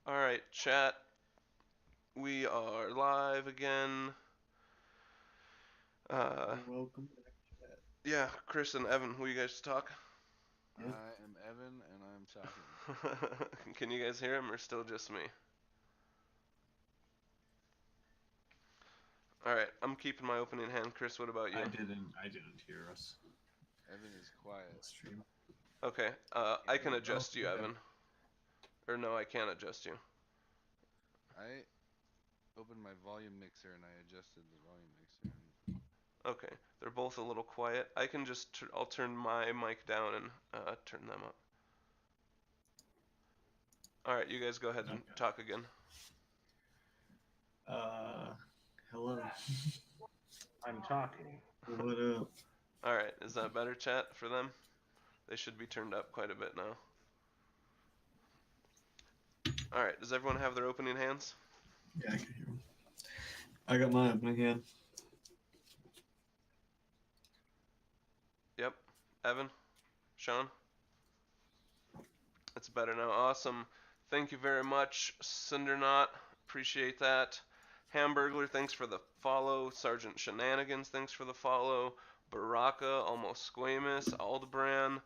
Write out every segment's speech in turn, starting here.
Alright, chat. We are live again. Welcome back, chat. Yeah, Chris and Evan, will you guys talk? Yep. I am Evan, and I'm talking. Can you guys hear him or still just me? Alright, I'm keeping my opening hand. Chris, what about you? I didn't hear us Evan is on quiet. the stream. Okay, I can adjust you, okay. Evan. Or no, I can't adjust you. I opened my volume mixer and I adjusted the volume mixer. Okay, they're both a little quiet. I can just, I'll turn my mic down and turn them up. Alright, you guys go ahead and talk again. Hello. I'm talking. What up? Alright, is that better, chat, for them? They should be turned up quite a bit now. Alright, does everyone have their opening hands? Yeah, I can hear him. I got my opening hand. Yep. Evan? Sean? It's better now. Awesome. Thank you very much, Cindernaut. Appreciate that. Hamburglar, thanks for the follow. Sergeant Shenanigans, thanks for the follow. Baraka, Almost Squamous, Aldebrand,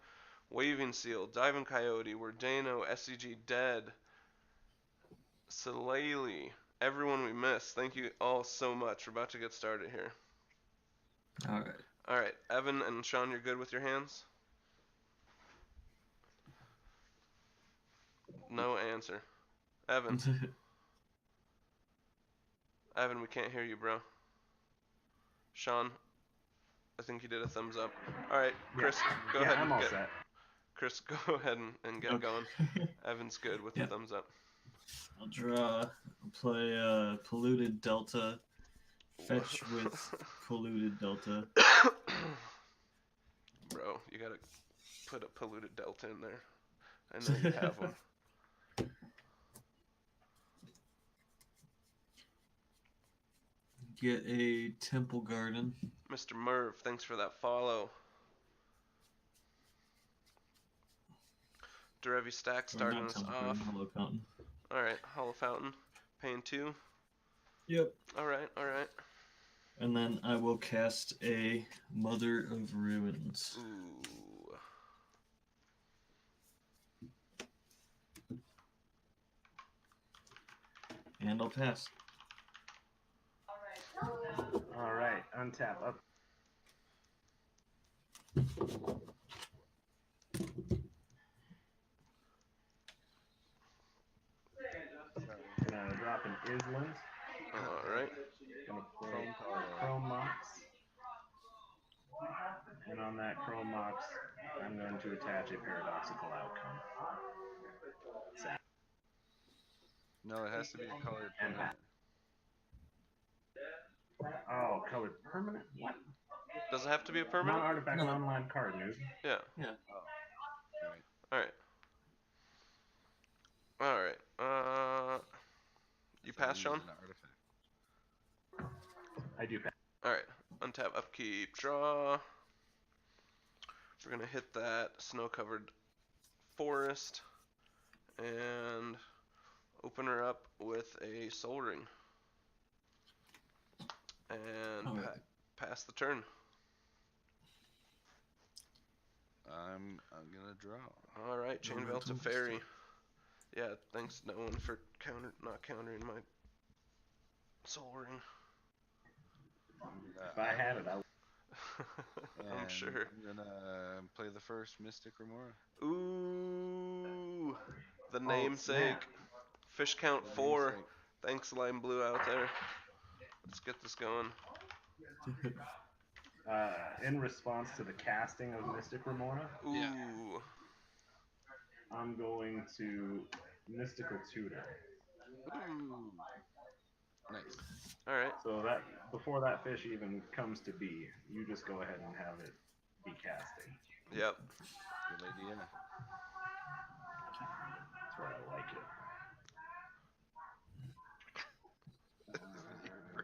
Waving Seal, Diving Coyote, Wordano, SCG Dead, Salele, everyone we missed. Thank you all so much. We're about to get started here. Alright. Alright, Evan and Sean, you're good with your hands? No answer. Evan. Evan, we can't hear you, bro. Sean, I think you did a thumbs up. Alright, Chris, go ahead I'm and all get... set. Chris, go ahead and get going. Evan's good with the thumbs up. I'll draw. I'll play Polluted Delta. Fetch with Polluted Delta. Bro, you gotta put a Polluted Delta in there. I know you have one. Get a Temple Garden. Mr. Merv, thanks for that follow. Derevi Stax starting us off. Hollow Fountain. Alright, Hollow Fountain. Paying 2. Yep. Alright, alright. And then I will cast a Mother of Ruins. Ooh. And I'll pass. Alright, untap up. Gonna drop an Island. Alright. Gonna play Chrome Mox. And on that Chrome Mox, I'm going to attach a paradoxical outcome. Sad. No, it has to be a colored And permanent. Oh, colored permanent? What? Does it have to be a permanent? Non-artifact online card news. Yeah. Yeah. Oh, right. Alright. Alright. You pass, Sean? An artifact. I do pass. Alright. Untap, upkeep, draw. We're gonna hit that snow-covered forest and open her up with a Soul Ring. And pass the turn. I'm gonna draw. Alright, Chainveil Teferi. Yeah, thanks no one for not countering my Soul Ring. If I had it, I would. I'm sure. I'm gonna play the first Mystic Remora. Ooh, the namesake. Snap. Fish count 4. Thanks, Lime Blue out there. Let's get this going. In response to the casting of Mystic Remora, Ooh. I'm going to Mystical Tutor. Ooh. Nice. Alright. So that before that fish even comes to be, you just go ahead and have it be casting. Yep. Good idea. That's where I like it.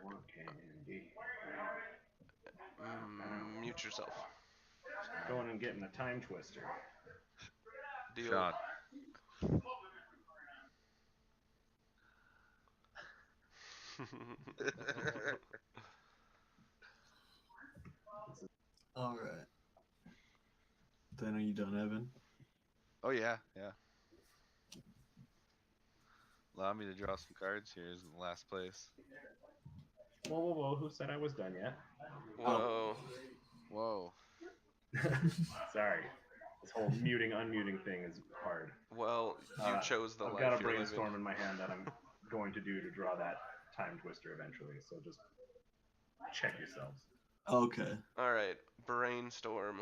What candy? Mute yourself. Going and getting a time twister. Deal. Shot. All right. Then are you done, Evan? Oh yeah, yeah. Allow me to draw some cards here is in the last place. Whoa, whoa, whoa! Who said I was done yet? Whoa. Whoa. Sorry. This whole muting, unmuting thing is hard. Well, you chose the I've life got a you're brainstorm living. in my hand that I'm going to do to draw that time twister eventually. So just check yourselves. Okay. All right, brainstorm.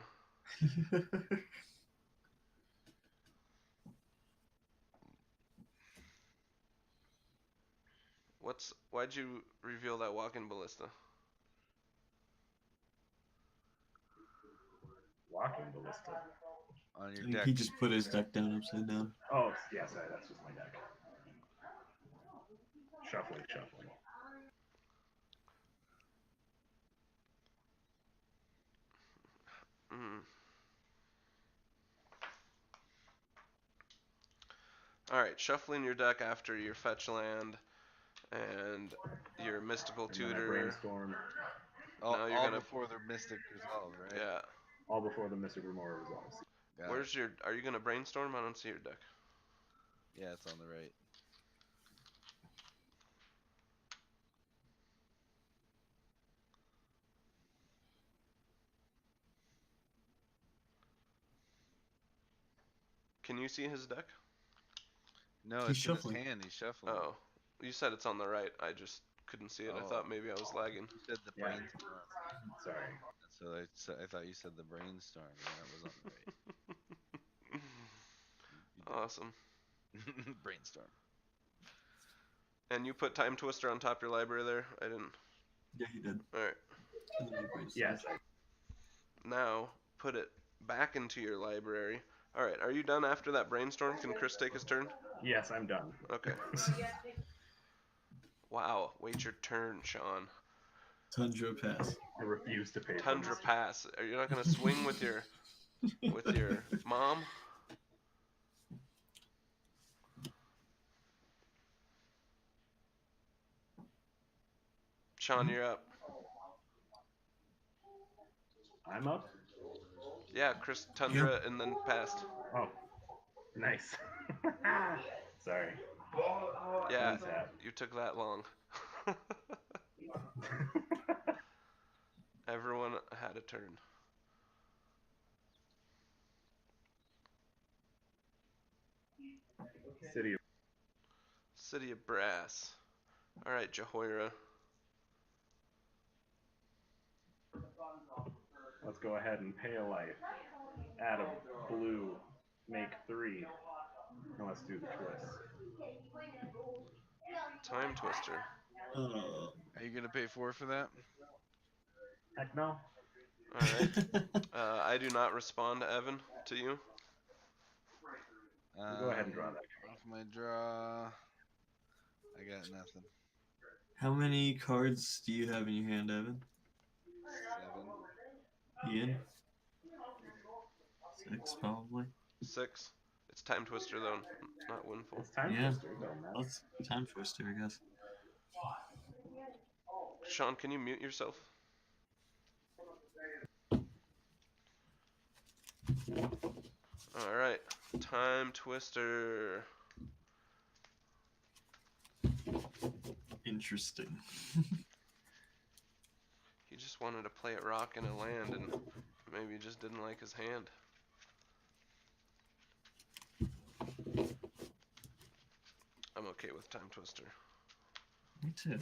Why'd you reveal that walking ballista? Walking ballista. On I your think deck. he just put his deck down upside down. Oh, yeah, sorry, that's just my deck. Shuffling, shuffling. Mm. All right, shuffling your deck after your fetch land and your mystical And then I tutor. brainstorm Now you're All gonna, before their mystic resolve, right? yeah. all before the Mystic Remora resolves. Got Where's it. your? Are you gonna brainstorm? I don't see your deck. Yeah, it's on the right. Can you see his deck? No, He's it's in his shuffling. hand. He's shuffling. Oh, you said it's on the right. I just couldn't see it. I Oh. thought maybe I was lagging. You said the Yeah. brainstorm. Sorry. So I thought you said the brainstorm, and that was on the right. You Awesome. did. Brainstorm. And you put Time Twister on top of your library there? I didn't. Yeah, he did. All right. And then he brainstormed. Yes. Now put it back into your library. All right. Are you done after that brainstorm? Can Chris take his turn? Yes, I'm done. Okay. Wow. Wait your turn, Sean. Tundra pass. I refuse to pay for Tundra this. pass. Are you not gonna swing with your mom? Sean, you're up. I'm up? Yeah, Chris Tundra and then passed. Oh, nice. Sorry. Yeah, Untap. you took that long. Everyone had a turn. City of City of Brass. All right, Jhoira. Let's go ahead and pay a life. Add a blue. Make 3. Now let's do the twist. Time Twister. Are you gonna pay 4 for that? Heck no. All right. I do not respond to Evan. To you. Go ahead and draw that. Off my draw. I got nothing. How many cards do you have in your hand, Evan? 7. Ian? 6, probably. 6. It's Time Twister though, not Windfall. It's time Yeah. twister, don't matter. Let's time twister, I guess. Sean, can you mute yourself? All right, Time Twister. Interesting. He just wanted to play a rock in a land, and maybe he just didn't like his hand. I'm okay with Time Twister. Me too.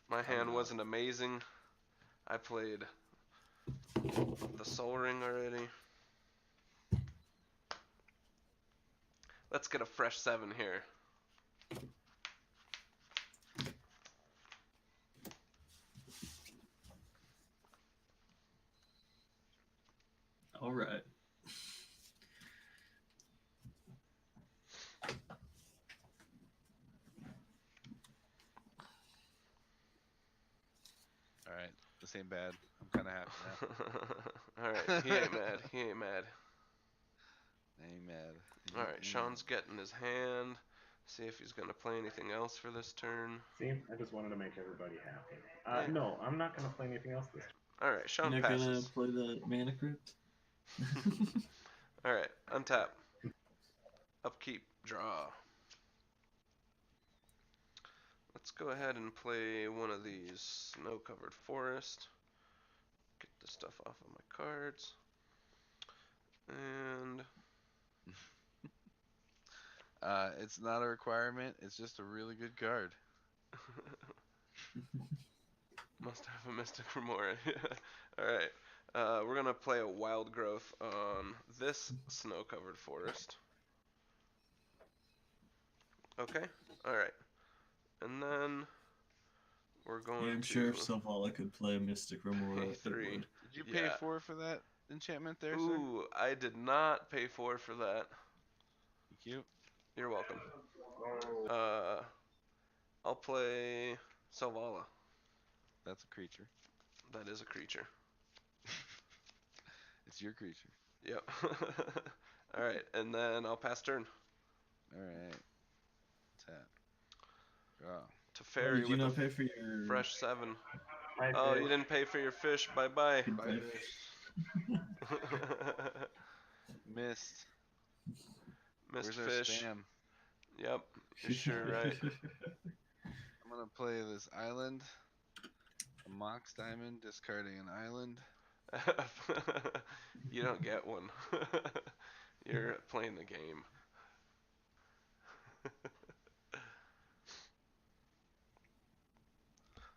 My hand wasn't amazing. I played the Soul Ring already. Let's get a fresh 7 here. All right. All right. This ain't bad. I'm kind of happy now. Alright, he ain't mad. He ain't mad. I ain't mad. Alright, Sean's getting his hand. See if he's gonna play anything else for this turn. See, I just wanted to make everybody happy. Yeah. No, I'm not gonna play anything else this turn. All right, Sean You're not gonna passes. play the mana crypt? All right, untap. Upkeep. Draw. Let's go ahead and play one of these snow-covered forest. Get the stuff off of my cards. And It's not a requirement. It's just a really good card. must have a Mystic Remora. Alright. We're gonna play a Wild Growth on this snow-covered forest. Okay. Alright. And then we're going Yeah, I'm to sure if Selvala could play Mystic Remora, it P3. would. Did you pay Yeah. 4 for that enchantment there, sir? Ooh, I did not pay 4 for that. Thank you. You're welcome. I'll play Selvala. That's a creature. That is a creature. It's your creature. Yep. Alright, and then I'll pass turn. Alright. Tap. Draw. Teferi Did you with a not pay for your fresh 7. Hi, Oh, fish. you didn't pay for your fish. Bye bye. Bye, Bye. fish. Missed. Missed Where's our fish. spam? Yep, you're sure right. I'm gonna play this island. A Mox Diamond, discarding an island. You don't get one. You're playing the game.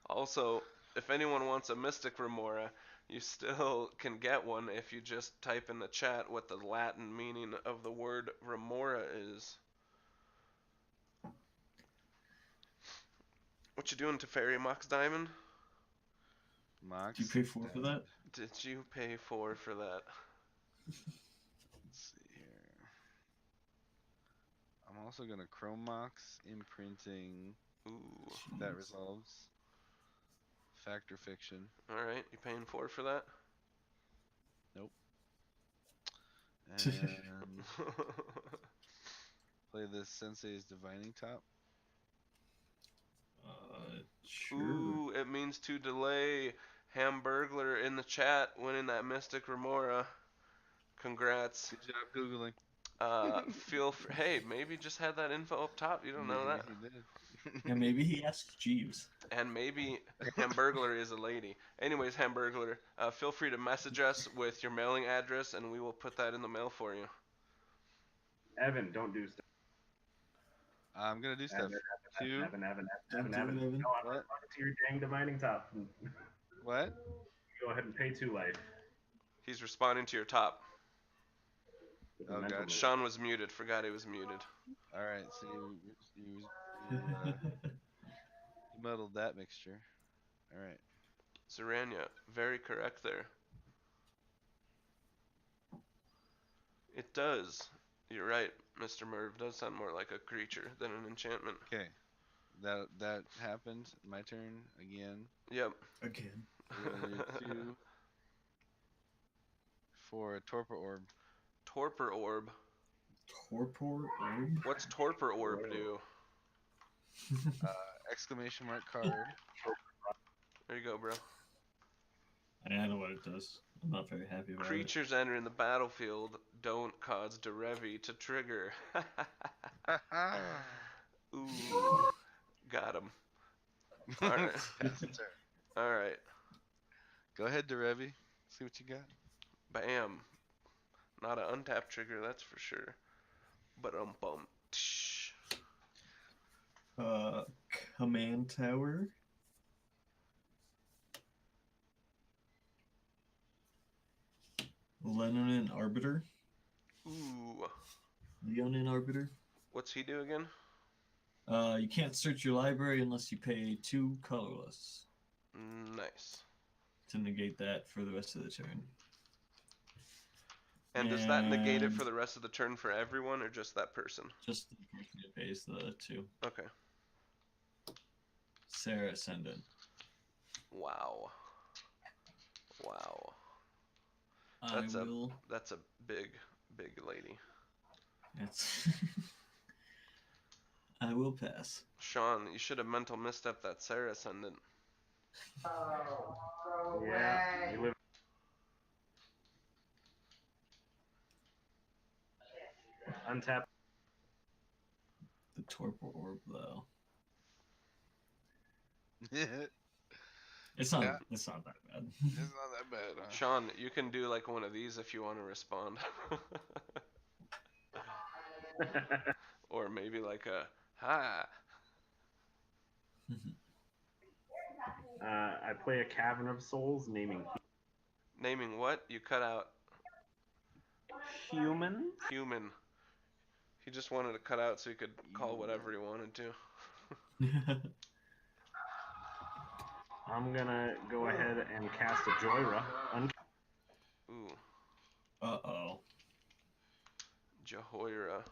Also, if anyone wants a Mystic Remora, you still can get one if you just type in the chat what the Latin meaning of the word Remora is. What you doing, Teferi Mox Diamond? Mox. Did you pay 4 for that? Diamond. Did you pay 4 for that? Let's see here. I'm also gonna Chrome Mox, imprinting. Ooh. That Jeez. resolves. Factor Fiction. Alright, you paying 4 for that? And play this Sensei's Divining Top. Sure. Ooh, it means to delay. Hamburglar in the chat winning that Mystic Remora. Congrats. Good job Googling. Hey, maybe just had that info up top. You don't know that. Maybe he did. Yeah, maybe he asked Jeeves. And maybe Hamburglar is a lady. Anyways, Hamburglar, feel free to message us with your mailing address, and we will put that in the mail for you. Evan, don't do stuff. I'm gonna do stuff. Evan, Two. Evan. Don't do Evan. it, Evan. No, I'm What? responding to your dang divining top. What? Go ahead and pay 2 life. He's responding to your top. With a Oh, mental God. move. Sean was muted. Forgot he was muted. All right. So you muddled that mixture. All right. Zaranya, very correct there. It does. You're right, Mr. Merv. Does sound more like a creature than an enchantment. Okay. That happened. My turn again. Yep. Again. We're gonna do 2 for a Torpor Orb. Torpor Orb. Torpor Orb? What's Torpor Orb do? Exclamation mark card. There you go, bro. I know what it does. I'm not very happy about Creatures entering the battlefield don't cause Derevi to trigger. Ooh. Got him. Alright. Pass the turn. Alright. Go ahead, Derevi. See what you got. Bam. Not an untapped trigger, that's for sure. But bum. it. Command Tower. Leonin Arbiter. Ooh. Leonin Arbiter. What's he do again? You can't search your library unless you pay 2 colorless Nice. to negate that for the rest of the turn. And does that negate it And- for the rest of the turn for everyone or just that person? Just the person who pays the 2. Okay. Sarah Ascendant. Wow. I That's will. That's a big lady. It's. I will pass. Sean, you should have mental misstep that Sarah ascendant. Yeah, you live. Untap. The torpor orb, though. it's It's not. Yeah. It's not that bad. not that bad, huh? Sean, you can do like one of these if you want to respond. Or maybe like a ha. I play a Cavern of Souls, naming Naming what? You cut out human. human. He just wanted to cut out so he could call whatever he wanted to. I'm gonna go ahead and cast a Jhoira. Ooh, Uh-oh. Jhoira.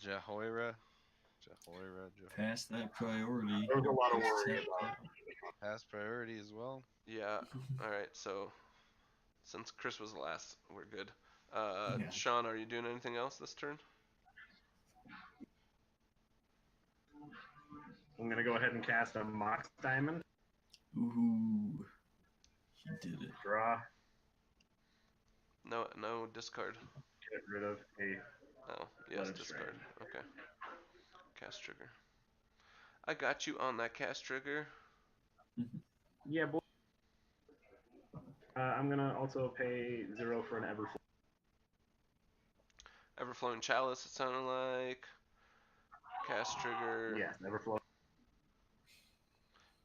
Jhoira. Pass that priority. There was a lot of Just worry tap about that. Pass priority as well. Yeah. All right. So since Chris was last, we're good. Yeah. Sean, are you doing anything else this turn? I'm gonna go ahead and cast a Mox Diamond. Ooh. He did it. Draw. No, no discard. Get rid of a. Oh, yes, Let it discard. strain. Okay. Cast trigger. I got you on that cast trigger. Yeah, boy. I'm gonna also pay 0 for an Everflow. Everflowing Chalice, it sounded like. Cast trigger. Yes, Everflow.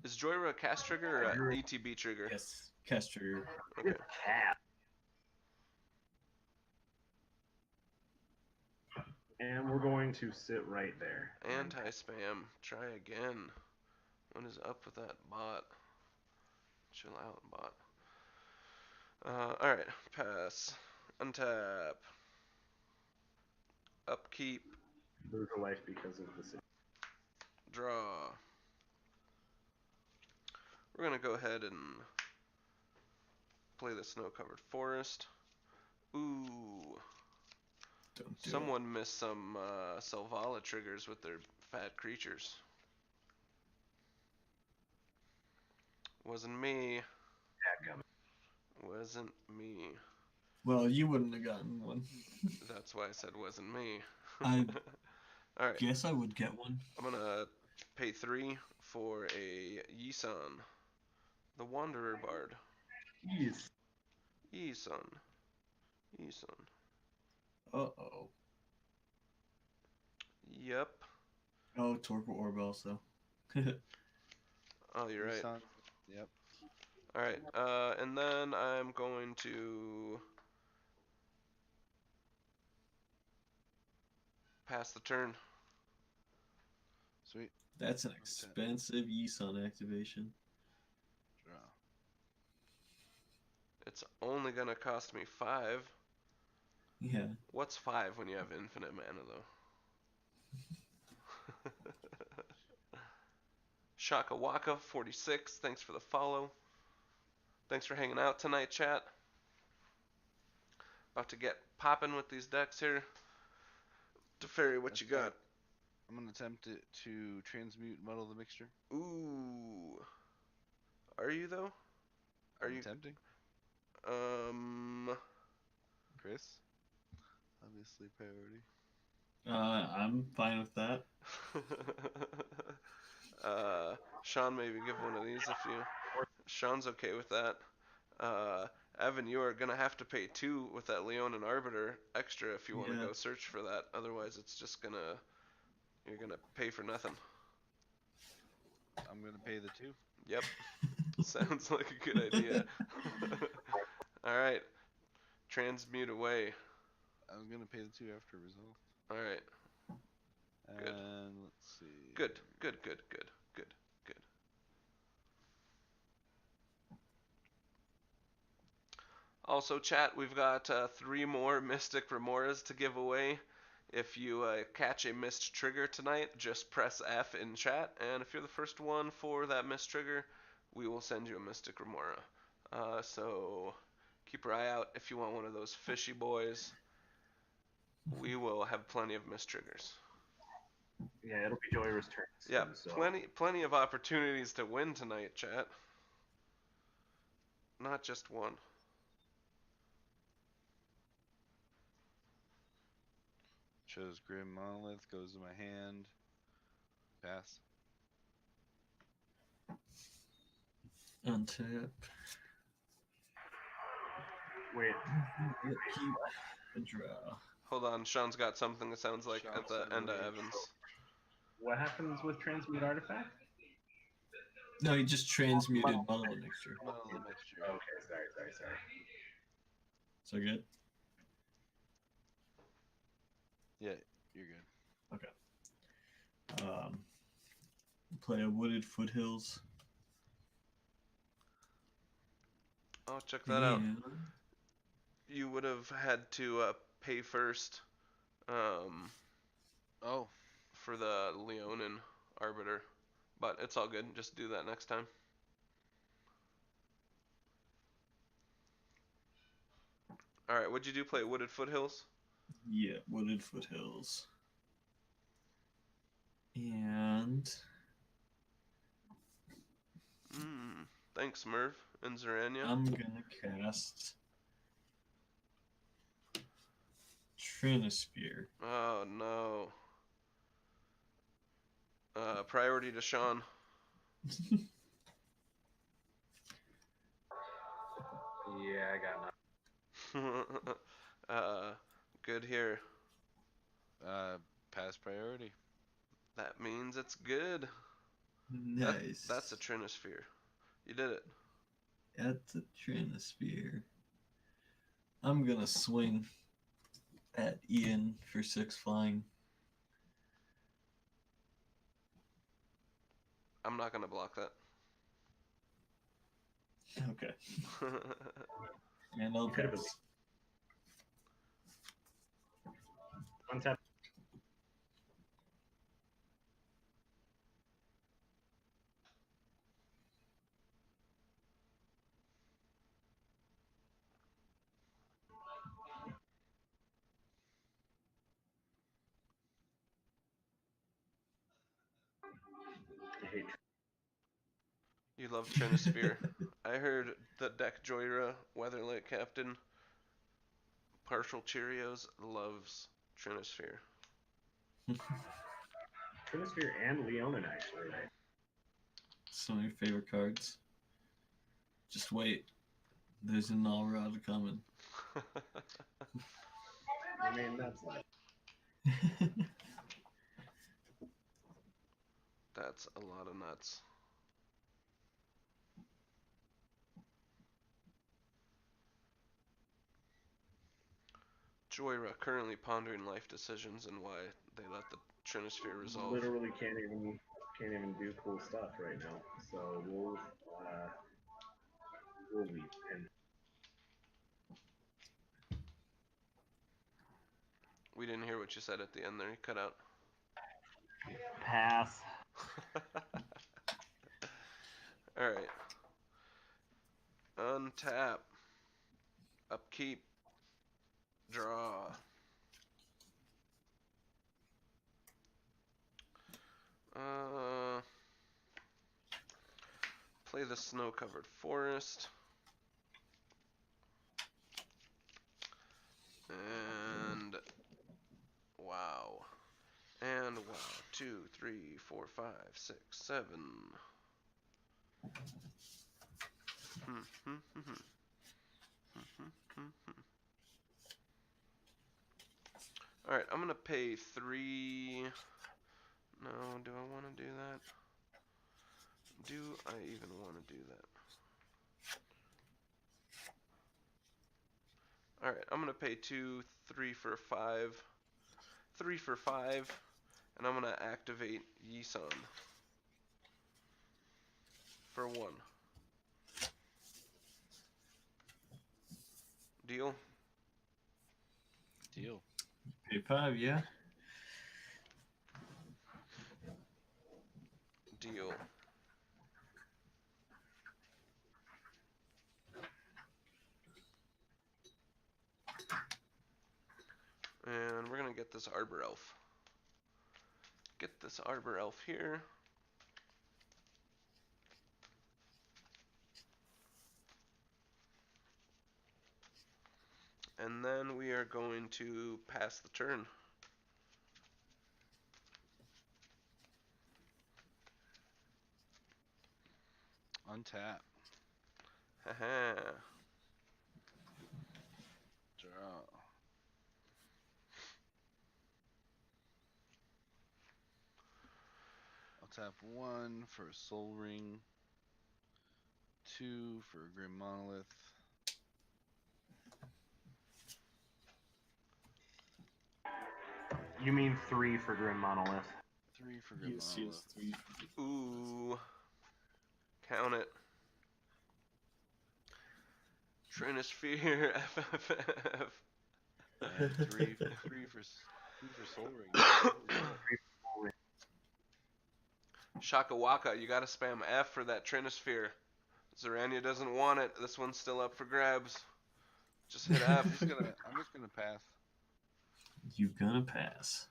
Is Jhoira a cast trigger or a ETB trigger? Yes. Cast trigger. Okay. Cat. And we're going to sit right there. Anti-spam. Try again. What is up with that bot? Chill out, bot. Alright. Pass. Untap. Upkeep. Lose a life because of the city. Draw. We're gonna go ahead and play the snow-covered forest. Ooh. Don't do Someone missed some Selvala triggers with their fat creatures. Wasn't me. Wasn't me. it. Well, you wouldn't have gotten one. That's why I said wasn't me. I Alright, guess I would get one. I'm gonna pay 3 for a Yisan. The Wanderer Bard. Yes. Yisan. Yisan. Uh-oh. Yep. Oh, torpor orb also. Oh, you're right. Nissan. Yep. Alright, and then I'm going to pass the turn. Sweet. That's an expensive Yisan activation. Draw. It's only gonna cost me 5. Yeah. What's 5 when you have infinite mana, though? Shaka Waka 46, thanks for the follow. Thanks for hanging out tonight, chat. About to get popping with these decks here. Teferi, what you got? I'm gonna attempt it to transmute muddle the mixture. Ooh. Are you though? Are you attempting? Chris? Obviously priority. I'm fine with that. Sean, maybe give one of these if you. Sean's okay with that. Evan, you are gonna have to pay 2 with that Leonin Arbiter extra if you want to Yeah. go search for that. Otherwise, it's just gonna. You're gonna pay for nothing. I'm gonna pay the 2. Yep. Sounds like a good idea. Alright. Transmute away. I was gonna pay the 2 after resolve. Alright. Good. And let's see. Good. Good. Also, chat, we've got 3 more Mystic Remoras to give away. If you catch a missed trigger tonight, just press F in chat, and if you're the first one for that missed trigger, we will send you a Mystic Remora. So keep your eye out if you want one of those fishy boys. We will have plenty of missed triggers. Yeah, it'll be Jhoira's turn. Yeah, soon, so. plenty of opportunities to win tonight, chat. Not just one. Chose Grim Monolith, goes to my hand. Pass. Untap. Wait, Keep a draw. Hold on, Sean's got something that sounds like Sean at the said end of wait. Evans. what happens with transmute artifact? No, he just transmuted Monolith Mixture. Monolith mixture. Okay, sorry. So good? Yeah, you're good. Play a Wooded Foothills. Oh, check that out. And You would have had to pay first Oh, for the Leonin Arbiter. But it's all good. Just do that next time. Alright, what'd you do? Play Wooded Foothills? yeah, Wooded Foothills. And Thanks, Merv and Zarania. I'm gonna cast Trinosphere. Oh no. Priority to Sean. Yeah, I got nothing. Good here. pass priority. That means it's good. Nice. That's a Trinosphere. You did it. That's a Trinosphere. I'm gonna swing at Ian for 6 flying. I'm not gonna block that. Okay. And I'll Could have been. pass. Untap. I hate. You love Trinosphere. I heard the deck Jhoira, Weatherlight Captain, Partial Cheerios, loves Trinosphere. Trinosphere and Leonin, actually. Some of your favorite cards. Just wait. There's an Alrod coming. I mean, that's like. That's a lot of nuts. Jhoira currently pondering life decisions and why they let the Trinosphere resolve. Literally can't even do cool stuff right now. So we'll leave. And We didn't hear what you said at the end there. You cut out. pass. Alright. Untap. Upkeep. Draw. Play the snow-covered forest. And wow. And wow. 2, 3, 4, 5, 6, 7. Alright, I'm gonna pay 3. No, do I want to do that? Do I even want to do that? Alright, I'm gonna pay 2, 3 for 5. 3 for 5. And I'm gonna activate Yisan. For 1. Deal? Deal. Pay 5, yeah? Deal. And we're gonna get this Arbor Elf. Get this Arbor Elf here. And then we are going to pass the turn. Untap. Haha. Draw. I'll tap 1 for a Soul Ring. 2 for a Grim Monolith. You mean 3 for Grim Monolith. 3 for Grim Yes, Monolith. yes, 3. Ooh. Count it. Trinosphere, FFF. And 3 for Soul Ring. Shaka Waka, you gotta spam F for that Trinosphere. Zorania doesn't want it. This one's still up for grabs. Just hit F. I'm just gonna pass. You're gonna pass.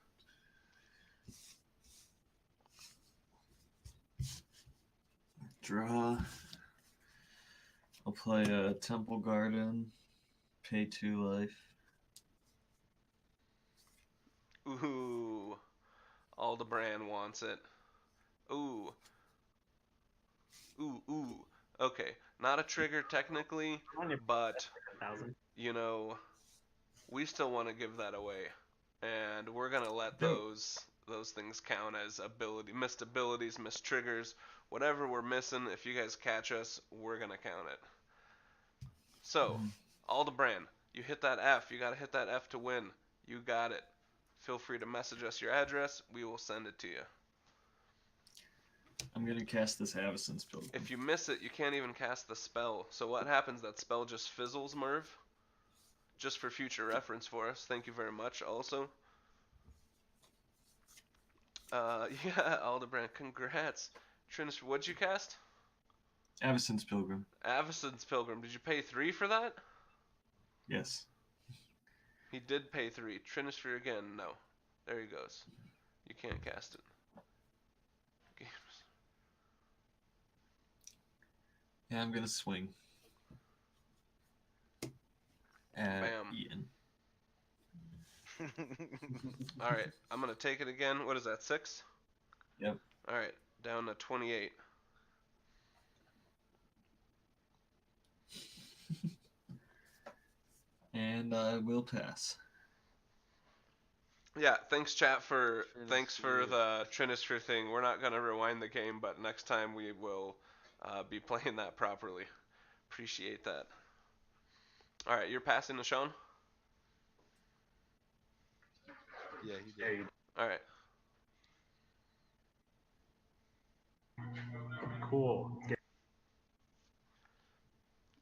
Draw. I'll play a Temple Garden. Pay 2 life. Ooh. Aldebaran wants it. Ooh. Ooh, ooh. Okay. Not a trigger technically, but, 1,000. you know, we still want to give that away. And we're going to let Dope. those things count as missed abilities, missed triggers. Whatever we're missing, if you guys catch us, we're going to count it. So, Aldebaran, you hit that F. You got to hit that F to win. You got it. Feel free to message us your address. We will send it to you. I'm gonna cast this Avacyn's Pilgrim. If you miss it, you can't even cast the spell. So what happens? That spell just fizzles, Merv. Just for future reference for us. Thank you very much, also. Yeah, Aldebaran, congrats. Trinis, what'd you cast? Avacyn's Pilgrim. Avacyn's Pilgrim. Did you pay 3 for that? Yes. He did pay 3. Trinisphere again, no. There he goes. You can't cast it. Games. Yeah, I'm gonna swing. At Bam. Ian. Alright, I'm going to take it again. What is that, 6? Yep. Alright, down to 28. And I will pass. Yeah, thanks chat for Trinisphere. the Trinisphere thing. We're not gonna rewind the game, but next time we will be playing that properly. Appreciate that. All right, you're passing to Sean. Yeah, he Yeah, did. you- All right, cool.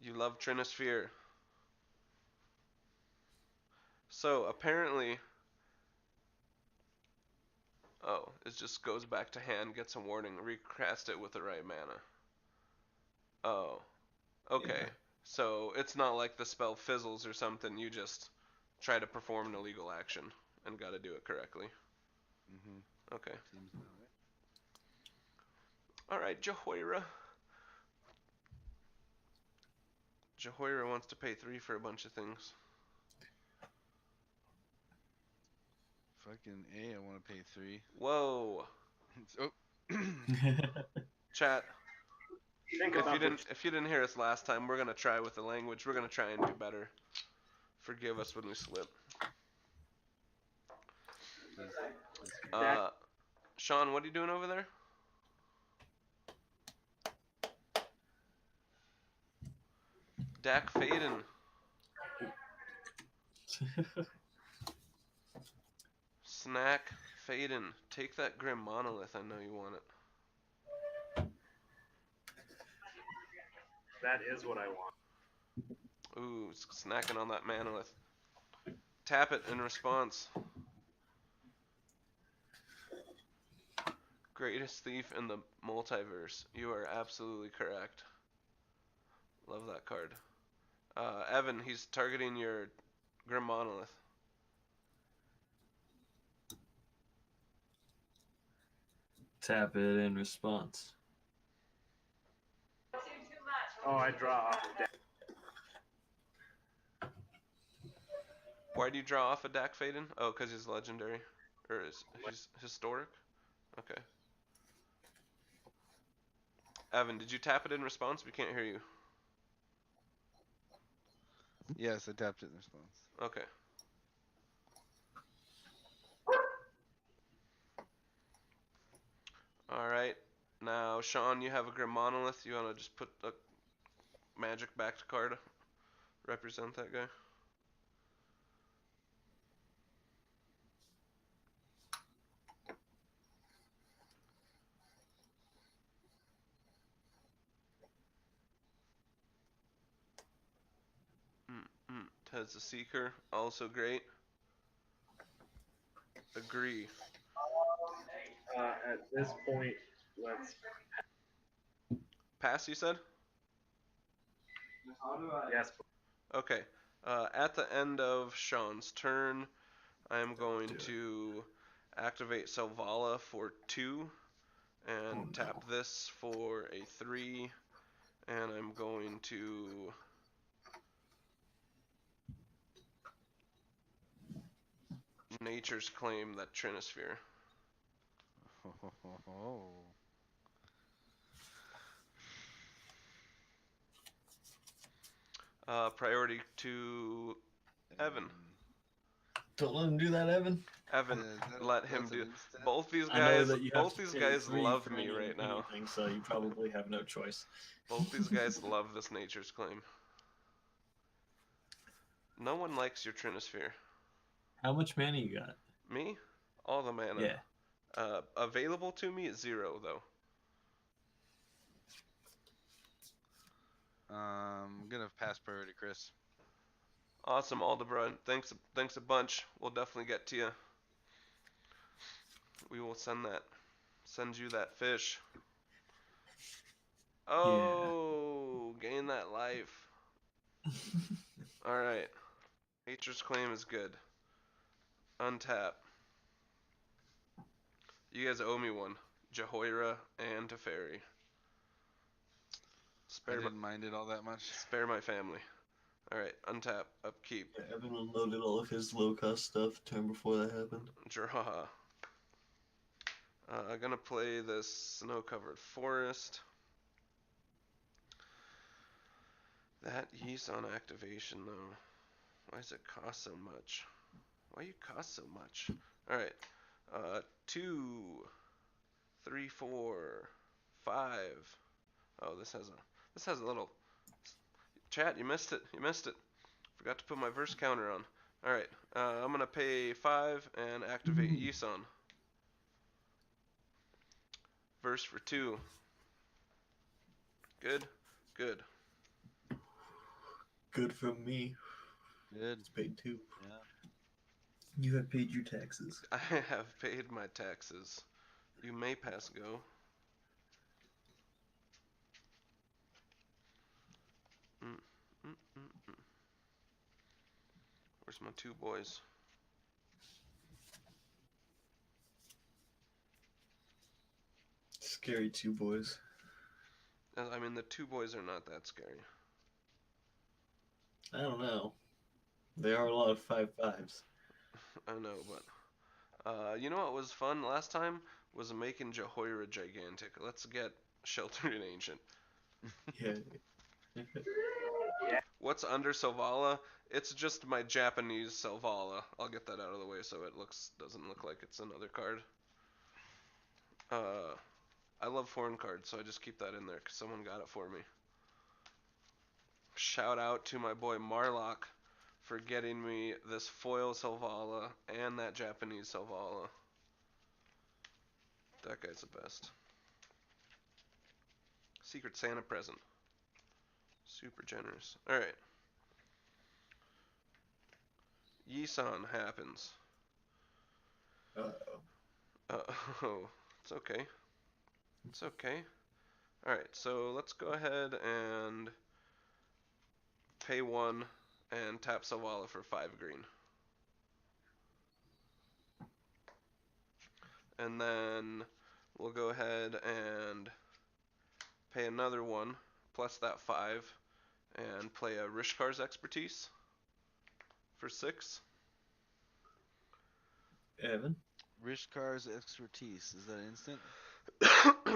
you love Trinisphere. So apparently, oh, it just goes back to hand, gets a warning, recast it with the right mana. Oh, okay. Yeah. So it's not like the spell fizzles or something. You just try to perform an illegal action and got to do it correctly. Mm-hmm. Okay. Seems that way. All right, Jhoira. Jhoira wants to pay 3 for a bunch of things. Fucking A, I want to pay 3. Whoa. Oh. Chat. Think about If you didn't hear us last time, we're gonna try with the language. We're gonna try and do better. Forgive us when we slip. Sean, what are you doing over there? Dak Faden. Snack Faden. Take that Grim Monolith. I know you want it. that is what I want. Ooh, snacking on that Manolith. Tap it in response. Greatest thief in the multiverse. You are absolutely correct. Love that card. Evan, he's targeting your Grim Monolith. Tap it in response. Oh, I draw off the deck. Why do you draw off a Dak Faden? Oh, because he's legendary. Or he's historic? Okay. Evan, did you tap it in response? We can't hear you. Yes, I tapped it in response. Okay. Alright. Now, Sean, you have a Grim Monolith. You want to just put a magic backed card? Represent that guy? Ted's a Seeker, also great. Agree. At this point, let's. Pass, you said? Yes. Okay. At the end of Sean's turn, I am going to activate Selvala for 2 and tap this for a 3, and I'm going to Nature's Claim that Trinisphere. Priority to Evan. Don't let him do that, Evan. Evan, let him do. Both these I know guys, that you have both to these pay guys 3 love for me right now. anything, so you probably have no choice. Both these guys love this Nature's Claim. No one likes your Trinisphere. How much mana you got? Me? All the mana. Yeah. Available to me is 0 though. I'm gonna pass priority, Chris. Awesome, Aldebrun. Thanks a bunch. We'll definitely get to you. We will send you that fish. Oh, gain that life. Alright. Nature's Claim is good. Untap. You guys owe me one. Jhoira and Teferi. I didn't mind it all that much. Spare my family. Alright, untap, upkeep. Yeah, Evan unloaded all of his low-cost stuff the turn before that happened. Draw. I'm gonna play this Snow-Covered Forest. That Yeast on activation, though. Why does it cost so much? Why you cost so much? Alright. 2, 3, 4, 5. Oh, this has a little. Chat, you missed it. You missed it. Forgot to put my verse counter on. Alright. I'm gonna pay 5 and activate Yisan. Verse for 2. Good. Good. Good from me. Good. It's paid 2. Yeah. You have paid your taxes. I have paid my taxes. You may pass go. Where's my 2 boys? Scary 2 boys. I mean, the 2 boys are not that scary. I don't know. They are a lot of 5/5s. I know, but you know what was fun last time was making Jhoira gigantic. Let's get Sheltered Ancient. Yeah. What's under Selvala? It's just my Japanese Selvala. I'll get that out of the way so it doesn't look like it's another card. I love foreign cards, so I just keep that in there because someone got it for me. Shout out to my boy Marlock for getting me this foil Selvala and that Japanese Selvala. That guy's the best. Secret Santa present. Super generous. Alright. Yisan happens. Oh, it's okay. It's okay. Alright, so let's go ahead and pay 1 and tap Selvala for 5 green. And then we'll go ahead and pay another 1 plus that 5 and play a Rishkar's Expertise for 6. Evan? Rishkar's Expertise. Is that instant?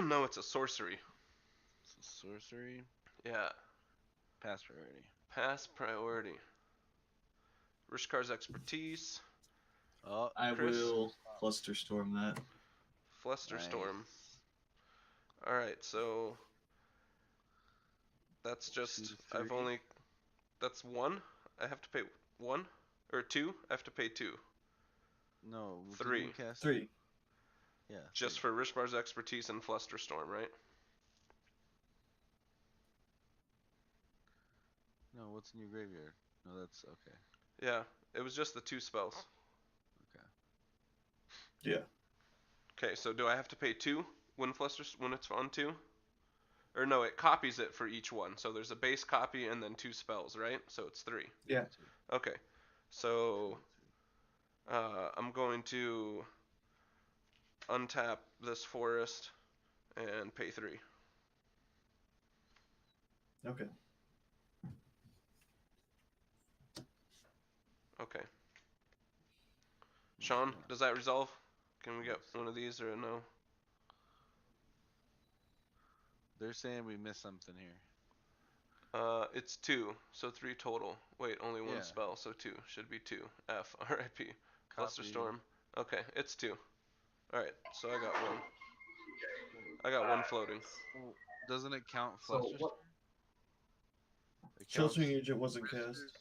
No, it's a sorcery. It's a sorcery. Yeah. Pass priority. Pass priority. Rishkar's Expertise. Oh, I Chris? will Flusterstorm that. Flusterstorm. nice. Alright, so that's just, 2, I've 3. only, that's 1. I have to pay 1? Or 2? I have to pay 2. No. 3. Didn't we cast 3. Yeah. Just 3. for Rishkar's Expertise and Flusterstorm, right? No, what's in your graveyard? No, that's okay. Yeah, it was just the 2 spells. Okay. Yeah. Okay, so do I have to pay 2 when it's on 2? Or no, it copies it for each one. So there's a base copy and then 2 spells, right? So it's 3. Yeah. 2. Okay, so I'm going to untap this forest and pay 3. Okay. Okay. Sean, does that resolve? Can we get one of these or a no? They're saying we missed something here. It's 2, so 3 total. Wait, only 1 Yeah. spell, so 2. Should be 2. F, R.I.P. Flusterstorm. Okay, it's 2. Alright, so I got 1. I got 1 floating. Well, doesn't it count So Flusterstorm? what? It counts Sheltering Agent wasn't cast. Riskers.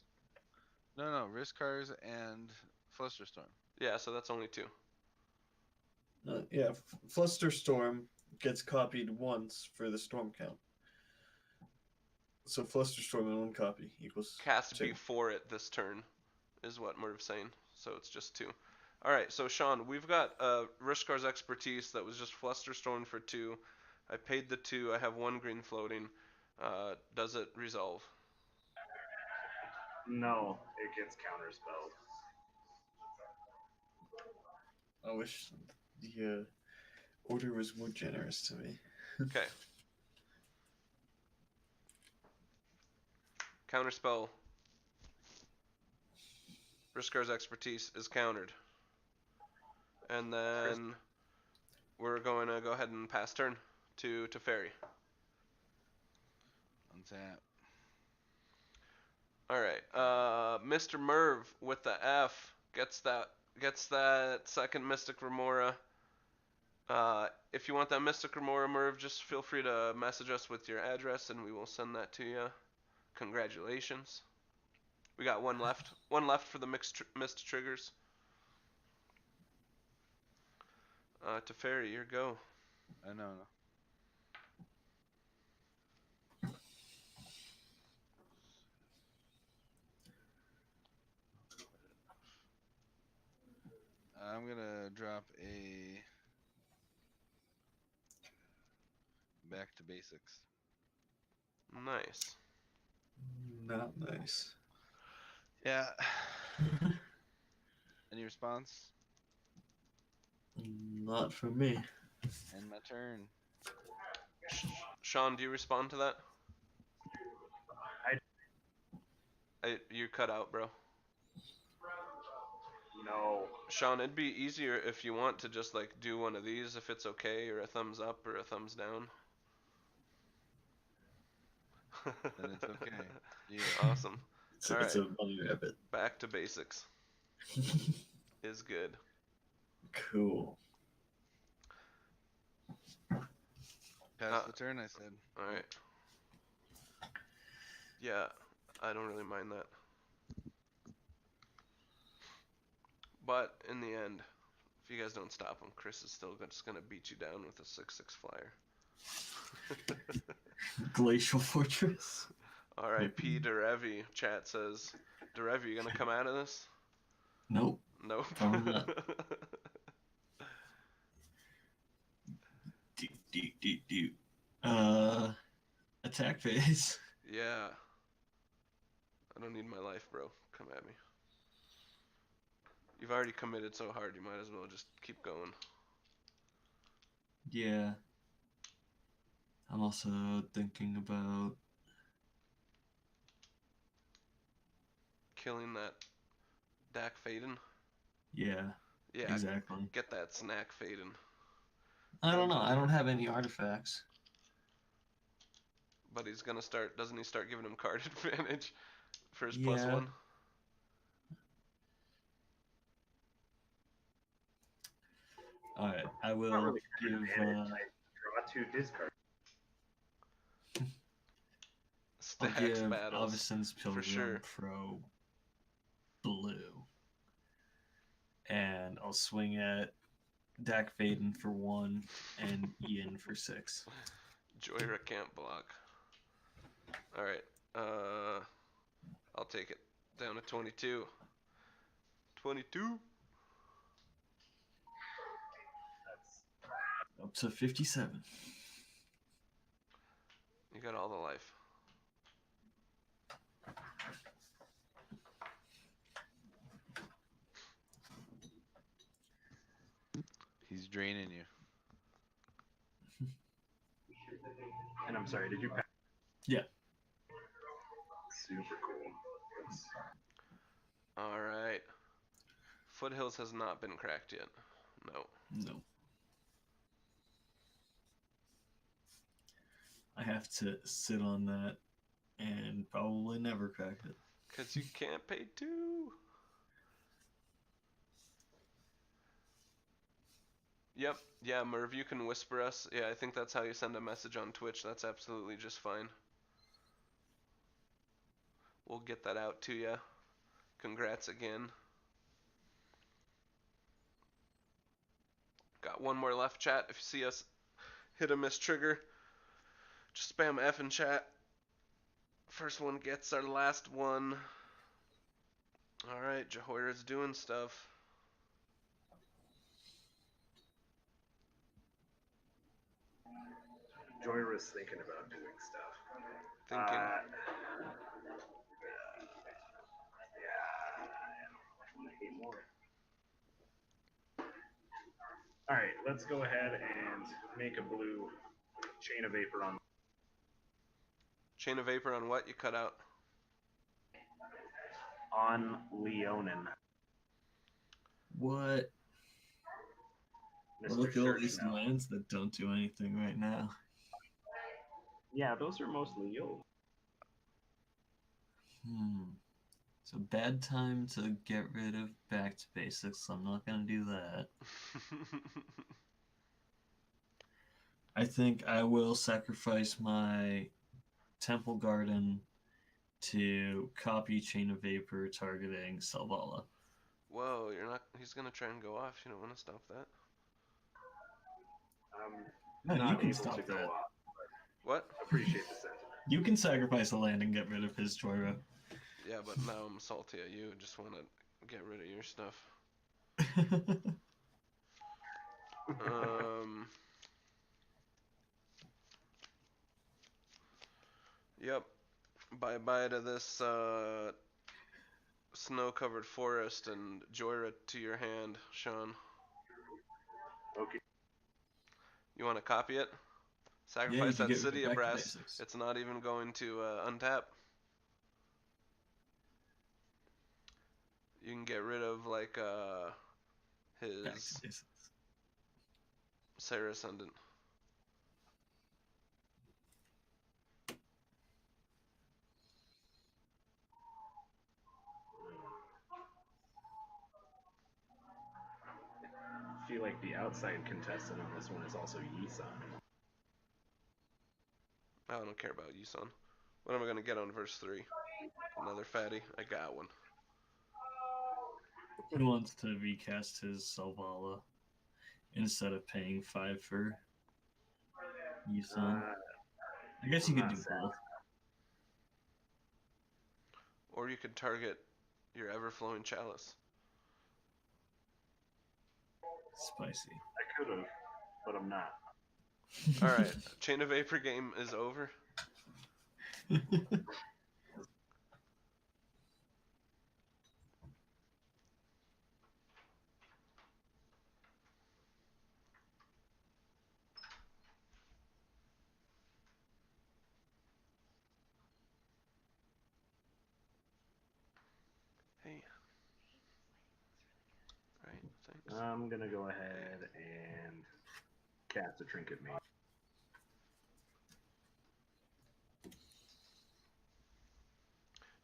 No, Riskars and Flusterstorm. Yeah, so that's only 2. Yeah, Flusterstorm gets copied once for the storm count. So Flusterstorm in 1 copy equals Cast 2. before it this turn is what Merv's saying. So it's just 2. Alright, so Sean, we've got Rishkar's Expertise that was just Flusterstorm for 2. I paid the 2. I have 1 green floating. Does it resolve? No, it gets counterspelled. I wish the order was more generous to me. Okay. Counterspell. Rishkar's Expertise is countered. And then we're going to go ahead and pass turn to Teferi. Untap. Alright, Mr. Merv with the F gets that second Mystic Remora. If you want that Mystic Remora, Merv, just feel free to message us with your address and we will send that to you. Congratulations. We got 1 left. 1 left for the missed triggers. Teferi, your go. I know. I'm gonna drop a back to basics. Nice. Not nice. Yeah. Any response? Not from me. End my turn. Sean, do you respond to that? You cut out, bro. No. Sean, it'd be easier if you want to just like do one of these if it's okay, or a thumbs up or a thumbs down. Then it's okay. Yeah. Awesome. It's All a right. bunny rabbit. Back to basics is good. Cool. Pass the turn, I said. All right. Yeah, I don't really mind that. But in the end, if you guys don't stop him, Chris is still just gonna beat you down with a 6/6 flyer. Glacial Fortress. R.I.P. Derevi. Chat says, Derevi, you gonna come out of this? Nope. Nope. Probably not. Do. Attack phase. Yeah. I don't need my life, bro. Come at me. You've already committed so hard, you might as well just keep going. Yeah. I'm also thinking about killing that Dak Faden. yeah, Yeah, exactly. get that snack Faden. I don't know. I don't have any artifacts. But he's gonna start. Doesn't he start giving him card advantage for his Yeah. +1? All right, I will Not really give. advantage. Draw 2, discard. I'll Stax give battles Alvison's for Pilgrim sure. Pro blue, and I'll swing at Dak Faden for 1 and Ian for 6. Jhoira can't block. All right. I'll take it down to 22. 22. That's Up to 57. You got all the life. He's draining you. and I'm sorry. Did you pass? Yeah. Super cool. That's, All right. Foothills has not been cracked yet. No. No. I have to sit on that and probably never crack it. Because you can't pay 2. Yep. Yeah, Merv, you can whisper us. Yeah, I think that's how you send a message on Twitch. That's absolutely just fine. We'll get that out to you. Congrats again. Got one more left, chat. If you see us hit a miss trigger, just spam F in chat. First one gets our last one. Alright, Jhoira's doing stuff. Jhoira's thinking about doing stuff. Thinking. Yeah, I want to hate more. All right, let's go ahead and make a blue chain of vapor Chain of Vapor on what? You cut out. on Leonin. What? Mr. Well, look at all Search these Now. lands that don't do anything right now. Yeah, those are mostly yours. It's a bad time to get rid of back to basics, so I'm not going to do that. I think I will sacrifice my Temple Garden to copy Chain of Vapor targeting Selvala. Whoa, you're not. He's gonna try and go off. You don't want to stop that. No, Not you can able stop to go that. off. What? Appreciate the sentiment. You can sacrifice a land and get rid of his Jhoira. Yeah, but now I'm salty at you. Just want to get rid of your stuff. Yep. Bye bye to this snow-covered forest and Jhoira to your hand, Sean. Okay. You want to copy it? Yeah, you Sacrifice can that get rid of City of back to Brass. basics. It's not even going to untap. You can get rid of like Back to his basics. Sarah Ascendant. I feel like the outside contestant on this one is also Yisan. I don't care about Yusan. What am I gonna get on verse 3? Another fatty? I got one. He wants to recast his Selvala instead of paying 5 for Yusan. I guess you I'm could not do sad. both. Or you could target your ever-flowing chalice. Spicy. I could have, but I'm not. Alright, Chain of Vapor game is over. Thanks. I'm gonna go ahead and cast a Trinket Mage.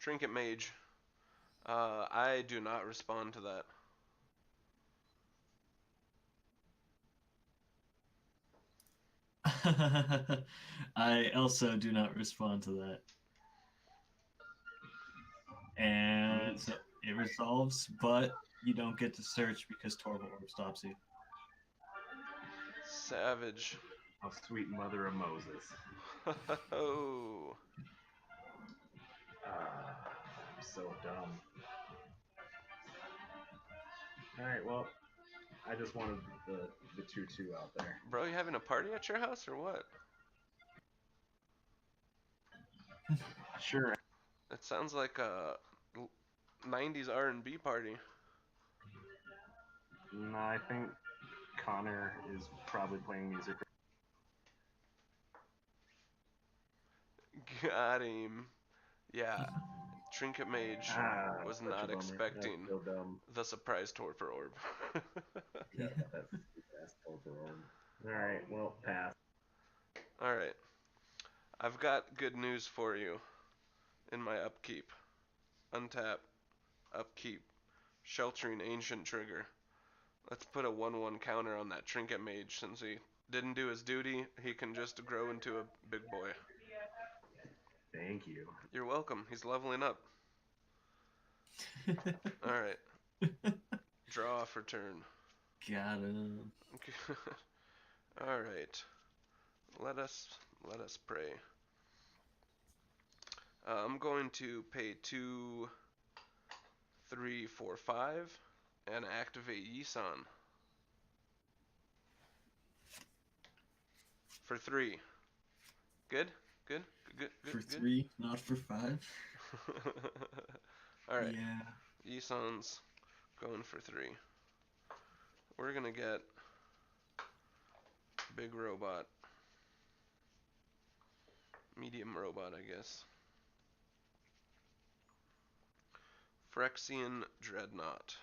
Trinket Mage. I do not respond to that. I also do not respond to that. And so it resolves, but you don't get to search because Torval Orb stops you. Savage. Oh, sweet mother of Moses. Oh. I'm so dumb. Alright, well, I just wanted the 2-2 out there. Bro, you having a party at your house or what? Sure. It sounds like a 90s R&B party. No, I think Connor is probably playing music. Got him. Yeah. Trinket Mage was such a not bummer. expecting That's so dumb. the surprise Torpor Orb. Yeah, that's overall. Alright, well, pass. Alright. I've got good news for you in my upkeep. Untap, upkeep, sheltering ancient trigger. Let's put a 1/1 counter on that Trinket Mage. Since he didn't do his duty, he can just grow into a big boy. Thank you. You're welcome. He's leveling up. Alright. Draw for turn. Got him. Alright. Let us pray. I'm going to pay 2, 3, 4, 5 and activate Yisan. For 3. Good? Good? Good? For Good? 3, not for 5. Alright. Yeah. Yisan's going for 3. We're gonna get big robot. Medium robot, I guess. Phyrexian Dreadnought.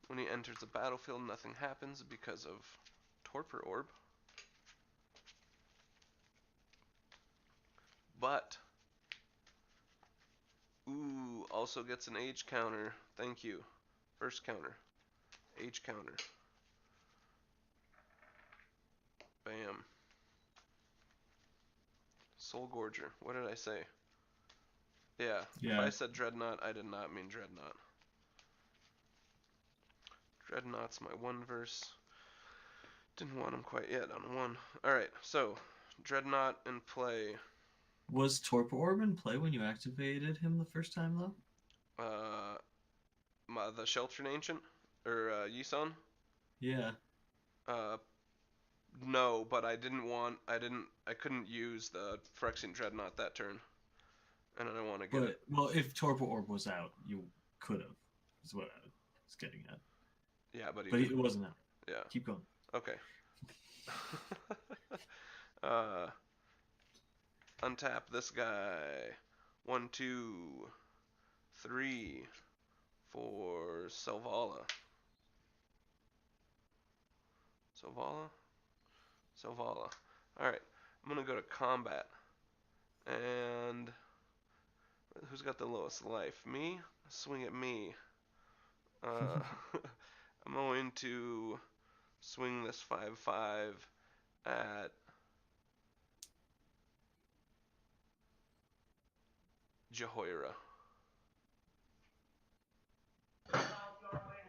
When he enters the battlefield, nothing happens because of Torpor Orb. But, ooh, also gets an age counter. Thank you. First counter. Age counter. Bam. Soul Gorger. What did I say? Yeah. If I said Dreadnought, I did not mean Dreadnought. Dreadnought's my 1 verse. Didn't want him quite yet on 1. Alright, so Dreadnought in play. Was Torpor Orb in play when you activated him the first time, though? The Sheltering Ancient? Or Yisan? Yeah. No, but I couldn't use the Phyrexian Dreadnought that turn. And I don't want to get it. Well, if Torpor Orb was out, you could have, is what I was getting at. Yeah, but it wasn't out. Yeah. Keep going. Okay. Untap this guy. 1, 2, 3 for Selvala. Selvala. Alright, I'm gonna go to combat. And who's got the lowest life? Me? Swing at me. I'm going to swing this 5/5 at Jhoira.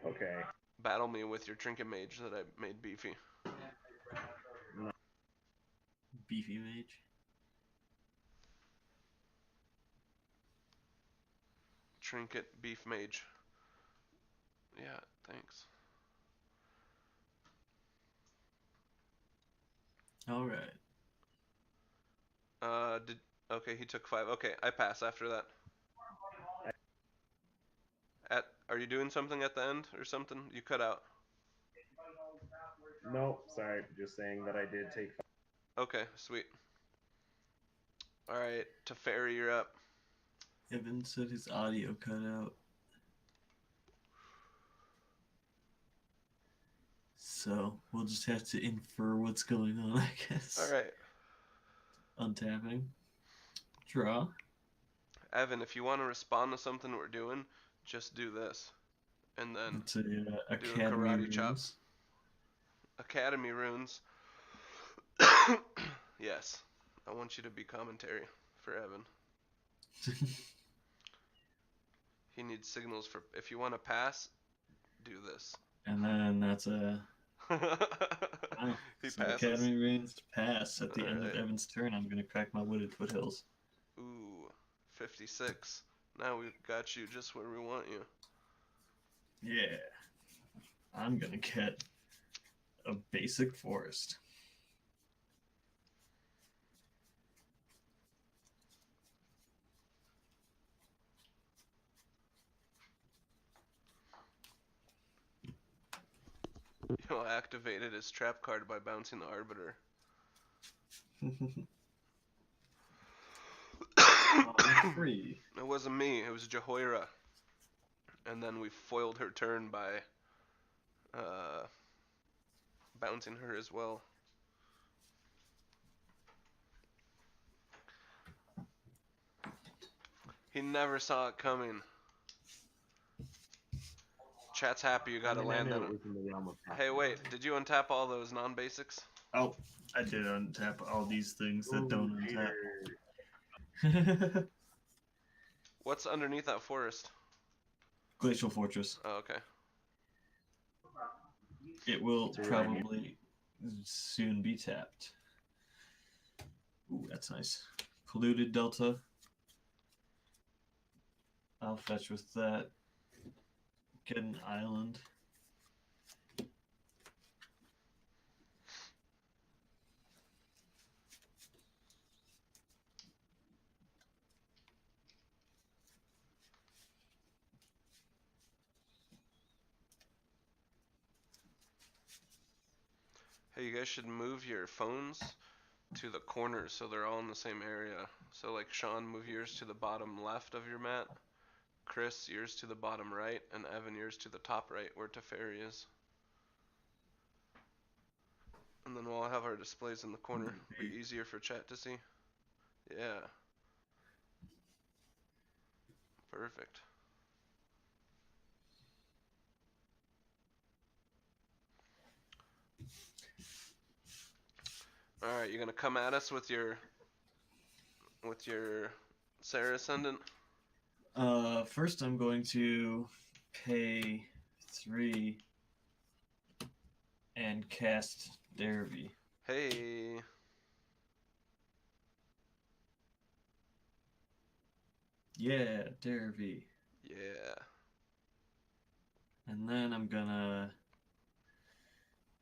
Okay. Battle me with your Trinket Mage that I made beefy. Beefy Mage. Trinket Beef Mage. Yeah, thanks. Alright. Okay, he took 5. Okay, I pass after that. Are you doing something at the end or something? You cut out. No, sorry, just saying that I did take 5. Okay, sweet. Alright, Teferi, you're up. Evan said his audio cut out. so we'll just have to infer what's going on, I guess. All right, Untapping. Draw. Evan, if you want to respond to something we're doing, just do this, and then It's a do Academy a karate chop. rules. Academy runes. Yes, I want you to be commentary for Evan. He needs signals for. If you want to pass, do this. And then that's a oh, He so passes. Academy runes to pass. At the end of Alright. Evan's turn, I'm gonna crack my wooded foothills. Ooh, 56. Now we've got you just where we want you. Yeah. I'm gonna get a basic forest. You'll activate it as trap card by bouncing the Arbiter. Free. It wasn't me, it was Jhoira. And then we foiled her turn by bouncing her as well. He never saw it coming. Chat's happy you got to land I knew on it it. was in the realm of Hey, wait, possibility. did you untap all those non-basics? Oh, I did untap all these things that Ooh, don't untap. cheater. What's underneath that forest? Glacial Fortress. Oh, okay. It will It's a really neat- probably soon be tapped. Ooh, that's nice. Polluted Delta. I'll fetch with that. Get an island. Hey, you guys should move your phones to the corners so they're all in the same area. So like Sean, move yours to the bottom left of your mat. Chris, yours to the bottom right, and Evan, yours to the top right where Teferi is. And then we'll have our displays in the corner. Be easier for chat to see. Yeah. Perfect. Alright, you're gonna come at us with your Sarah Ascendant? First I'm going to pay 3 and cast Derevi. Hey. Yeah, Derevi. Yeah. And then I'm gonna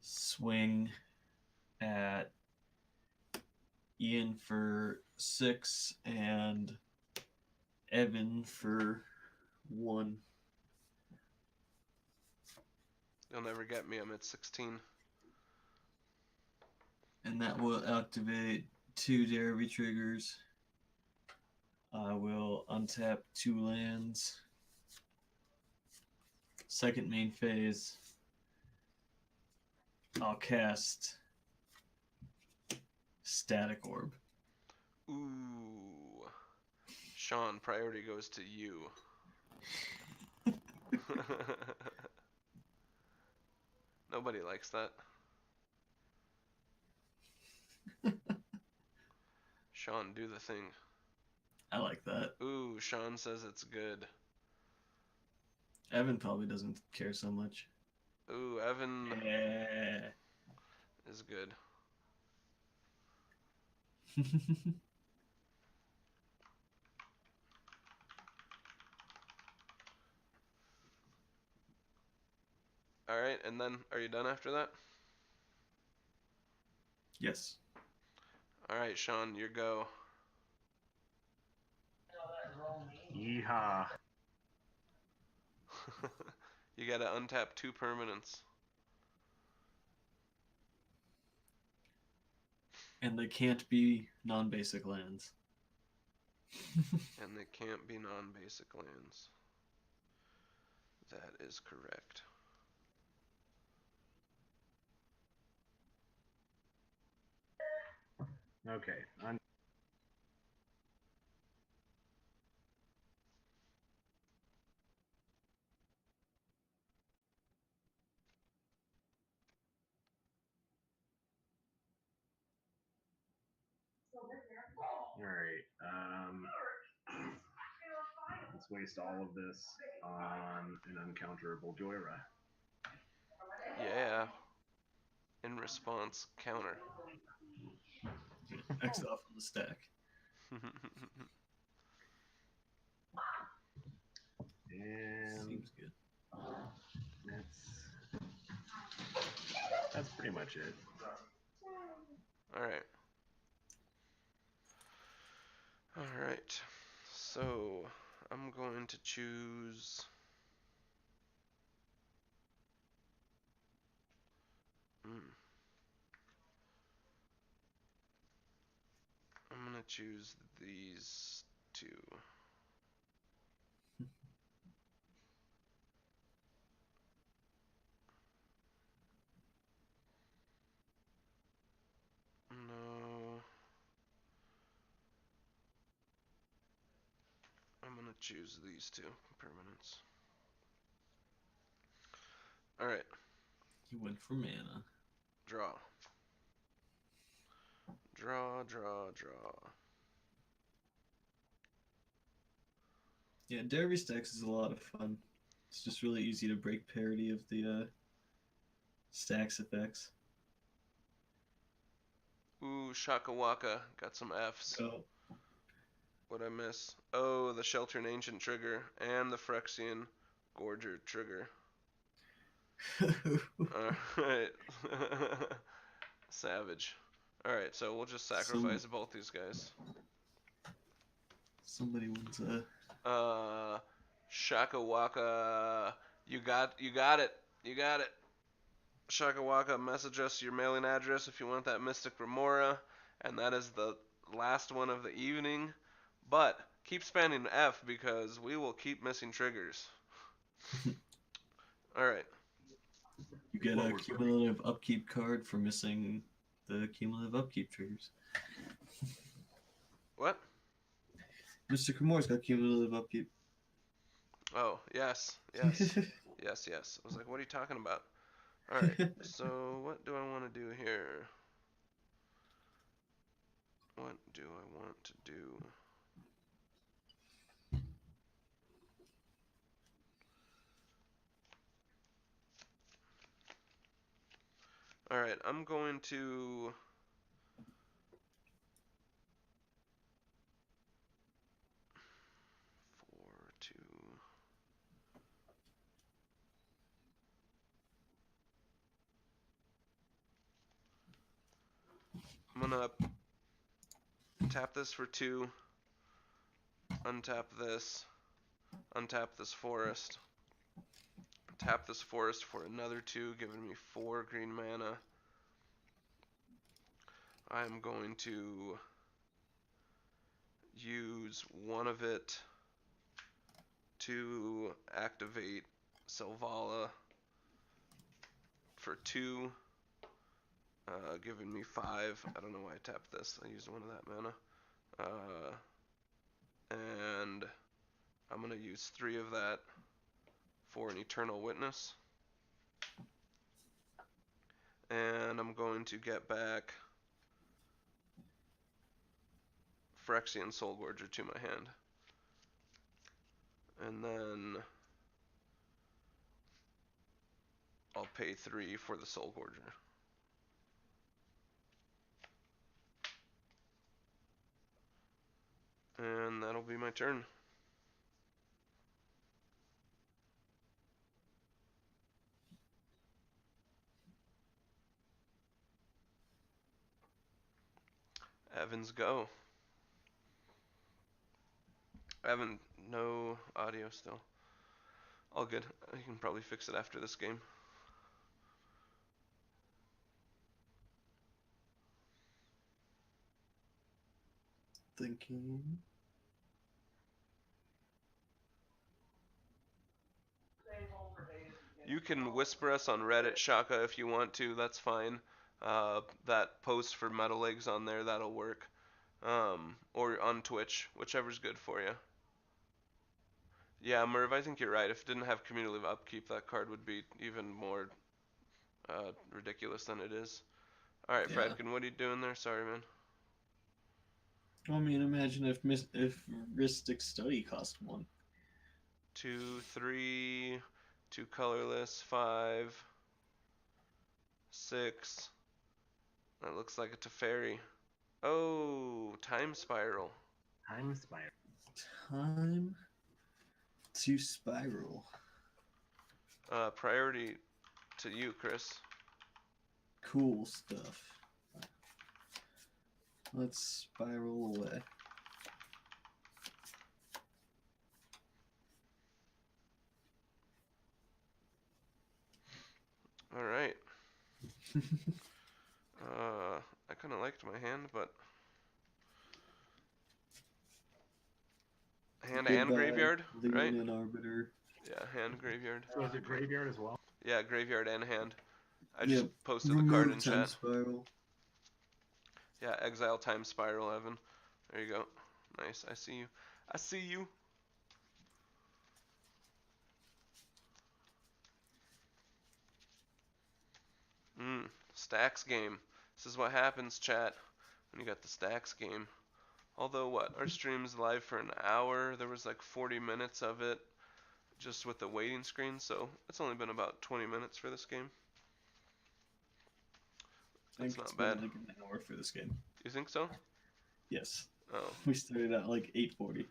swing at Ian for 6 and Evan for 1. You'll never get me, I'm at 16. And that will activate 2 Derevi triggers. I will untap 2 lands. Second main phase, I'll cast Static Orb. Ooh. Sean, priority goes to you. Nobody likes that. Sean, do the thing. I like that. Ooh, Sean says it's good. Evan probably doesn't care so much. Ooh, Evan Yeah. is good. Alright, and then are you done after that? Yes. Alright, Sean, your go. Yeehaw. You gotta untap 2 permanents. And they can't be non-basic lands. And they can't be non-basic lands. That is correct. Okay. All right. Let's waste all of this on an uncounterable Jhoira. Yeah. In response, counter. X off on the stack. And Seems good. that's pretty much it. Alright. Alright. So, I'm going to choose... I'm going to choose these two. No. I'm going to choose these two permanents. Alright. He went for mana. Draw. Draw, draw, draw. Yeah, Derevi Stax is a lot of fun. It's just really easy to break parity of the Stax effects. Ooh, Shaka Waka. Got some Fs. Oh. What'd I miss? Oh, the Sheltering Ancient trigger and the Phyrexian Gorger trigger. Alright. Savage. Alright, so we'll just sacrifice both these guys. Somebody wants Shaka Waka. You got it. You got it. Shaka Waka, message us your mailing address if you want that Mystic Remora. And that is the last one of the evening. But keep spamming F because we will keep missing triggers. Alright. You get a cumulative upkeep card for missing the cumulative upkeep triggers. What? Mr. Kimura's got cumulative upkeep. Oh, yes. Yes. Yes. I was like, what are you talking about? Alright, so what do I want to do here? What do I want to do? Alright, I'm going to... I'm gonna tap this for 2, untap this forest, tap this forest for another 2, giving me 4 green mana. I'm going to use one of it to activate Selvala for 2, giving me 5. I don't know why I tapped this. I used one of that mana. And I'm going to use 3 of that for an Eternal Witness. And I'm going to get back Phyrexian Soulgorger to my hand. And then I'll pay 3 for the Soulgorger. And that'll be my turn. Evans, go. Evan, no audio still. All good. I can probably fix it after this game. Thinking. You can whisper us on Reddit, Shaka, if you want to. That's fine. that post for Metal Legs on there. That'll work. Or on Twitch, whichever's good for you. Yeah, Merv, I think you're right. If it didn't have cumulative upkeep, that card would be even more ridiculous than it is. All right, Yeah. Fredkin, what are you doing there? Sorry, man. I mean, imagine if Ristic Study cost 1. 2, 3, 2 colorless, 5, 6. That looks like a Teferi. Oh, Time Spiral. Time Spiral. Time to spiral. Priority to you, Chris. Cool stuff. Let's spiral away. All right. I kind of liked my hand, but hand and Goodbye, graveyard, right? Leonin Arbiter. Yeah, hand, graveyard. So is it graveyard as well? Yeah, graveyard and hand. I just Yep. posted the card in Remove Time chat. Spiral. Yeah, exile Time Spiral, Evan. There you go. Nice. I see you. I see you. Stax game. This is what happens, chat, when you got the Stax game. Although, what? Our stream's live for an hour. There was like 40 minutes of it just with the waiting screen, so it's only been about 20 minutes for this game. I That's think it's not bad. been like an hour for this game. You think so? Yes. Oh. We started at like 8:40.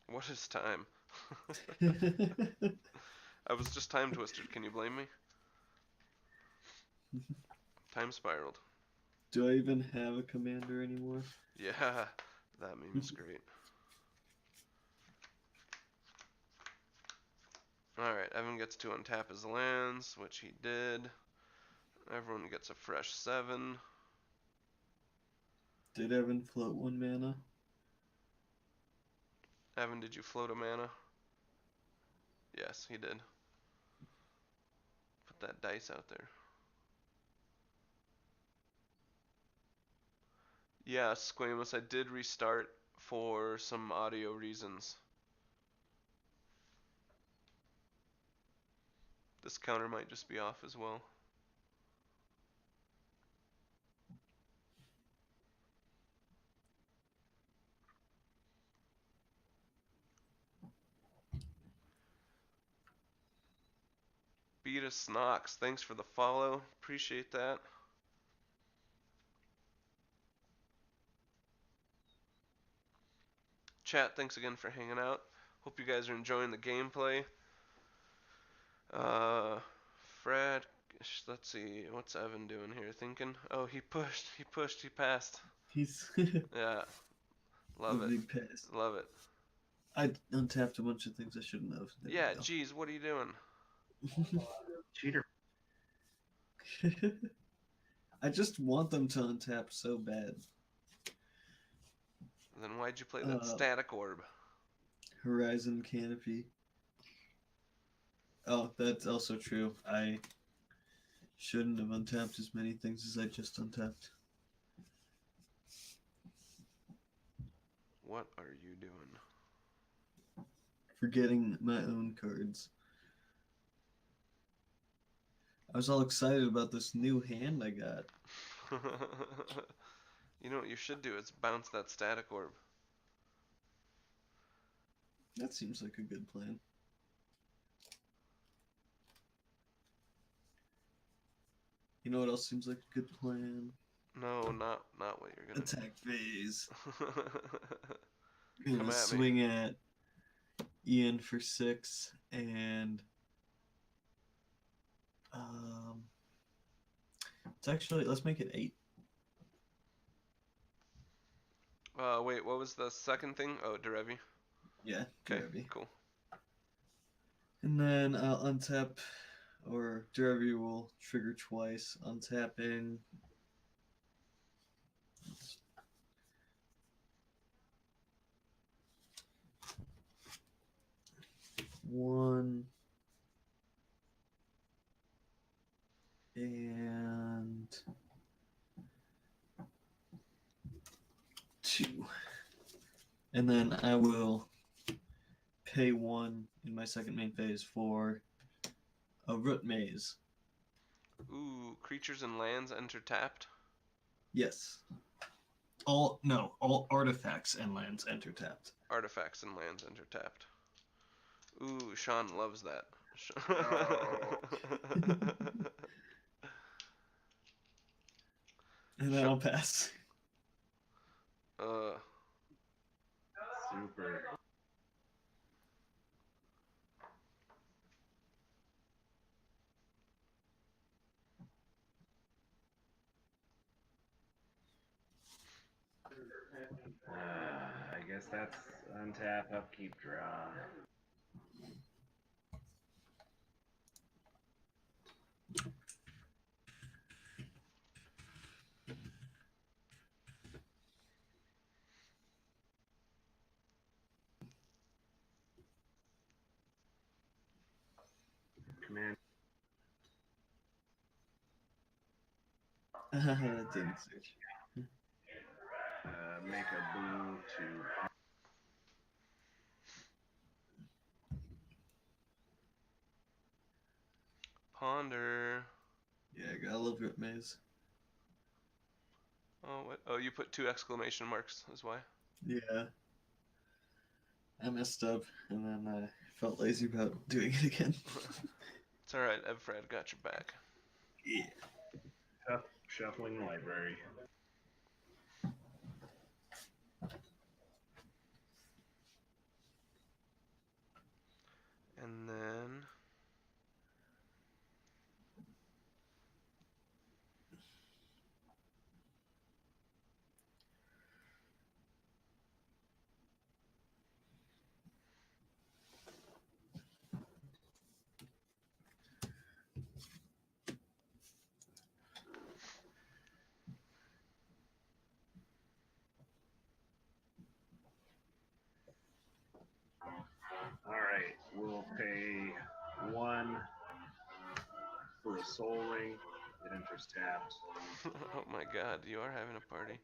What is time? I was just time twisted. Can you blame me? Time spiraled. Do I even have a commander anymore? Yeah, that meme's great. Alright, Evan gets to untap his lands, which he did. Everyone gets a fresh 7. Did Evan float 1 mana? Evan, did you float a mana? Yes, he did. Put that dice out there. Yeah, Squamous, I did restart for some audio reasons. This counter might just be off as well. Beta Snox, thanks for the follow. Appreciate that. Chat, thanks again for hanging out. Hope you guys are enjoying the gameplay. Fred, let's see, what's Evan doing here? Thinking? Oh, he pushed, he passed. He's Yeah, love the it, big pass. love it. I untapped a bunch of things I shouldn't have. There Yeah, geez, what are you doing? Cheater. I just want them to untap so bad. Then why'd you play that static orb? Horizon Canopy. Oh, that's also true. I shouldn't have untapped as many things as I just untapped. What are you doing? Forgetting my own cards. I was all excited about this new hand I got. You know what you should do is bounce that static orb. That seems like a good plan. You know what else seems like a good plan? No, not what you're gonna Attack phase. do. I'm Come gonna at me. swing at Ian for 6 and it's actually, let's make it 8. Wait, what was the second thing? Oh, Derevi. Yeah, Okay, Derevi. cool. And then I'll untap, or Derevi will trigger twice, untapping. One, And 2. And then I will pay 1 in my second main phase for a Root Maze. Ooh, creatures and lands enter tapped. Yes. All artifacts and lands enter tapped. Artifacts and lands enter tapped. Ooh, Sean loves that. And then I'll pass. Super. I guess that's untap, upkeep, draw. Command. That didn't search. Make a blue to. Ponder. Yeah, gotta love Root Maze. Oh, what? Oh, you put 2 exclamation marks. Is why. Yeah. I messed up, and then I felt lazy about doing it again. It's all right. Evfred got your back. Yeah. Shuffling library. And then. Alright, we'll pay 1 for a soul ring. It enters tapped. Oh my God, you are having a party.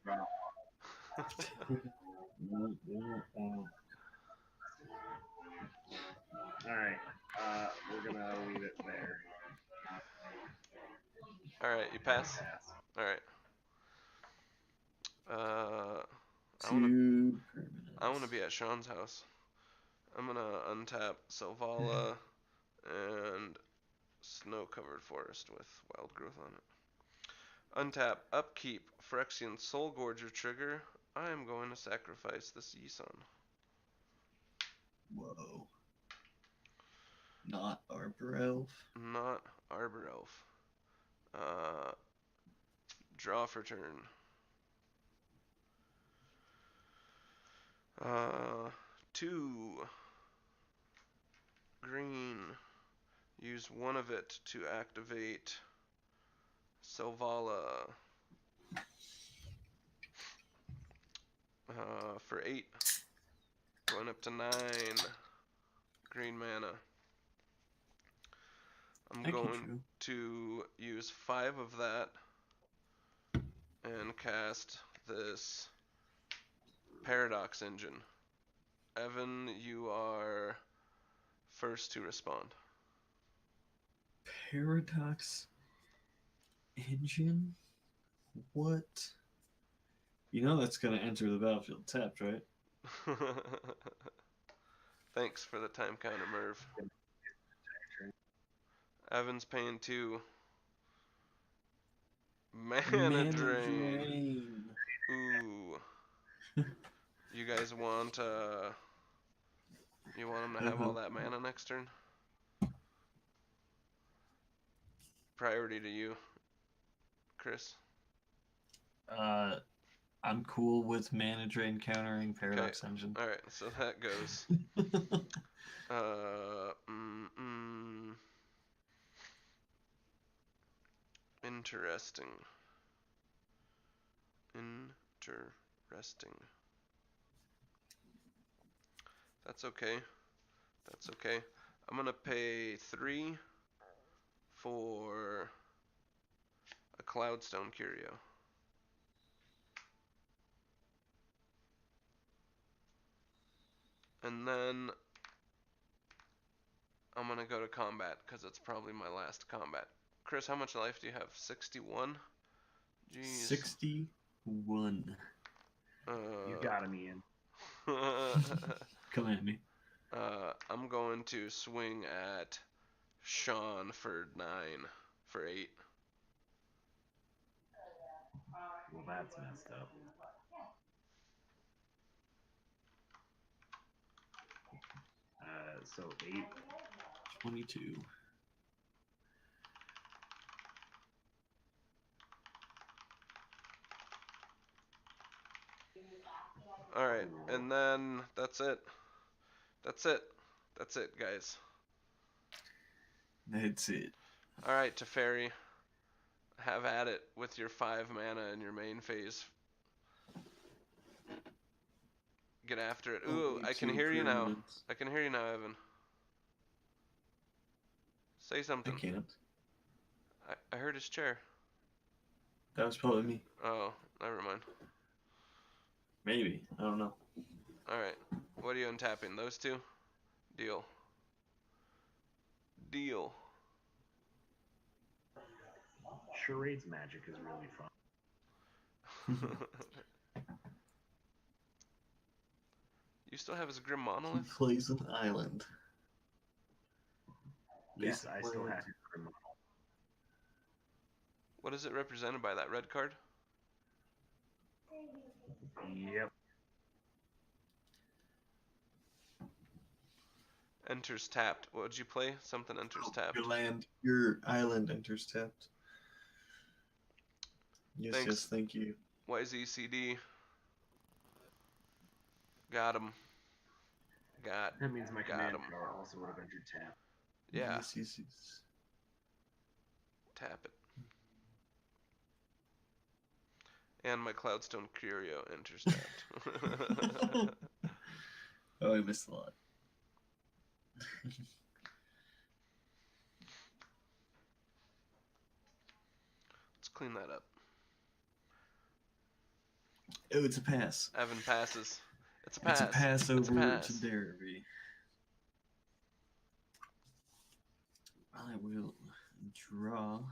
Alright, we're gonna leave it there. All right, you pass. Pass. All right. I 2 want to permanents. be at Sean's house. I'm gonna untap Selvala and snow-covered forest with wild growth on it. Untap upkeep Phyrexian Soul Gorger trigger. I am going to sacrifice this Yisan. Whoa. Not Arbor Elf. Not Arbor Elf. Draw for turn. 2 green. Use 1 of it to activate Selvala. For 8. Going up to 9 green mana. I'm going to use 5 of that and cast this Paradox Engine. Evan, you are first to respond. Paradox Engine? What? You know that's gonna enter the battlefield tapped, right? Thanks for the time counter, Merv. Evan's paying 2. Mana drain. Ooh. You guys want you want him to have all that mana next turn? Priority to you, Chris. I'm cool with mana drain countering Paradox Engine. All right, so that goes. Interesting. That's okay. That's okay. I'm gonna pay 3 for Cloudstone Curio. And then I'm going to go to combat because it's probably my last combat. Chris, how much life do you have? 61? Jeez. 61. You got him, Ian. Come at me. I'm going to swing at Sean for 9, for 8. Well, that's messed up. So 8. 22. All right, and then that's it. That's it. That's it, guys. That's it. All right, Teferi, have at it with your 5 mana in your main phase. Get after it. Ooh, I can hear you now. I can hear you now, Evan. Say I something. can't. I heard his chair. That was probably me. Oh, never mind. Maybe. I don't know. Alright. What are you untapping? Those two? Deal. Deal. Charades magic is really fun. You still have his Grim He Monolith? plays an island. Yes, I still have his criminal. What is it represented by that red card? Yep. Enters tapped. What would you play? Something enters tapped. Your land, your island enters tapped. Yes, Thanks. yes, thank you. YZCD. Got him. That means my Got command him. power also would have entered tap. Yeah. Yes, yes, yes. Tap it. And my Cloudstone Curio enters tapped. Oh, I missed a lot. Let's clean that up. Oh, it's a pass. Evan passes. It's a pass. It's a pass over pass. to Derevi. I will draw.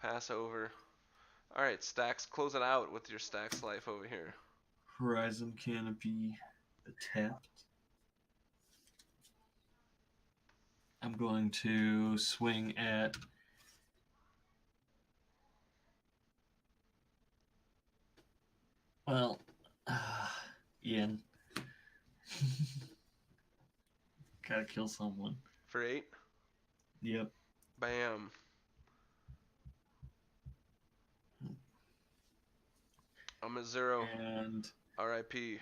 Pass over. Alright, Stax, close it out with your Stax life over here. Horizon Canopy tapped. I'm going to swing at Ian. Gotta kill someone. For 8? Yep. Bam. I'm at 0. And RIP.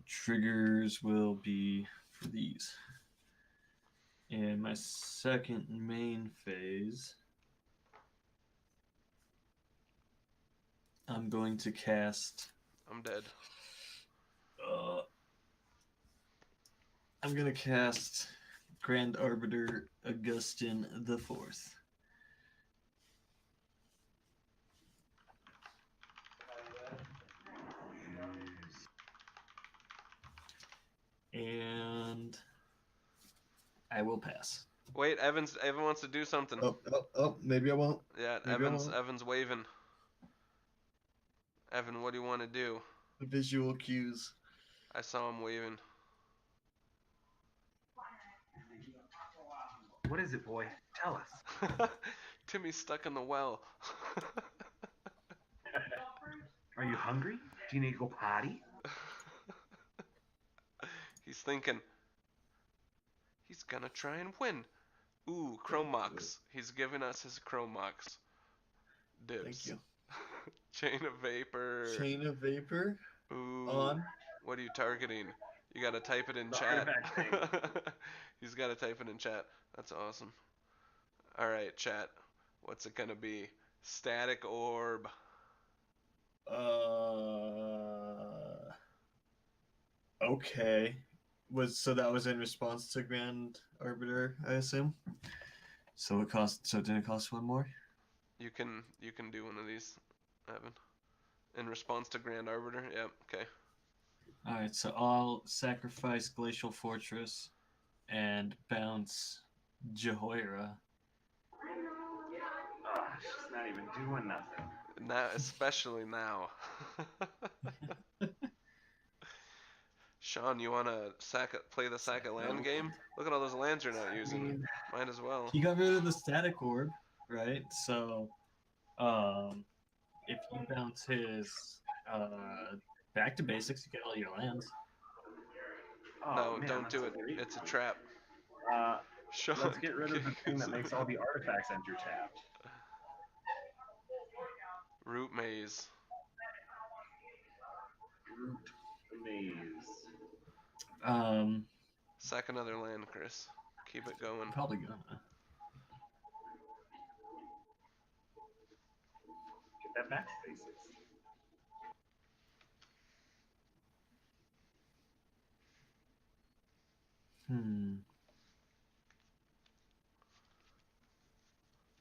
triggers will be for these. And my second main phase, I'm going to cast. I'm dead. I'm going to cast Grand Arbiter Augustin the Fourth. And I will pass. Wait, Evan wants to do something. Oh, maybe I won't. Yeah, Maybe I won't. Evan's waving. Evan, what do you want to do? The visual cues. I saw him waving. What is it, boy? Tell us. Timmy's stuck in the well. Are you hungry? Do you need to go potty? He's thinking, he's gonna try and win. Ooh, Chromox. He's giving us his Chromox. Dibs. Thank you. Chain of Vapor. Chain of Vapor. Ooh. On. What are you targeting? You gotta type it in chat. He's gotta type it in chat. That's awesome. Alright, chat. What's it gonna be? Static Orb. Okay. So that was in response to Grand Arbiter, I assume. So it cost. So it didn't cost one more. You can do one of these, Evan. In response to Grand Arbiter. Yep. Okay. All right. So I'll sacrifice Glacial Fortress and bounce Jhoira. She's not even doing nothing. Now, especially now. Sean, you wanna play the sack a land game? Look at all those lands you're not using. Might as well. He got rid of the static orb, right? So, if you bounce his back to basics, you get all your lands. Oh, No, man, don't that's do it. great. It's a trap. Sean, Let's get rid of the thing that makes all the artifacts enter tapped. Root maze. Root maze. Sack another land, Chris. Keep it going. Probably gonna. Get that back to basics.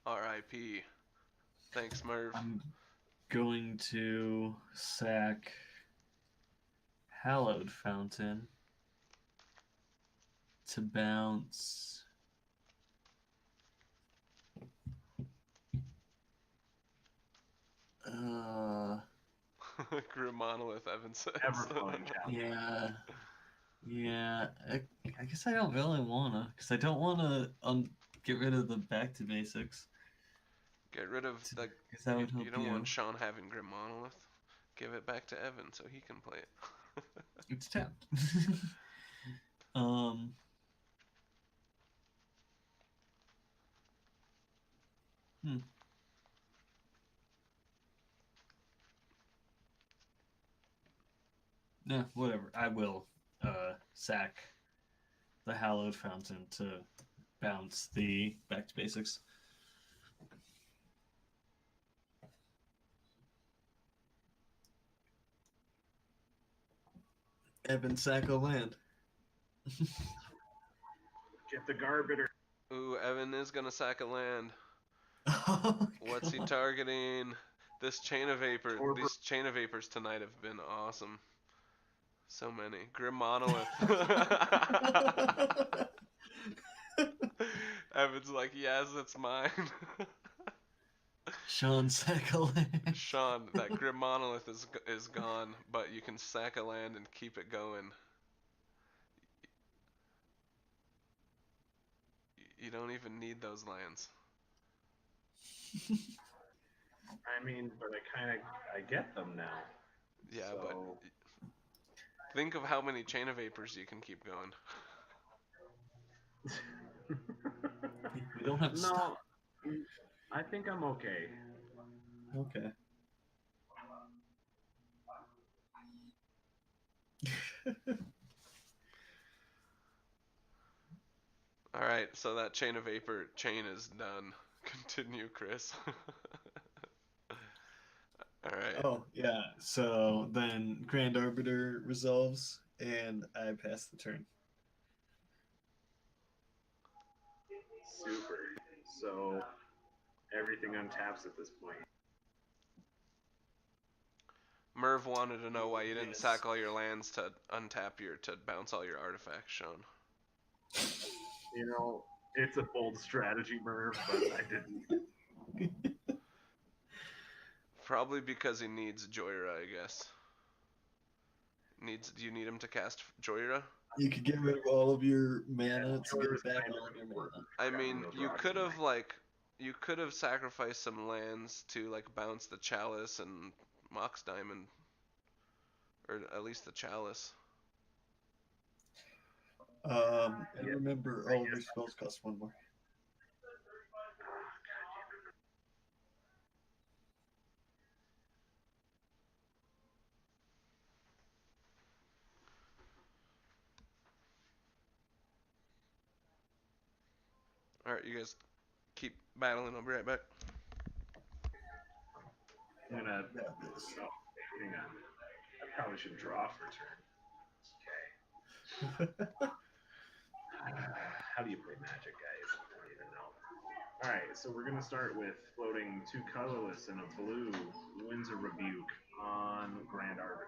R.I.P. Thanks, Merv. I'm going to sack Hallowed Fountain to bounce. Grim Monolith, Evan says. Ever-flowing challenge. Yeah. I guess I don't really wanna, because I don't wanna get rid of the back to basics. Get rid of the. Because that would help You don't want Sean having Grim Monolith. Give it back to Evan so he can play it. It's tapped. Yeah, whatever. I will sack the Hallowed Fountain to bounce the back to basics. Evan Sacco land. Get the Garbiter. Ooh, Evan is gonna sack a land. What's he God. targeting? This chain of vapor. These chain of vapors tonight have been awesome. So many. Grim Monolith. Evan's like, yes, it's mine. Sean Sacco land. Sean, that Grim Monolith is gone, but you can sack a land and keep it going. You don't even need those lands. I mean, but I get them now. Yeah, so... but think of how many chain of vapors you can keep going. We don't have to stop. I think I'm okay. Okay. Alright, so that chain of vapor chain is done. Continue, Chris. Alright. Oh, yeah. So then Grand Arbiter resolves, and I pass the turn. Super. So everything untaps at this point. Merv wanted to know why you didn't Yes. sack all your lands to to bounce all your artifacts, Sean. You know, it's a bold strategy, Merv, but I didn't. Probably because he needs Jhoira, I guess. Do you need him to cast Jhoira? You could get rid of all of your mana to get back all of your mana. I mean, you could have sacrificed some lands to like bounce the Chalice and Mox Diamond, or at least the Chalice. And remember, all of your spells cost one more. Alright, you guys keep battling. I'll be right back. I'm gonna. Yeah, this. Oh, hang on. I probably should draw for a turn. Okay. How do you play Magic, guys? I don't even know. Alright, so we're gonna start with floating 2 colorless and a blue Winds of Rebuke on Grand Arbiter.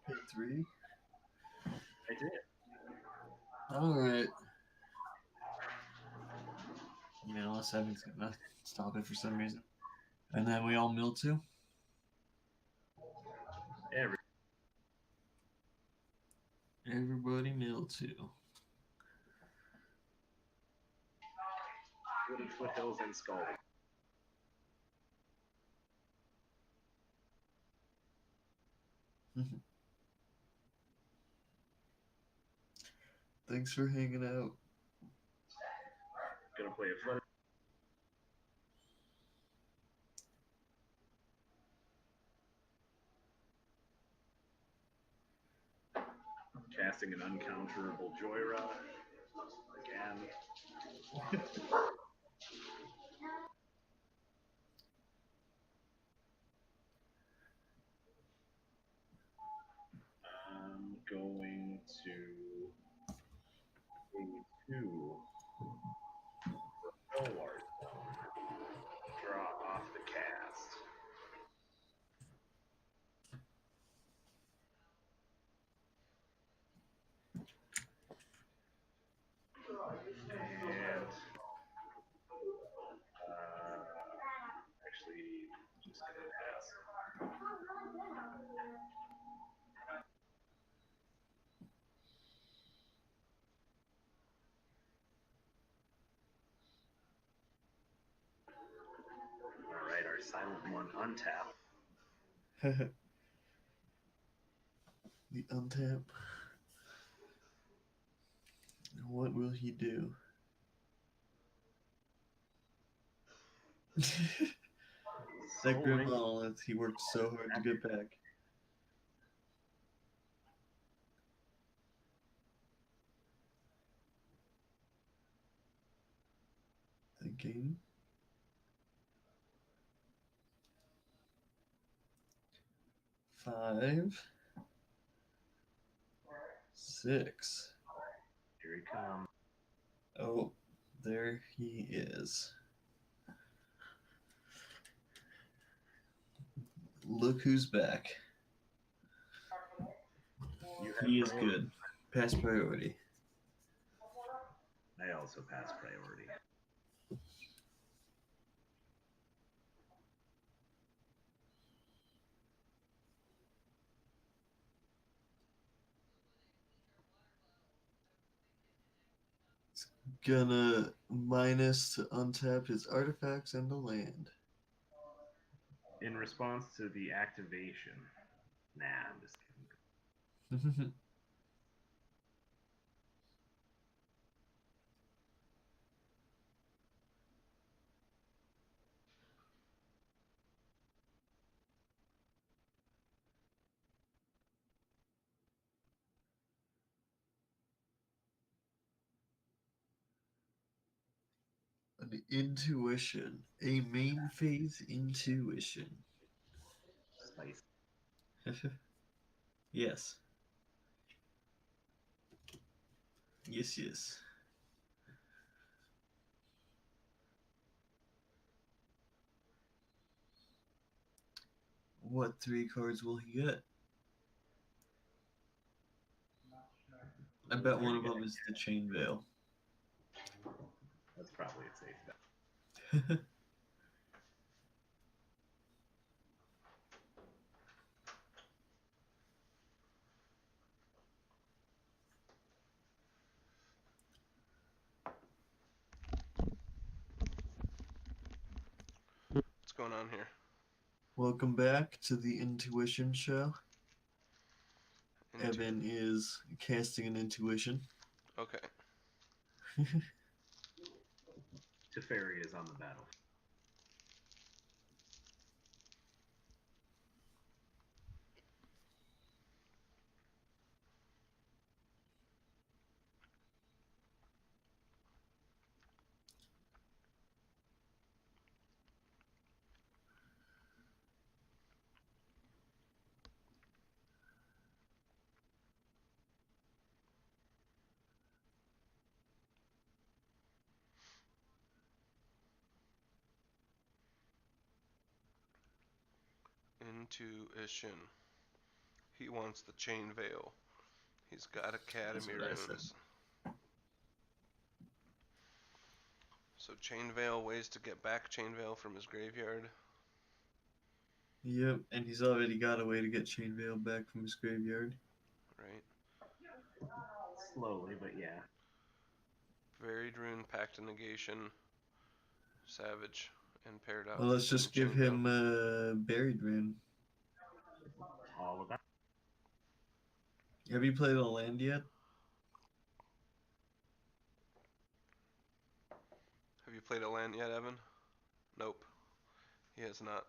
Pay 3. I did. Alright. You know, unless Evan's gonna stop it for some reason. And then we all mill 2? Everybody mill 2. Wooded Foothills and Scalding. Thanks for hanging out. Gonna play a Flood. Casting an uncounterable Jhoira. Again. I'm going to pay 2 for Hellward. Draw off the cast. And actually, just gonna pass. All right, our silent one untap. The untap. What will he do? That Grim Monolith, he worked so hard to get back. Thinking. Five. 6. Here he comes. Oh, there he is. Look who's back. He is good. Pass priority. I also pass priority. Gonna minus to untap his artifacts and the land. In response to the activation. Nah, I'm just kidding. An intuition. A main phase intuition. Spice. Yes. Yes, yes. What 3 cards will he get? I bet one of them is the Chain Veil. That's probably a safe bet. What's going on here? Welcome back to the Intuition Show. Evan is casting an intuition. Okay. Teferi is on the battlefield. Intuition. He wants the Chain Veil. He's got Academy what I said. runes. So Chain Veil, ways to get back Chain Veil from his graveyard. Yep, and he's already got a way to get Chain Veil back from his graveyard. Right. Slowly, but yeah. Varied Rune, Pact of Negation, Savage, and Paradox. Well, let's just and give Chain him Buried Rune. All of that. Have you played a land yet? Have you played a land yet, Evan? Nope. He has not.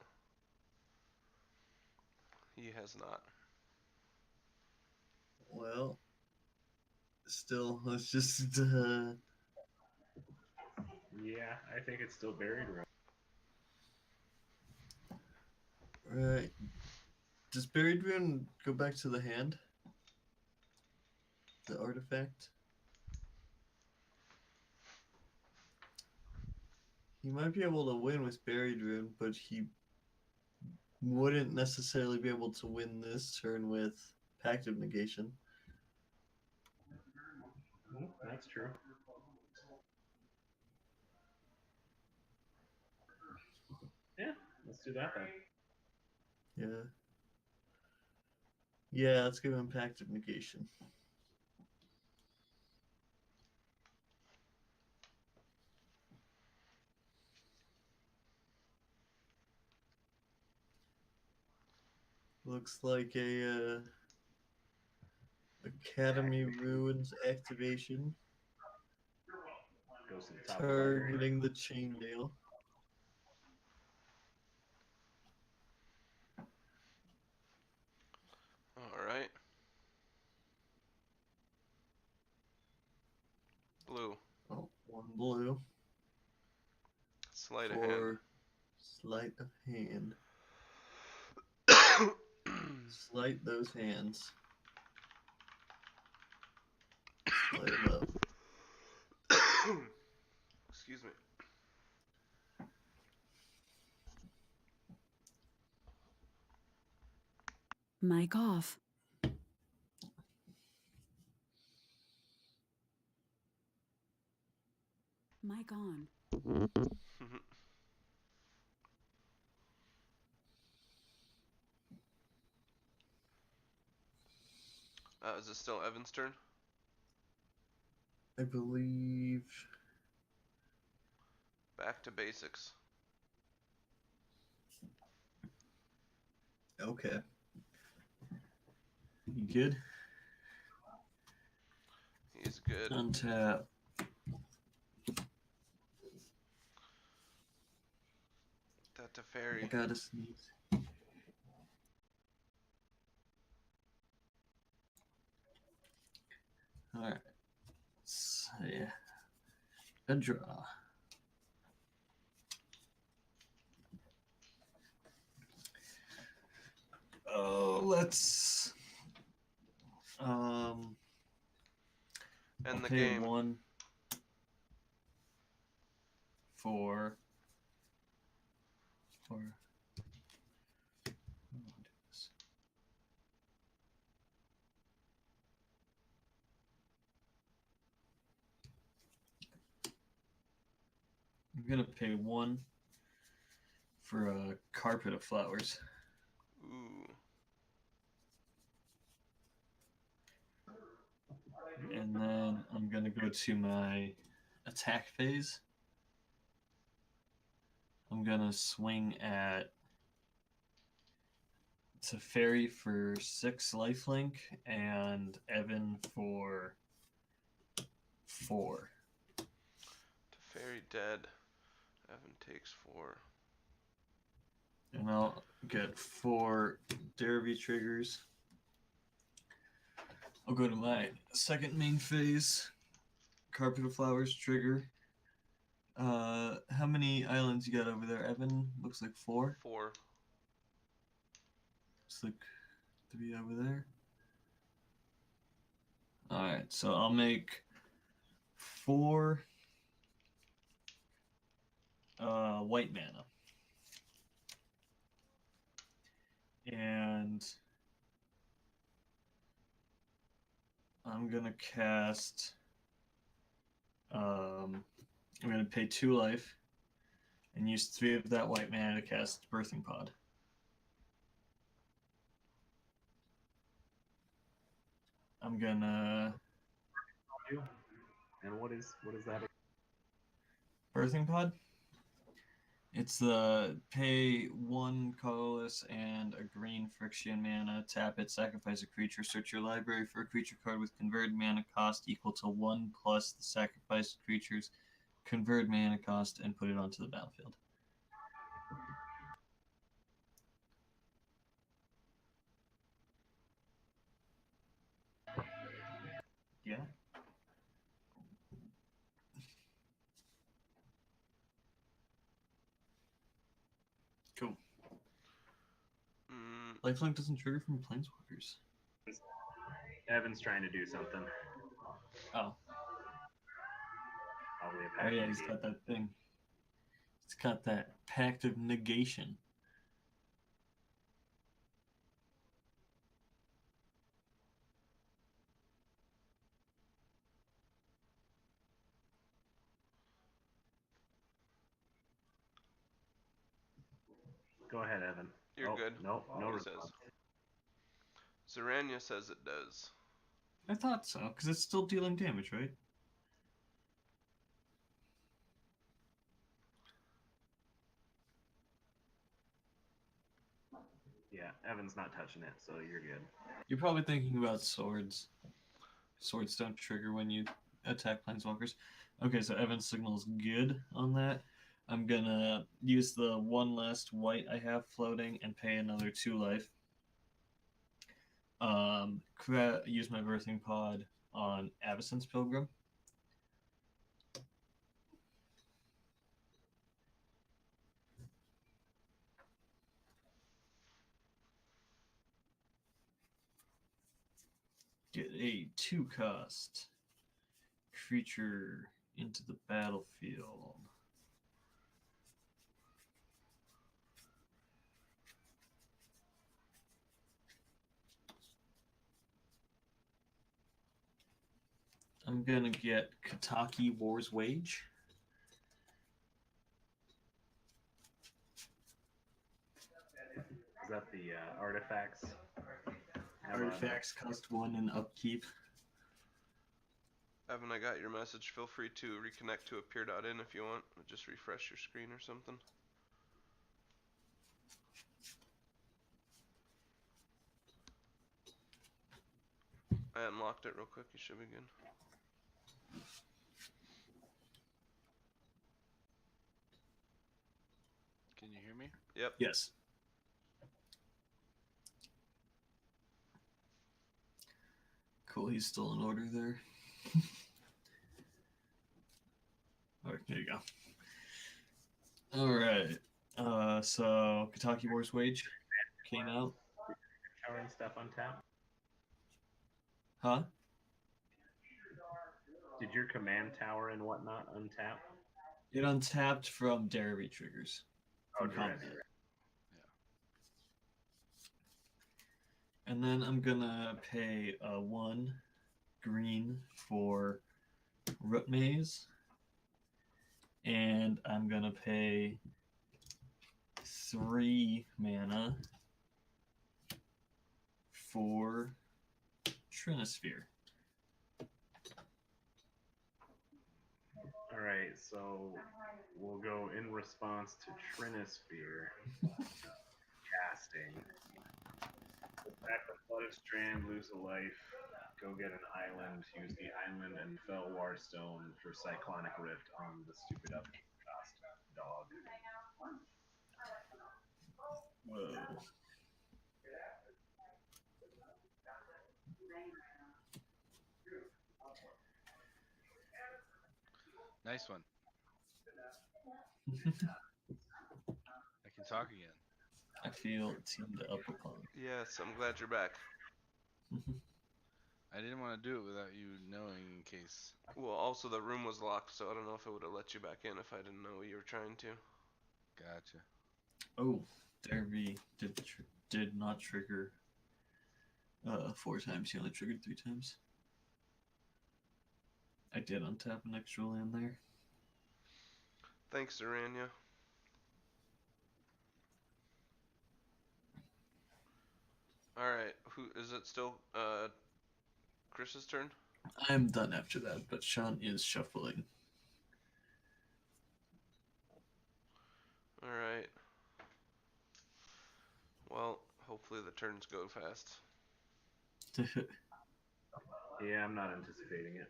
He has not. Well, still, let's just Yeah, I think it's still buried room. right. Does Buried Rune go back to the hand? The artifact? He might be able to win with Buried Rune, but he wouldn't necessarily be able to win this turn with Pact of Negation. That's true. Yeah, let's do that then. Yeah. Yeah, let's give him Pact of Negation. Looks like a Academy Ruins activation Goes to the top of the library. targeting the Chain Veil. Alright. Blue. Oh, one blue Sleight of for Sleight of Hand. hand. Sleight those hands. Sleight them up. Excuse me. Mic off. Mic on. Is it still Evan's turn? I believe. Back to basics. Okay. You good? He's good. Untap. That I Teferi. gotta sneeze. Alright. So, yeah. A draw. Oh, let's End the pay game. 1 for I'm gonna pay 1 for a carpet of flowers. Ooh. And then I'm gonna go to my attack phase. I'm gonna swing at Teferi for 6 lifelink and Evan for 4. Teferi dead. Evan takes 4. And I'll get 4 Derevi triggers. I'll go to my second main phase. Carpet of Flowers trigger. How many islands you got over there, Evan? Looks like 4. 4. Looks like 3 over there. Alright, so I'll make 4 white mana. And I'm gonna cast. I'm gonna pay 2 life and use 3 of that white mana to cast Birthing Pod. I'm gonna And what is that? Birthing Pod. It's the pay 1 colorless and a green friction mana, tap it, sacrifice a creature, search your library for a creature card with converted mana cost equal to 1 plus the sacrificed creature's convert mana cost and put it onto the battlefield. Yeah. Cool. Lifelink doesn't trigger from planeswalkers. Evan's trying to do something. Oh. Probably a Oh pack yeah, of he's negation. got that thing. He's got that pact of negation. Go ahead, Evan. You're good. No He response. says. Zaranya says it does. I thought so, because it's still dealing damage, right? Yeah, Evan's not touching it, so you're good. You're probably thinking about swords. Swords don't trigger when you attack planeswalkers. Okay, so Evan's signal's good on that. I'm gonna use the 1 last white I have floating and pay another 2 life. Use my Birthing Pod on Avacyn's Pilgrim. Get a 2-cost creature into the battlefield. I'm gonna get Kataki War's Wage. Is that the artifacts? Artifacts cost 1 in upkeep. Evan, I got your message. Feel free to reconnect to appear.in if you want. Just refresh your screen or something. I unlocked it real quick. You should be good. Can you hear me? Yep. Yes. Cool, he's still in order there. Alright, there you go. Alright. So Kataki War's Wage came out. Tower and stuff untapped? Huh? Did your command tower and whatnot untap? It untapped from Derevi triggers. From combat. And then I'm gonna pay 1 green for Root Maze. And I'm gonna pay 3 mana for Trinisphere. Alright, so we'll go in response to Trinisphere casting. Back the Flooded Strand, lose a life, go get an island, use the island and Fell Warstone for Cyclonic Rift on the stupid upkeep cost dog. Whoa. Nice one. I can talk again. I feel teamed up upon. Yes, I'm glad you're back. I didn't want to do it without you knowing in case. Well, also the room was locked, so I don't know if it would have let you back in if I didn't know you were trying to. Gotcha. Oh, Derevi did did not trigger 4 times. He only triggered 3 times. I did untap an extra land there. Thanks, Aranya. Alright, who is it still Chris's turn? I'm done after that, but Sean is shuffling. Alright. Well, hopefully the turns go fast. Yeah, I'm not anticipating it.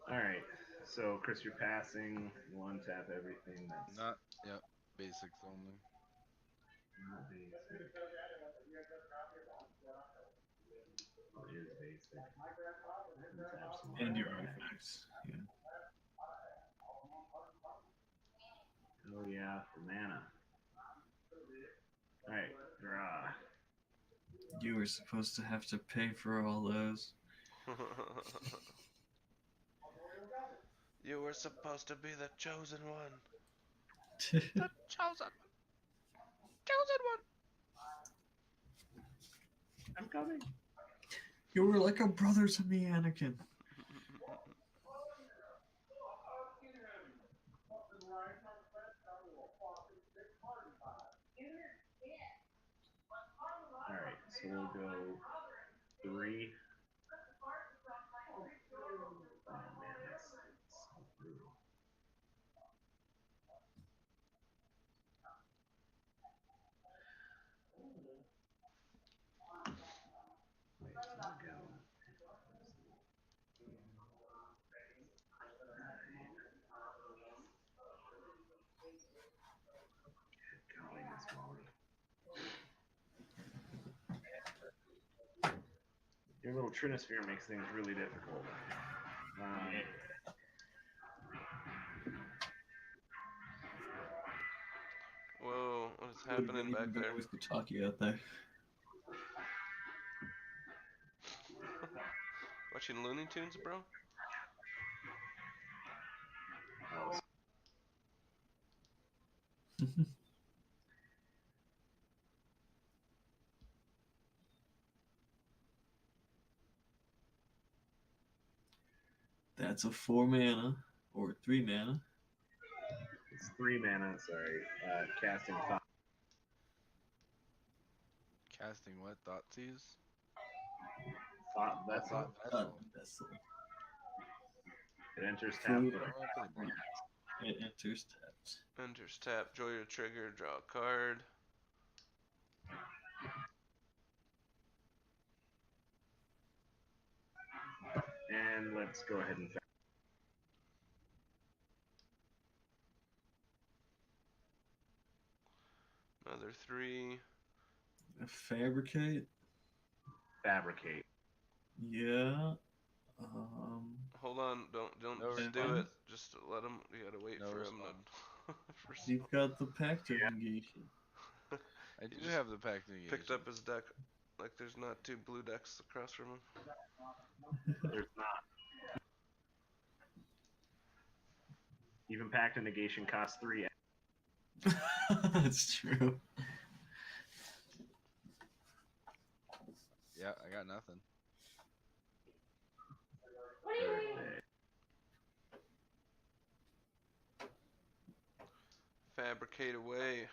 Alright, so Chris, you're passing. You untap everything that's Not, yep, basics only. not basic. What is basic? Untap some And your artifacts. artifacts. Yeah. Oh yeah, for mana. Alright, draw. You were supposed to have to pay for all those. You were supposed to be the chosen one. You The chosen one. Chosen one. I'm coming. were like a brother to me, Anakin. Alright, so we'll go 3. Oh man, that's so brutal. Wait, so we'll go. Golly, Miss Molly. Your little trinosphere makes things really difficult. Whoa, what is Would've happening been even back better there? with Kotaki out there. Watching Looney Tunes, bro? Oh, That's a 4 mana or 3 mana. it's 3 mana, sorry. Casting 5. Casting what? Thoughtseize? Thought vessel. Thought vessel. Vessel. It enters tap. Food. I want to play black. It enters tapped. Enters tap, Jhoira trigger, draw a card. And let's go ahead and Another 3. Fabricate. fabricate. Yeah. Hold on, don't No just do response? it. Just let him. You gotta wait No for response. him to. You've got the pact of negation. I He do just have the pact negation. Picked up his deck. Like there's not 2 blue decks across from him. There's not. Even pact of negation costs 3. That's true. Yeah, I got nothing. Fabricate away.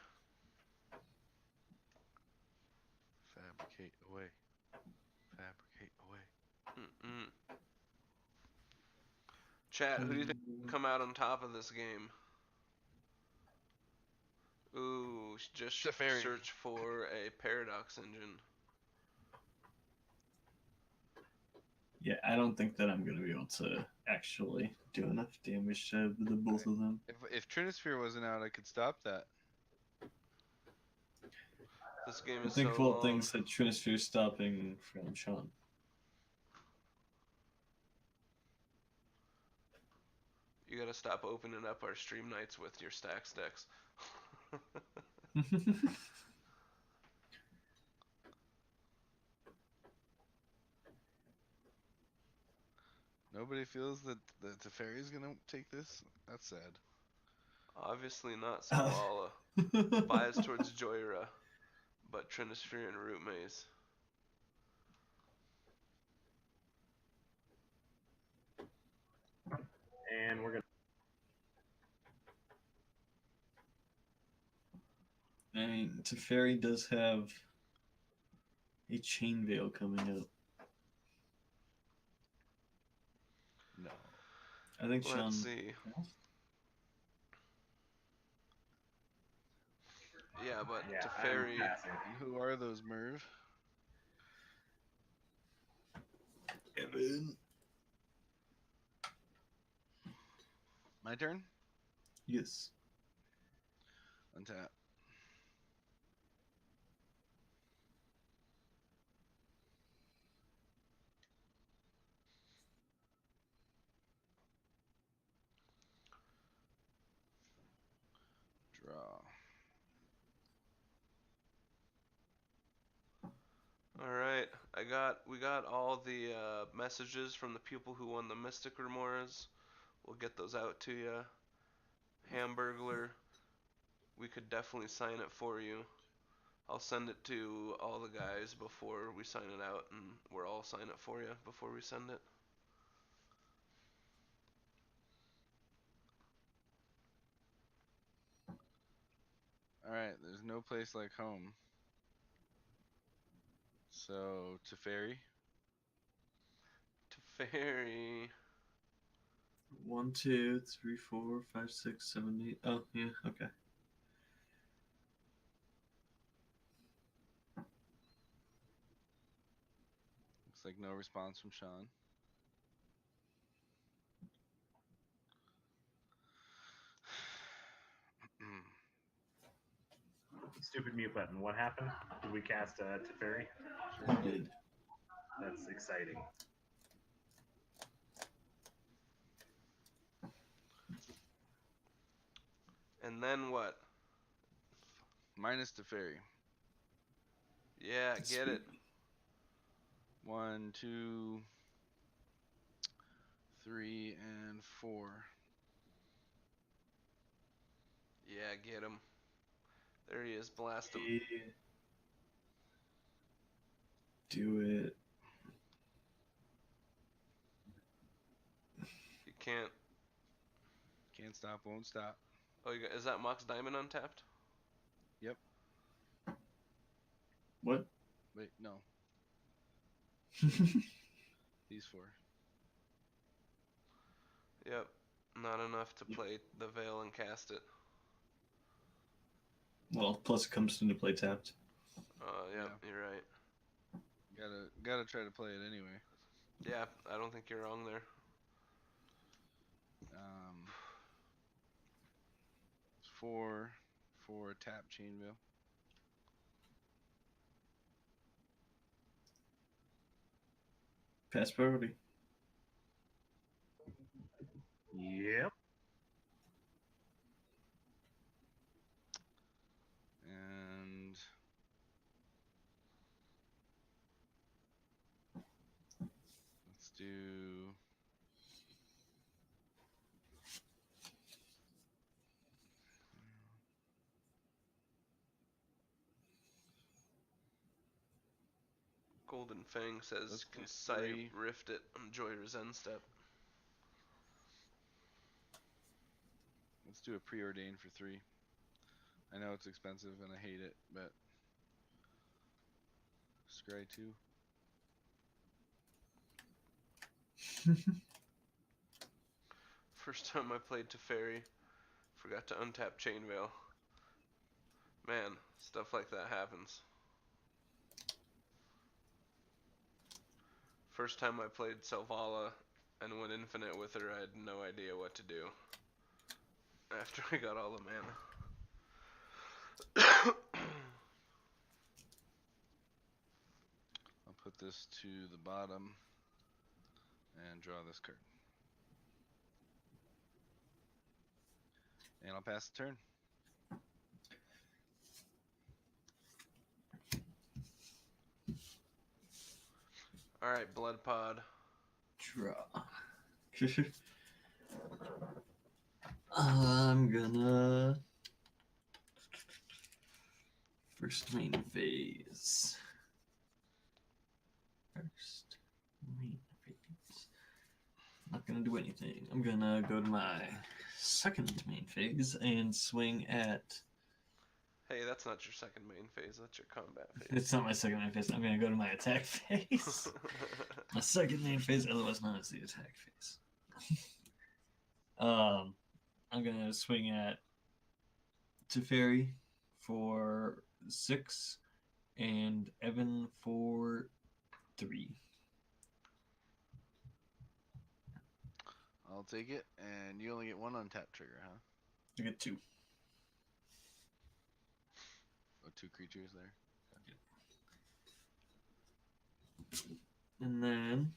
Fabricate away. Fabricate away. Mm-mm. Chat, who do you think will come out on top of this game? Ooh, just Teferi. search for a paradox engine. Yeah, I don't think that I'm going to be able to actually do enough damage to the both of them. If Trinisphere wasn't out, I could stop that. This game I is think so Vault long. thinks that Trinisphere is stopping from Sean. You gotta stop opening up our stream nights with your Stax decks. Nobody feels that the Teferi is gonna take this. That's sad. Obviously not Selvala. Bias towards Jhoira. but Trinisphere and Root Maze. And we're gonna. I mean, Teferi does have a Chain Veil coming up. No. I think Let's Sean. see. Yeah, but Yeah, Teferi. I'm passing. Who are those, Merv? Evan. My turn? Yes. Untap. Draw. All right, we got all the messages from the people who won the Mystic Remoras. We'll get those out to you. Hamburglar, we could definitely sign it for you. I'll send it to all the guys before we sign it out, and we'll all sign it for you before we send it. Alright, there's no place like home. So, Teferi. Teferi. 1, 2, 3, 4, 5, 6, 7, 8. Oh, yeah, okay. Looks like no response from Sean. Stupid mute button. What happened? Did we cast Teferi? I did. That's exciting. And then what? Minus Teferi. Yeah, get it. 1, 2, 3, and 4. Yeah, get him. There he is. Blast him. Yeah. Do it. You can't. Can't stop, won't stop. Oh, is that Mox Diamond untapped? Yep. What? Wait, no. These 4. Yep. Not enough to play the Veil and cast it. Well, plus it comes into play tapped. Yep, you're right. Gotta try to play it anyway. Yeah, I don't think you're wrong there. 4 tap chain veil. Pass priority. Yep. And let's do Golden Fang says, Let's can play Sai 3. rift it on Jhoira's end step? Let's do a preordain for 3. I know it's expensive and I hate it, but scry 2. First time I played Teferi, forgot to untap Chain Veil. Man, stuff like that happens. First time I played Selvala and went infinite with her, I had no idea what to do. After I got all the mana. I'll put this to the bottom and draw this card. And I'll pass the turn. Alright, Blood Pod. Draw. I'm gonna. For First main phase. First main phase. Not gonna do anything. I'm gonna go to my second main phase and swing at. Hey, that's not your second main phase. That's your combat phase. It's not my second main phase. I'm gonna go to my attack phase. My second main phase, otherwise known as the attack phase. I'm gonna swing at Teferi for 6 and Evan for 3. I'll take it, and you only get one untap trigger, huh? I get 2. Oh, 2 creatures there. And then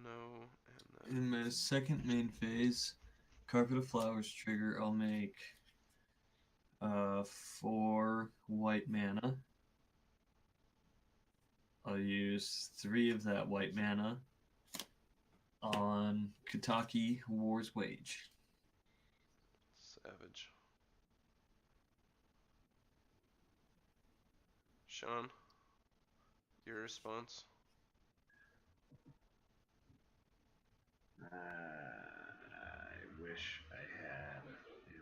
No, and then in my second main phase, Carpet of Flowers trigger, I'll make 4 white mana. I'll use 3 of that white mana on Kataki War's Wage. Savage. Sean, your response? I wish I had a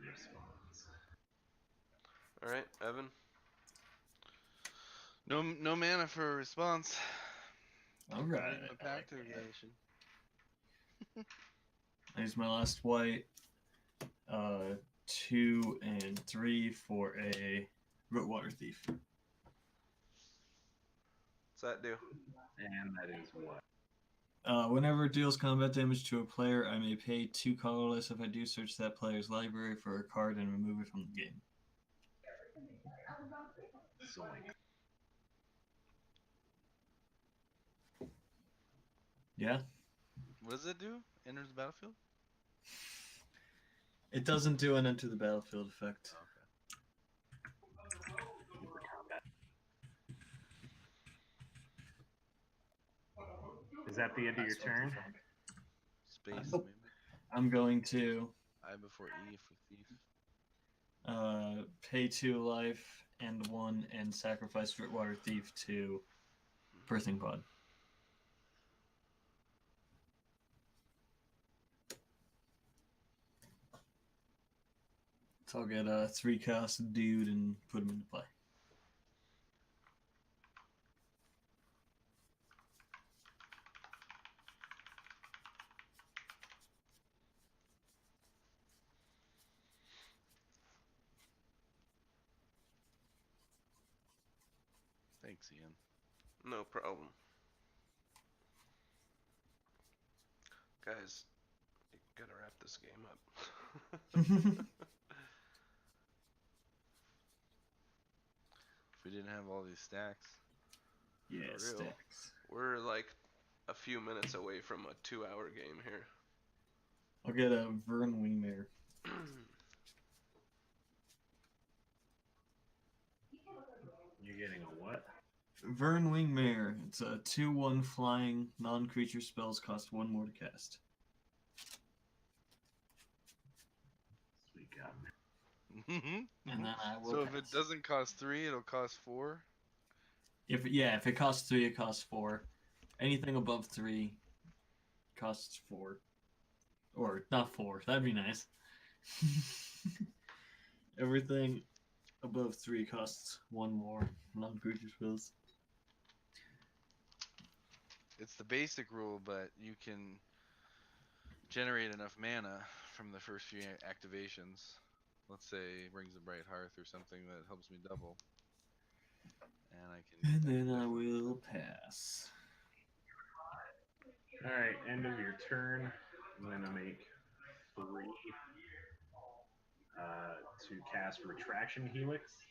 response. All right, Evan. No mana for a response. All right. Completing my pact activation. I use my last white. 2 and 3 for a Rootwater Thief. What's that do? And that is what? Whenever it deals combat damage to a player, I may pay 2 colorless if I do search that player's library for a card and remove it from the game. Zoink. Yeah? What does it do? Enters the battlefield? It doesn't do an enter the battlefield effect. Is that the end of your turn? Space, Nope. maybe? I'm going to I before E for thief. pay 2 life and 1 and sacrifice Rootwater Thief to Birthing Pod. So I'll get a 3 cost dude and put him into play. Thanks, Ian. No problem. Guys, you gotta wrap this game up. If we didn't have all these stacks. Yeah, For real. Stax. We're like a few minutes away from a 2-hour game here. I'll get a Vern Wingmare. You're getting a what? Vern Wingmare. It's a 2/1 flying non-creature spells cost 1 more to cast. Sweet God. And then I will So pass. if it doesn't cost 3, it'll cost 4? If it costs 3, it costs 4. Anything above 3 costs 4. Or not 4. That'd be nice. Everything above 3 costs 1 more non-creature spells. It's the basic rule, but you can generate enough mana from the first few activations. Let's say Rings of Bright Hearth or something that helps me double. And I can. And then I will pass. Alright, end of your turn. I'm gonna make 3 to cast Retraction Helix,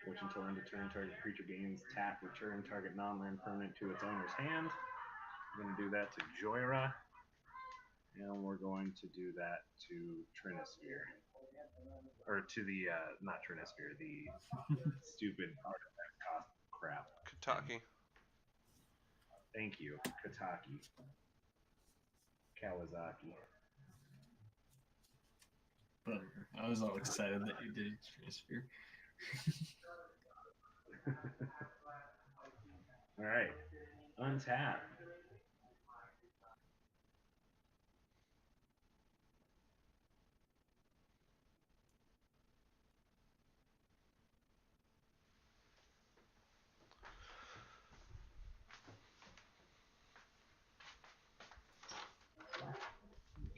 which until end of turn target creature gains tap, return target non-land permanent to its owner's hand. I'm gonna do that to Jhoira, and we're going to do that to Trinisphere. Or to the, not Trinisphere, the stupid artifact cost crap. Kataki. Thank you, Kataki. Kawasaki. Bummer. I was all excited that you did transfer. All right. Untap.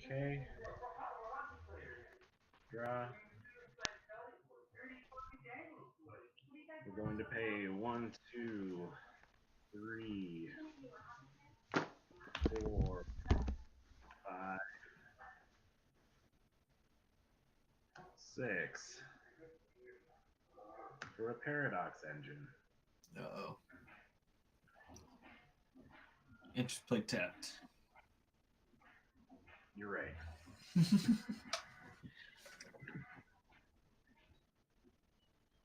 Okay. Draw. We're going to pay 1, 2, 3, 4, 5, 6 for a paradox engine. Uh-oh. Interest play tapped. You're right.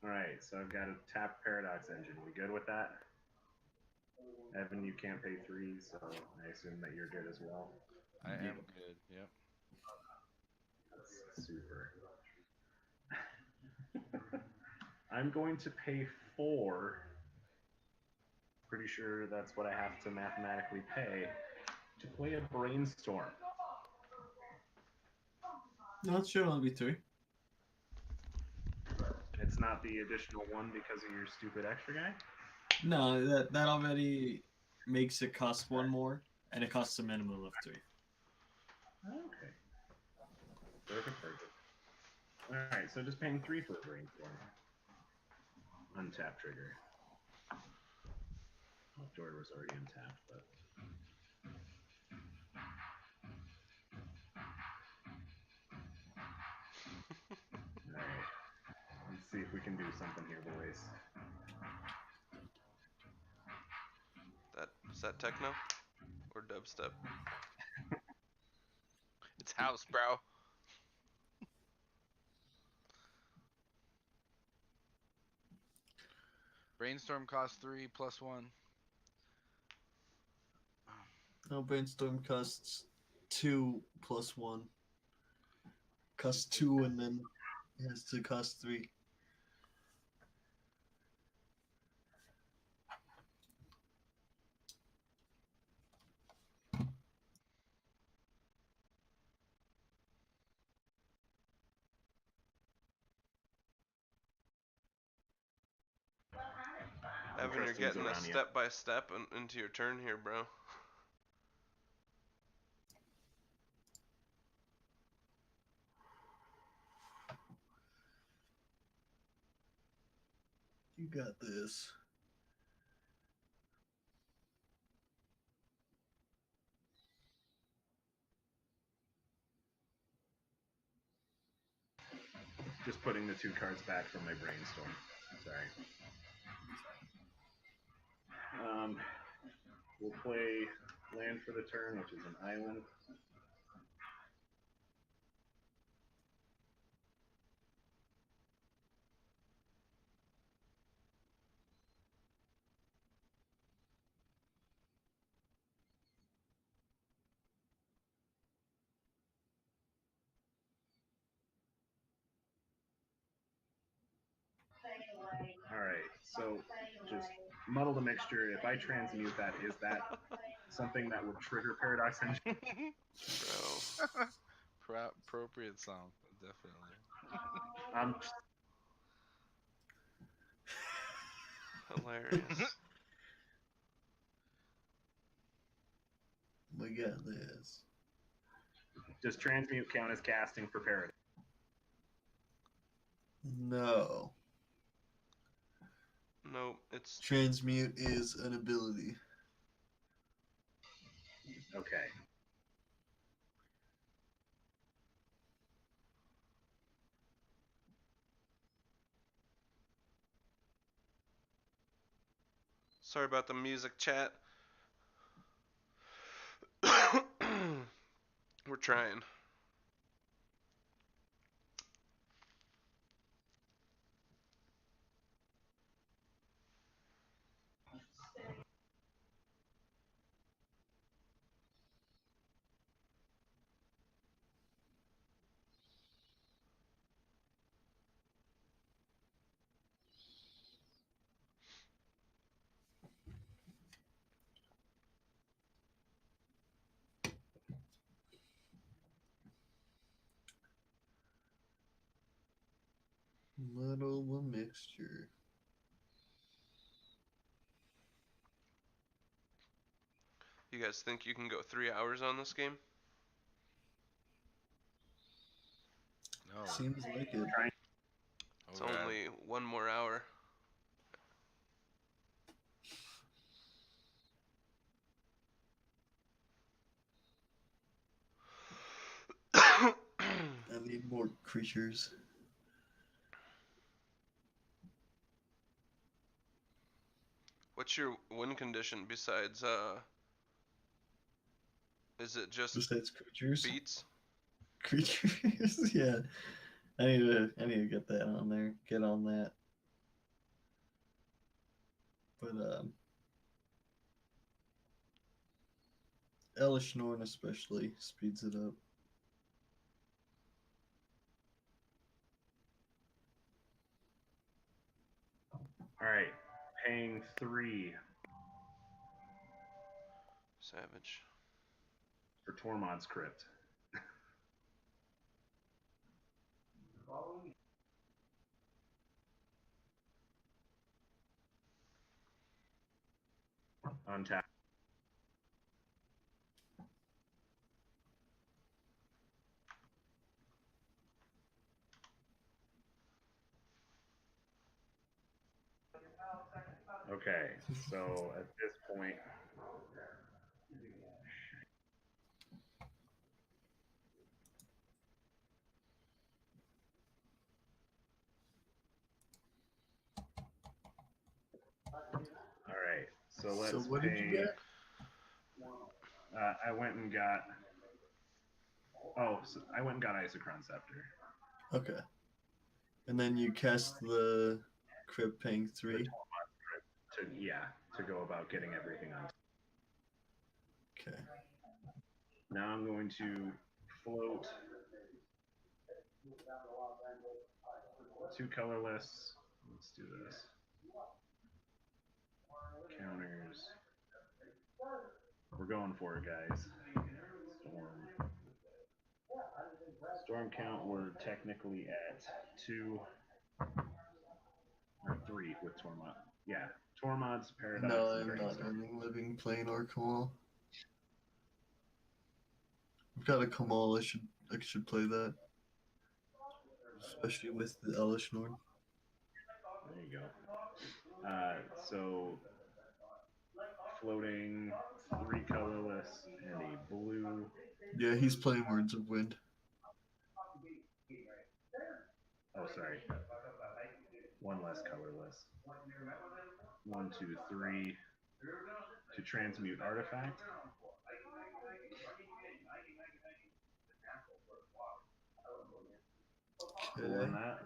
All right, so I've got a tap paradox engine. We good with that? Evan, you can't pay 3, so I assume that you're good as well. I am good. Yep. That's super. I'm going to pay 4. Pretty sure that's what I have to mathematically pay to play a brainstorm. No, it should only be 3. It's not the additional 1 because of your stupid extra guy? No, that already makes it cost 1 more, and it costs a minimum of 3. Okay. Perfect. Alright, so just paying 3 for a brainstorm. Untap trigger. Well, Jhoira was already untapped, but. Alright. Let's see if we can do something here, boys. Is that techno or dubstep? It's house, bro. Brainstorm costs 3 plus 1. No, brainstorm costs 2 plus 1. Costs 2 and then it has to cost 3. Evan, you're Kristen's getting a around you. step by step into your turn here, bro. You got this. Just putting the 2 cards back from my brainstorm. Sorry. We'll play land for the turn, which is an island. Alright, so just muddle the mixture. If I transmute that, is that something that would trigger Paradox Engine? Bro. Appropriate song, definitely. Hilarious. We got this. Does transmute count as casting for Paradox? No. Nope, it's Transmute is an ability. Okay. sorry about the music chat. We're trying. Little of a mixture. You guys think you can go 3 hours on this game? No. Seems like it. Oh, It's God. only 1 more hour. I need more creatures. What's your win condition besides is it just Besides creatures? beats? Creatures? Yeah. I need to get that on there. Get on that. But Elish Norn especially speeds it up. Alright, paying 3 Savage. for Tormod's Crypt. Untap. Okay, so at this point, all right. So let's So what did you pay. get? I went and got. Oh, so I went and got Isochron Scepter. Okay. And then you cast the crypt paying 3. To go about getting everything on. Okay. Now I'm going to float 2 colorless. Let's do this. Counters. We're going for it, guys. Storm. Storm count, we're technically at 2 or 3 with Tormod. Yeah, Tormod's Paradox. No, and I'm not Brainstorm. running Living Plane or Kamal. I've got a Kamal. I should play that. Especially with the Elish Norn. There you go. So floating 3 colorless and a blue. Yeah, he's playing Words of Wind. Oh, sorry. 1 less colorless. 1, 2, 3 to transmute artifact. Okay. On that.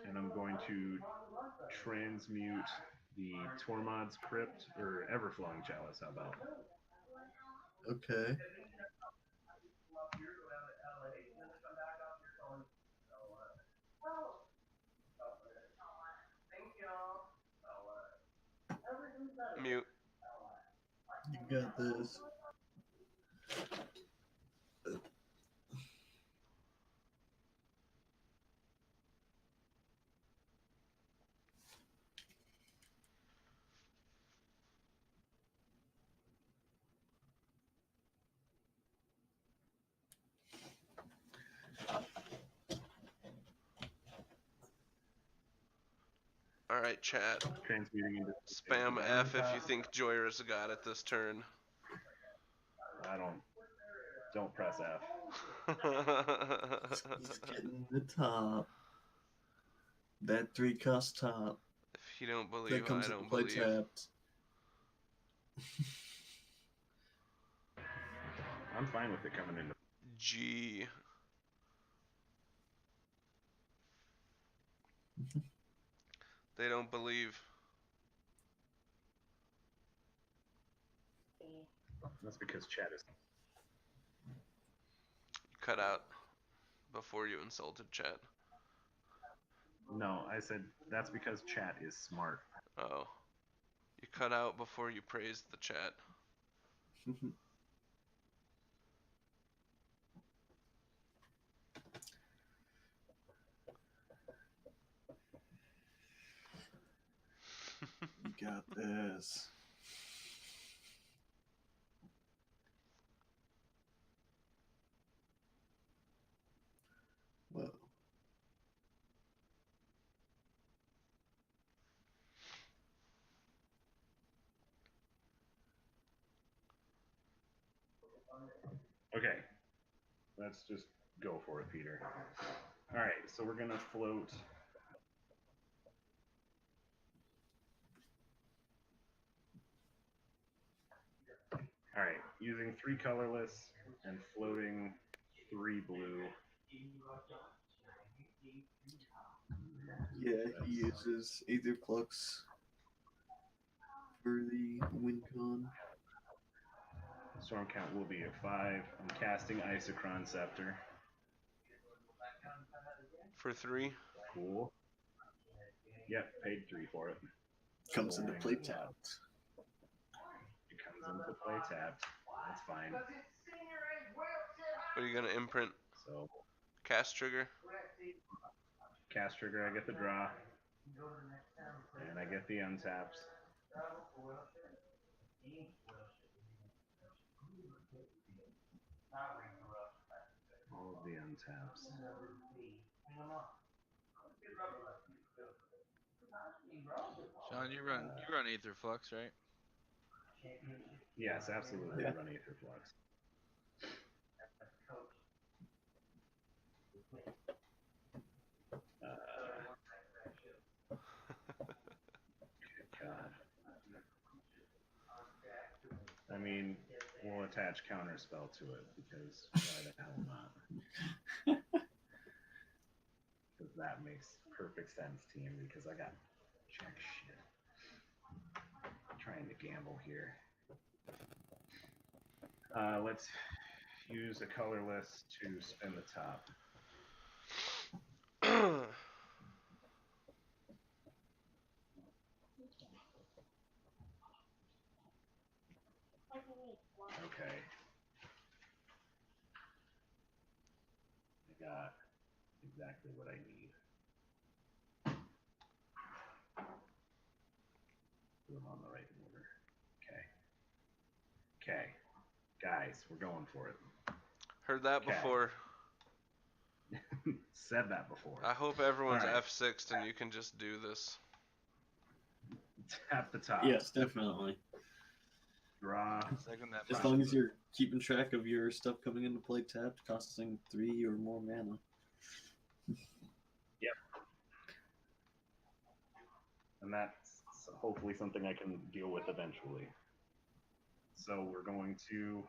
And I'm going to transmute the Tormod's Crypt or Everflowing Chalice. How about? Okay. Mute. You got this. Alright, chat. Transmuting into Spam F if you think Jhoira's got it this turn. I don't press F. He's getting the top. That 3 cost top. If you don't That believe, comes I into don't play believe. tapped. I'm fine with it coming into. G. They don't believe. That's because chat is. You cut out before you insulted chat. No, I said that's because chat is smart. Oh. You cut out before you praised the chat. got this. Whoa. Okay. Let's just go for it, Peter. All right, so we're gonna float. All right, using 3 colorless and floating 3 blue. Yeah, he uses Aether Flux for the WinCon. Storm count will be a 5. I'm casting Isochron Scepter. For 3. Cool. Yep, paid 3 for it. Comes into play tapped. It comes into play tapped. That's fine. What are you gonna imprint? So Cast trigger. cast trigger, I get the draw. And I get the untaps. All of the untaps. Sean, you run Aether Flux, right? Yes, absolutely. Yeah. I run Aether Flux. God. I mean, we'll attach counterspell to it because why the hell not? Because that makes perfect sense, team. Because I got jack shit. I'm trying to gamble here. Let's use a colorless to spin the top. Okay. I got exactly what I need. Put them on the right order. Okay. Okay. Guys, we're going for it. Heard that before. Said that before. I hope everyone's All right. F6'd and you can just do this. Tap the top. Yes, definitely. Draw. Second that. As long as you're keeping track of your stuff coming into play tapped, costing 3 or more mana. Yep. And that's hopefully something I can deal with eventually. So we're going to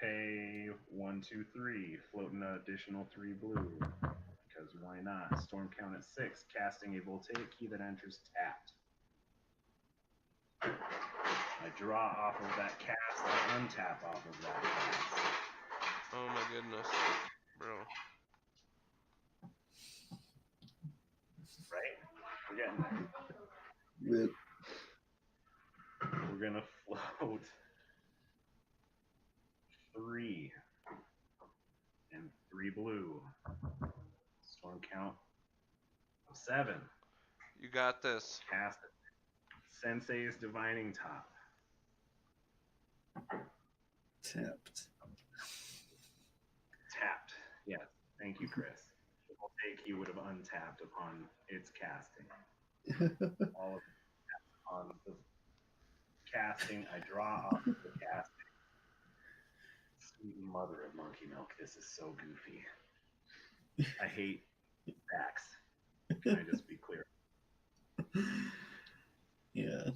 pay 1, 2, 3, float an additional 3 blue. Because why not? Storm count at 6, casting a voltaic key that enters tapped. I draw off of that cast, I untap off of that cast. Oh my goodness, bro. Right? We're getting there. Rip. We're gonna float 3 and 3 blue. Storm count of 7. You got this. Cast it. Sensei's Divining Top. Tapped. Tapped. Yes. Thank you, Chris. The voltaic key would have untapped upon its casting. All of it on the casting. I draw off of the casting. Sweet mother of monkey milk. This is so goofy. I hate Stax. Can I just be clear? Yeah.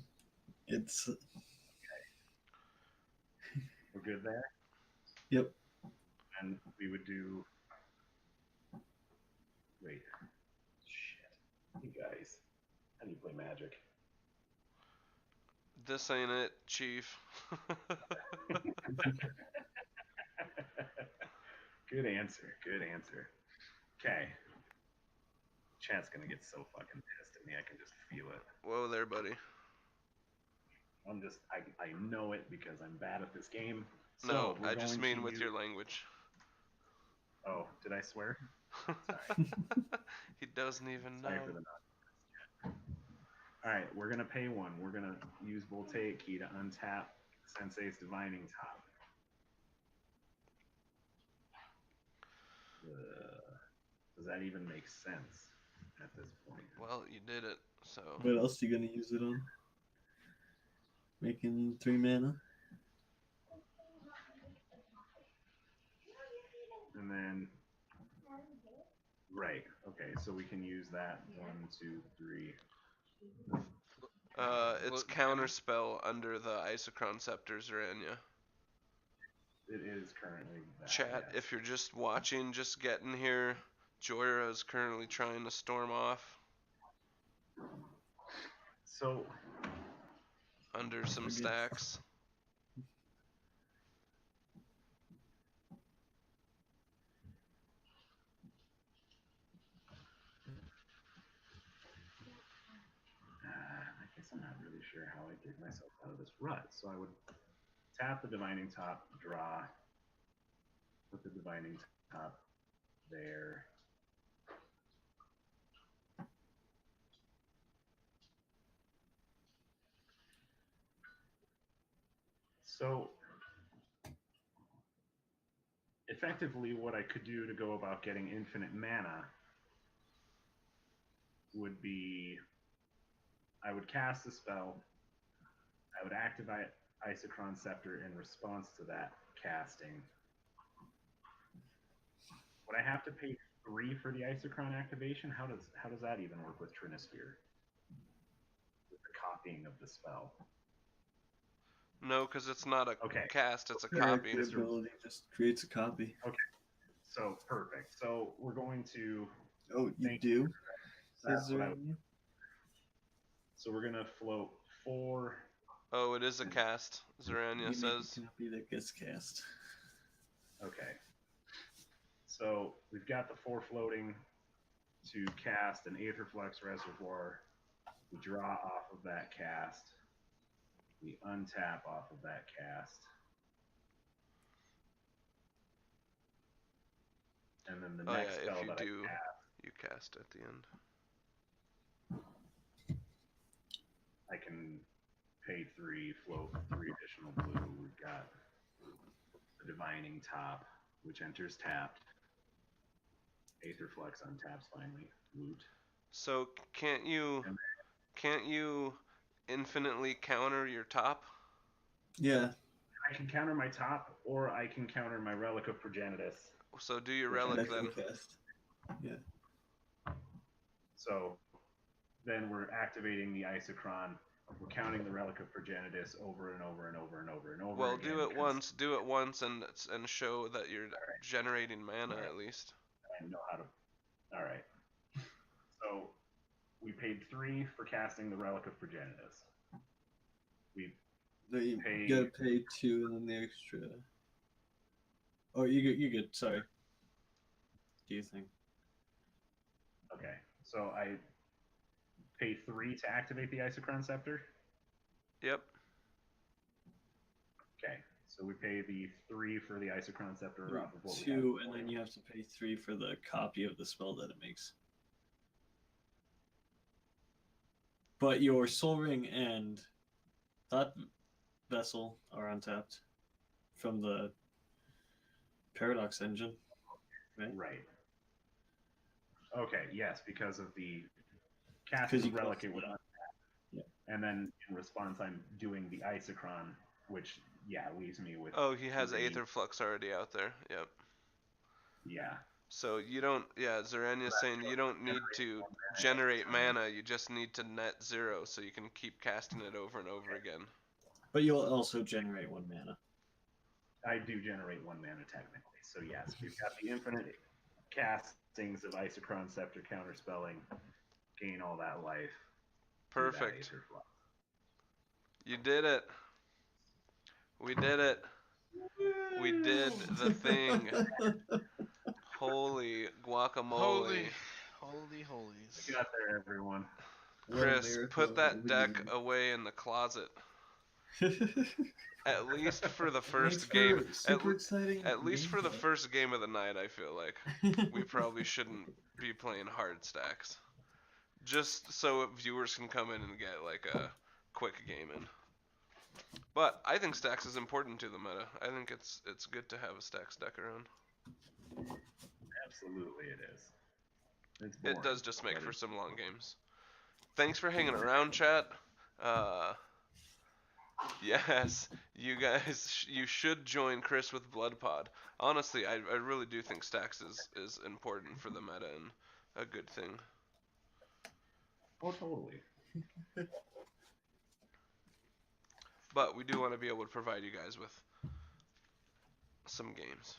It's. We're good there? Yep. And we would do. Wait. Shit. You guys. How do you play Magic? This ain't it, Chief. Good answer. Good answer. Okay. Chat's gonna get so fucking pissed at me. I can just feel it. Whoa there, buddy. I know it because I'm bad at this game. So No, we're I just going to mean with use... your language. Oh, did I swear? Sorry. He doesn't even know. Sorry for the Alright, we're gonna pay 1. We're gonna use Voltaic Key to untap Sensei's Divining Top. Does that even make sense at this point? Well, you did it, so. What else are you gonna use it on? Making 3 mana? And then, right, okay, so we can use that 1, 2, 3. It's Floating counterspell under the Isochron Scepter, Zerania. It is currently that. Chat, yes. if you're just watching, just getting here, Jhoira is currently trying to storm off So, under some Okay. stacks. I guess I'm not really sure how I get myself out of this rut. So I would tap the Divining Top, draw, put the Divining Top there. So effectively what I could do to go about getting infinite mana would be I would cast a spell, I would activate Isochron Scepter in response to that casting. Would I have to pay 3 for the Isochron activation? How does that even work with Trinisphere? With the copying of the spell. No, because it's not a Okay. cast, it's a Direct copy. ability just creates a copy. Okay. So perfect. So we're going to Oh, you Thank do? That's Says what I Zerania? So we're gonna float 4. Oh, it is a cast, Zerania You make says. a copy that gets cast. Okay. So we've got the 4 floating to cast an Aetherflux Reservoir. We draw off of that cast. We untap off of that cast. And then the Oh next yeah, spell if you that do, I cast, you cast at the end. I can pay 3, float 3 additional blue. We've got the Divining Top, which enters tapped. Aetherflux untaps finally. Loot. So can't you infinitely counter your top? Yeah. I can counter my top, or I can counter my Relic of Progenitus. So do your Which relic That then. can cast. Yeah. So then we're activating the Isochron. We're counting the Relic of Progenitus over and over and over and over and over Well, again. do it once, and show that you're generating mana at least. I know how to. All right. So we paid 3 for casting the Relic of Progenitus. We No, you Pay- gotta pay 2 and then the extra. Oh, you good. Sorry. Do you think? okay. So I pay 3 to activate the Isochron Scepter. Yep. Okay. So we pay the 3 for the Isochron Scepter off of what we 2, have. and then you have to pay 3 for the copy of the spell that it makes. But your Soul Ring and Thought Vessel are untapped from the Paradox engine, right? Right. Okay, yes, because of the 'Cause casting you relic cast it would it. untap. Yeah. And then in response I'm doing the Isochron, which leaves me with Oh, he has 3. Aetherflux already out there. Yep. Yeah. So you don't, Zerania's saying you don't need to generate mana, you just need to net 0 so you can keep casting it over and over again. But you'll also generate 1 mana. I do generate 1 mana technically. So yes, we've got the infinite castings of Isochron Scepter counterspelling, gain all that life. do that Perfect. Aetherflux. You did it. We did it. We did the thing. Holy guacamole. Holy holies. We got there, everyone. What a Chris, miracle put that of deck beginning. away in the closet. At least for the Thanks first for game. super exciting. At least for the gameplay. first game of the night, I feel like. We probably shouldn't be playing hard stacks. just so viewers can come in and get like a quick game in. But I think Stax is important to the meta. I think it's good to have a Stax deck around. Absolutely, it is. It's It boring, does just make but for it's some long games. Thanks for hanging around, chat. Yes, you guys, you should join Chris with Blood Pod. Honestly, I really do think Stax is important for the meta and a good thing. Oh, totally. But we do want to be able to provide you guys with some games.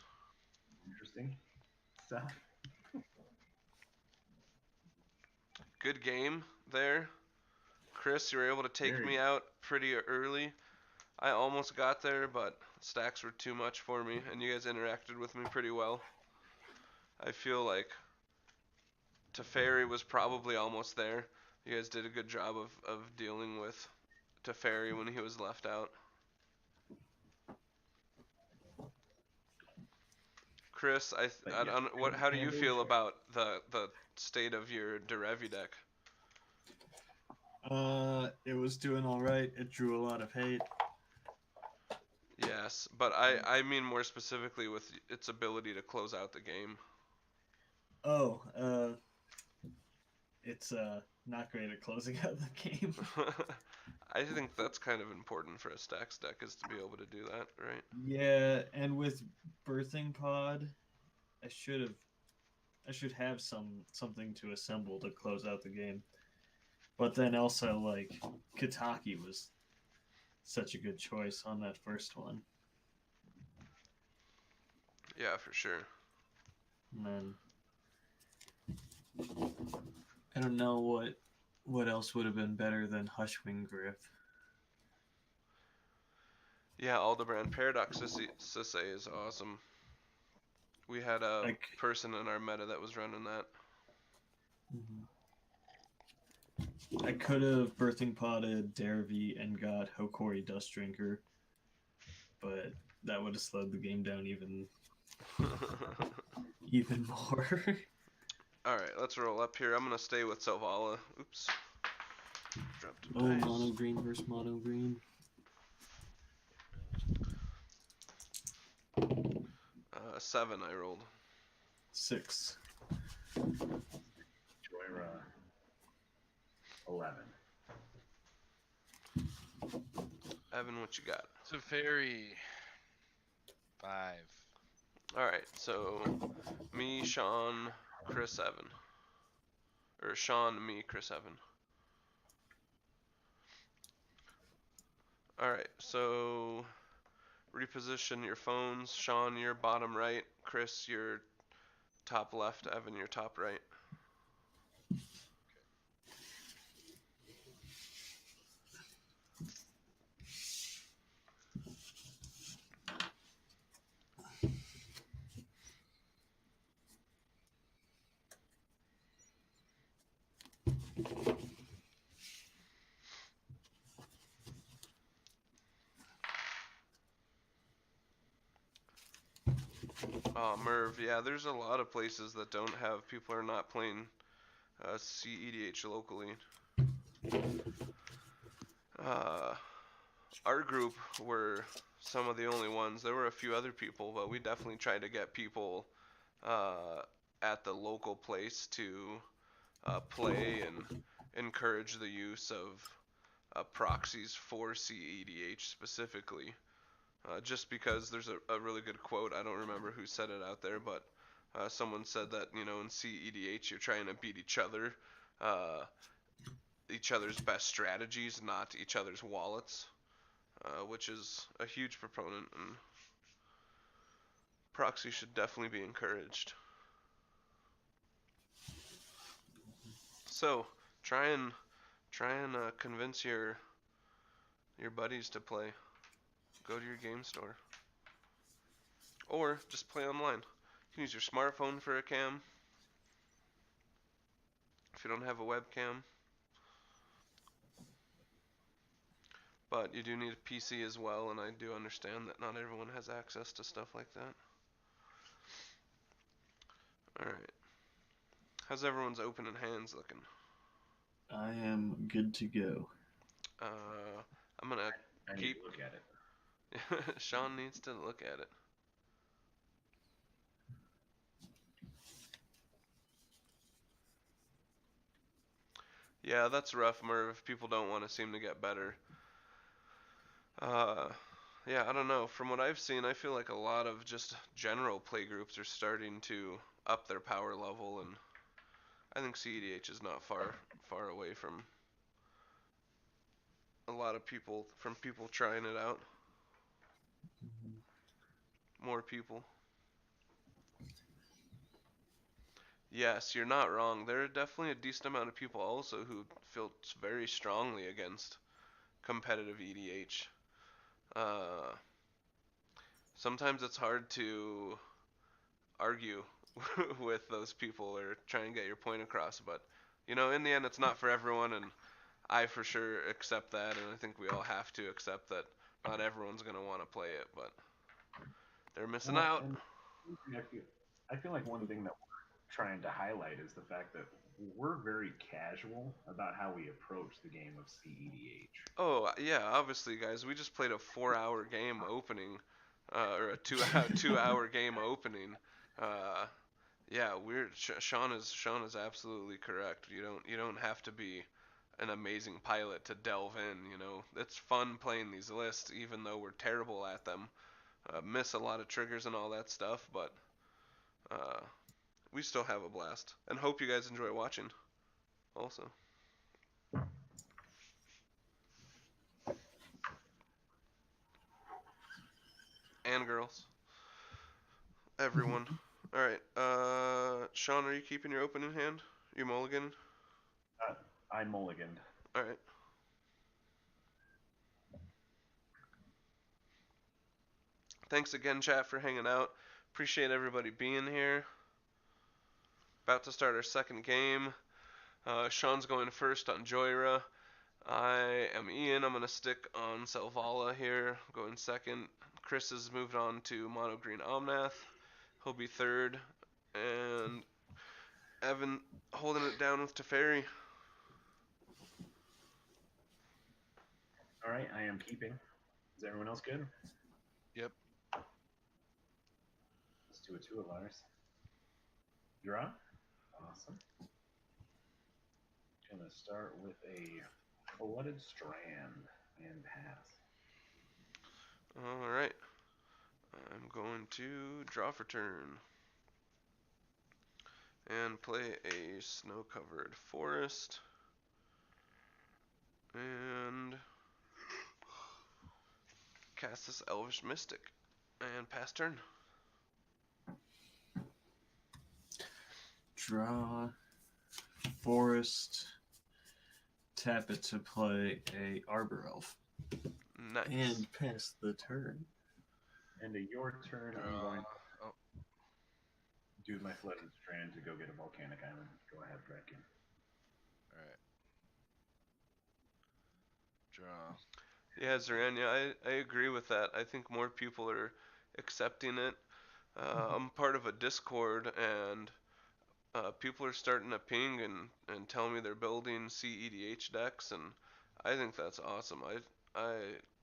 Interesting stuff. Good game there. Chris, you were able to take Very me out pretty early. I almost got there, but stacks were too much for me, and you guys interacted with me pretty well. I feel like Teferi was probably almost there. You guys did a good job of dealing with Teferi when he was left out. Chris, I don't, how do you feel about the state of your Derevi deck? It was doing all right. It drew a lot of hate. Yes, but I mean more specifically with its ability to close out the game. Oh, it's not great at closing out the game. I think that's kind of important for a Stax deck, is to be able to do that, right? Yeah, and with Birthing Pod, I should have something to assemble to close out the game. But then also, like, Kataki was such a good choice on that first one. Yeah, for sure. And then I don't know what else would have been better than Hushwing Griff. Yeah, Aldebrand Paradox Sisei is awesome. We had a person in our meta that was running that. I could have Birthing Potted Derevi and got Hokori Dust Drinker, but that would have slowed the game down even more. Alright, let's roll up here. I'm going to stay with Selvala. Oops. Dropped a dice. Mono green versus mono green. 7 I rolled. 6. Jhoira. 11. Evan, what you got? Teferi. 5. Alright, so me, Sean, Chris, Evan. Or Sean, me, Chris, Evan. Alright, so reposition your phones. Sean, your bottom right. Chris, your top left. Evan, your top right. Oh, Merv, yeah, there's a lot of places that don't have, people are not playing cEDH locally. Our group were some of the only ones. There were a few other people, but we definitely tried to get people at the local place to play and encourage the use of proxies for cEDH specifically. Just because there's a really good quote, I don't remember who said it out there, but someone said that, you know, in cEDH you're trying to beat each other's best strategies, not each other's wallets, which is a huge proponent, and proxy should definitely be encouraged. So try and convince your buddies to play. Go to your game store. Or just play online. You can use your smartphone for a cam. If you don't have a webcam. But you do need a PC as well, and I do understand that not everyone has access to stuff like that. Alright. How's everyone's opening hands looking? I am good to go. I'm gonna I need keep. to look at it. Sean needs to look at it. Yeah, that's rough, Merv. If people don't want to seem to get better. Yeah, I don't know. From what I've seen, I feel like a lot of just general play groups are starting to up their power level, and I think cEDH is not far away from a lot of people, from people trying it out. More people. Yes, you're not wrong. There are definitely a decent amount of people also who feel very strongly against competitive EDH. Uh, Sometimes it's hard to argue with those people or try and get your point across, but you know, in the end, it's not for everyone, and I for sure accept that, and I think we all have to accept that not everyone's gonna want to play it, but they're missing Well, out. and I feel like one thing that we're trying to highlight is the fact that we're very casual about how we approach the game of cEDH. Oh yeah, obviously, guys, we just played a 4-hour game opening, or a 2-hour game opening. Uh, yeah, Sean is absolutely correct. You don't have to be an amazing pilot to delve in. You know, it's fun playing these lists, even though we're terrible at them. Miss a lot of triggers and all that stuff, but uh, we still have a blast. And hope you guys enjoy watching. Also. And girls. Everyone. Alright, Sean, are you keeping your opening hand? You mulligan? I mulliganed. Alright. Thanks again, chat, for hanging out. Appreciate everybody being here. About to start our second game. Sean's going first on Jhoira. I am Ian. I'm going to stick on Selvala here, going second. Chris has moved on to Mono Green Omnath. He'll be third. And Evan holding it down with Teferi. All right, I am keeping. Is everyone else good? Yep. Let's do a 2 of ours. Draw. Awesome. Gonna start with a Flooded Strand and pass. Alright. I'm going to draw for turn. And play a snow-covered forest. And cast this Elvish Mystic. And pass turn. Draw forest. Tap it to play a Arbor Elf. Nice. And pass the turn. And at your turn, I'm going to Oh, do my Flooded Strand to go get a Volcanic Island. Go ahead, Draken. alright. Draw. Yeah, Zorania, I agree with that. I think more people are accepting it. I'm part of a Discord, and people are starting to ping and tell me they're building cEDH decks, and I think that's awesome. I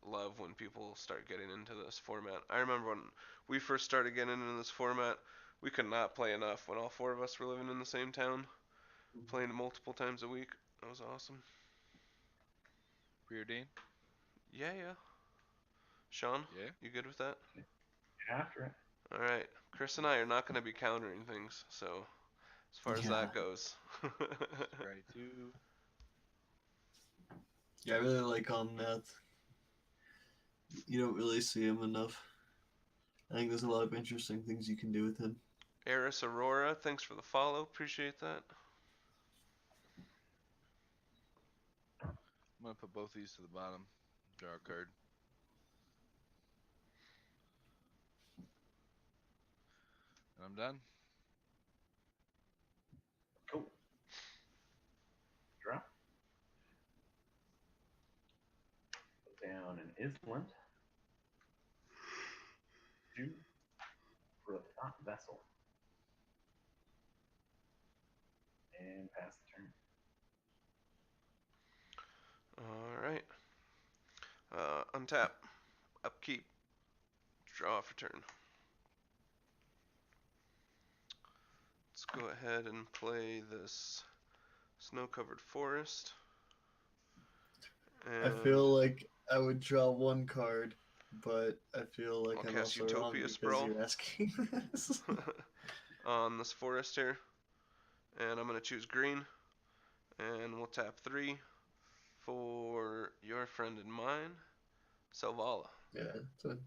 love when people start getting into this format. I remember when we first started getting into this format, we could not play enough when all four of us were living in the same town, playing multiple times a week. That was awesome. Preordain? Yeah, yeah. Sean, Yeah. you good with that? Get after it. All right. Chris and I are not going to be countering things, so as far as that goes. Right, 2. Yeah, I really like Omnath. You don't really see him enough. I think there's a lot of interesting things you can do with him. Eris Aurora, thanks for the follow. Appreciate that. I'm gonna put both these to the bottom. Draw a card. And I'm done. Cool. Draw. Put down an Island. 2 for a Thought Vessel. And pass the turn. Alright. Untap. Upkeep. Draw for turn. Let's go ahead and play this snow-covered forest. I And feel like I would draw one card, but I feel like I'll I'm cast also wrong Utopia because Sprawl. you're asking this. on this forest here. And I'm going to choose green. And we'll tap 3 for your friend and mine, Selvala. Yeah, it's a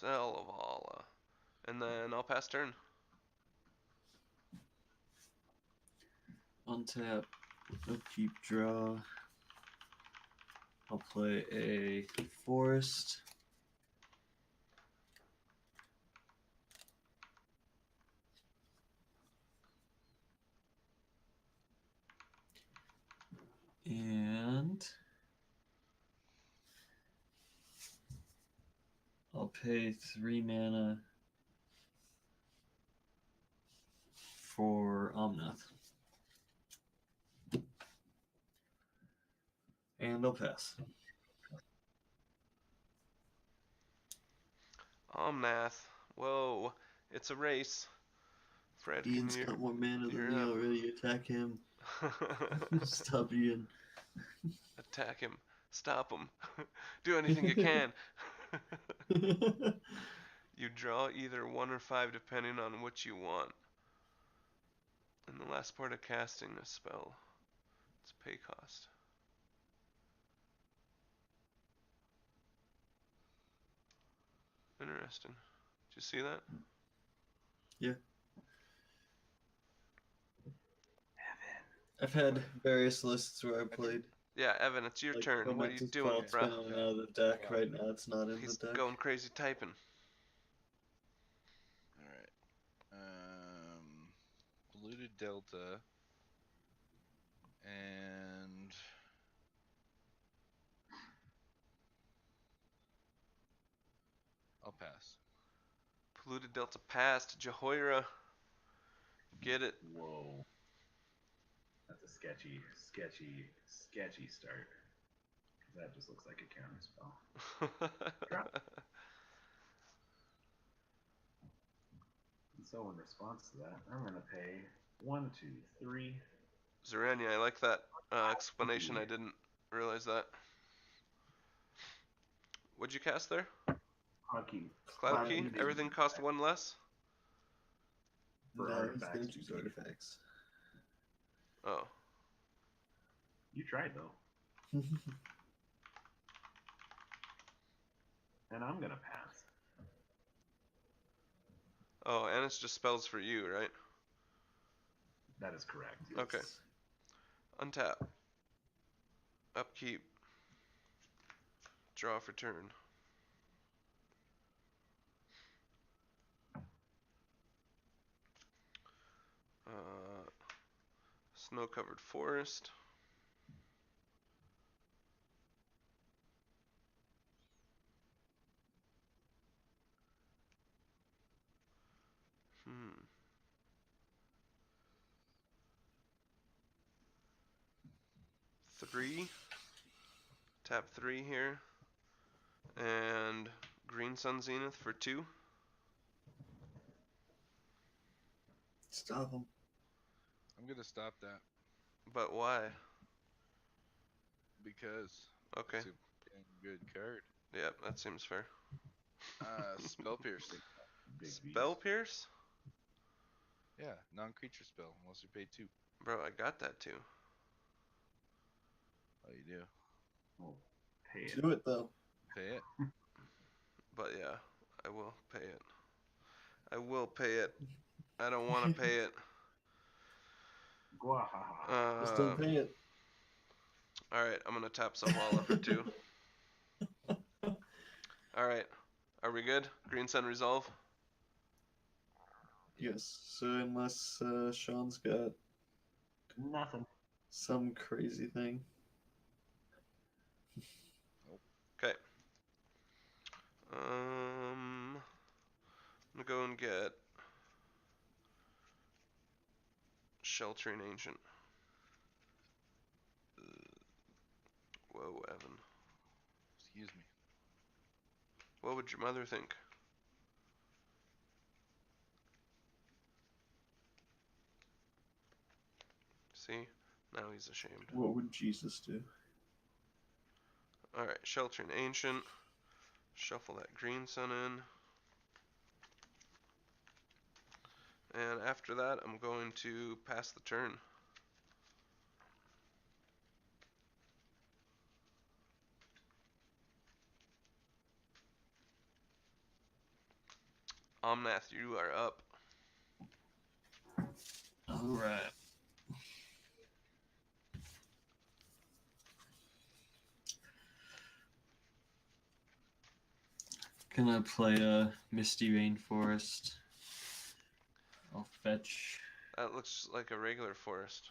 Selvala. And then I'll pass turn. untap, upkeep, draw. I'll play a forest. And I'll pay 3 mana for Omnath. And I'll pass. Omnath. Whoa. It's a race. Fred, can Ian's you... got more mana than you're me up. already. Attack him. Stop Ian. Attack him. Stop him. Do anything you can. You draw either 1 or 5 depending on what you want. And the last part of casting a spell. It's pay cost. Interesting. Did you see that? Yeah. I've had various lists where I played. Yeah, Evan, it's your Like, turn. What are you Momentous doing, Fault's bruh? been in and out of the deck. Right now, it's not in He's the deck. going crazy typing. Alright. Polluted Delta. And I'll pass. Polluted Delta passed. Jhoira. Get it. Whoa. That's a sketchy start. That just looks like a counter spell. And so in response to that, I'm gonna pay 1, 2, 3. Zorania, I like that explanation. I didn't realize that. What'd you cast there? Cloud Key? Everything cost 1 less? For No, he's artifacts. gonna choose artifacts. Oh. You tried though. And I'm gonna pass. Oh, and it's just spells for you, right? That is correct. Okay. Untap. Upkeep. Draw for turn. Snow-covered forest. Hmm. Three. Tap 3 here. And Green Sun Zenith for 2. Stop him. I'm gonna stop that But why? because Okay. it's a dang good card. Yep, that seems fair. Spell Pierce. Big Spell beast. Pierce? Yeah, non-creature spell unless you pay 2. Bro, I got that too. Oh, you do. Oh, pay it. Do it though. Pay it. But yeah, I will pay it. I will pay it. I don't want to pay it. Gwahaha. Just don't pay it. Alright, I'm going to tap Selvala for 2. Alright, are we good? Green Sun Resolve? Yes. So unless Sean's got Nothing. some crazy thing. Okay. I'm going to go and get Sheltering Ancient. Whoa, Evan. Excuse me. What would your mother think? See? Now he's ashamed. What would Jesus do? Alright, Sheltering Ancient. Shuffle that green sun in. And after that, I'm going to pass the turn. Omnath, you are up. Alright. Gonna play a Misty Rainforest. I'll fetch. That looks like a regular forest.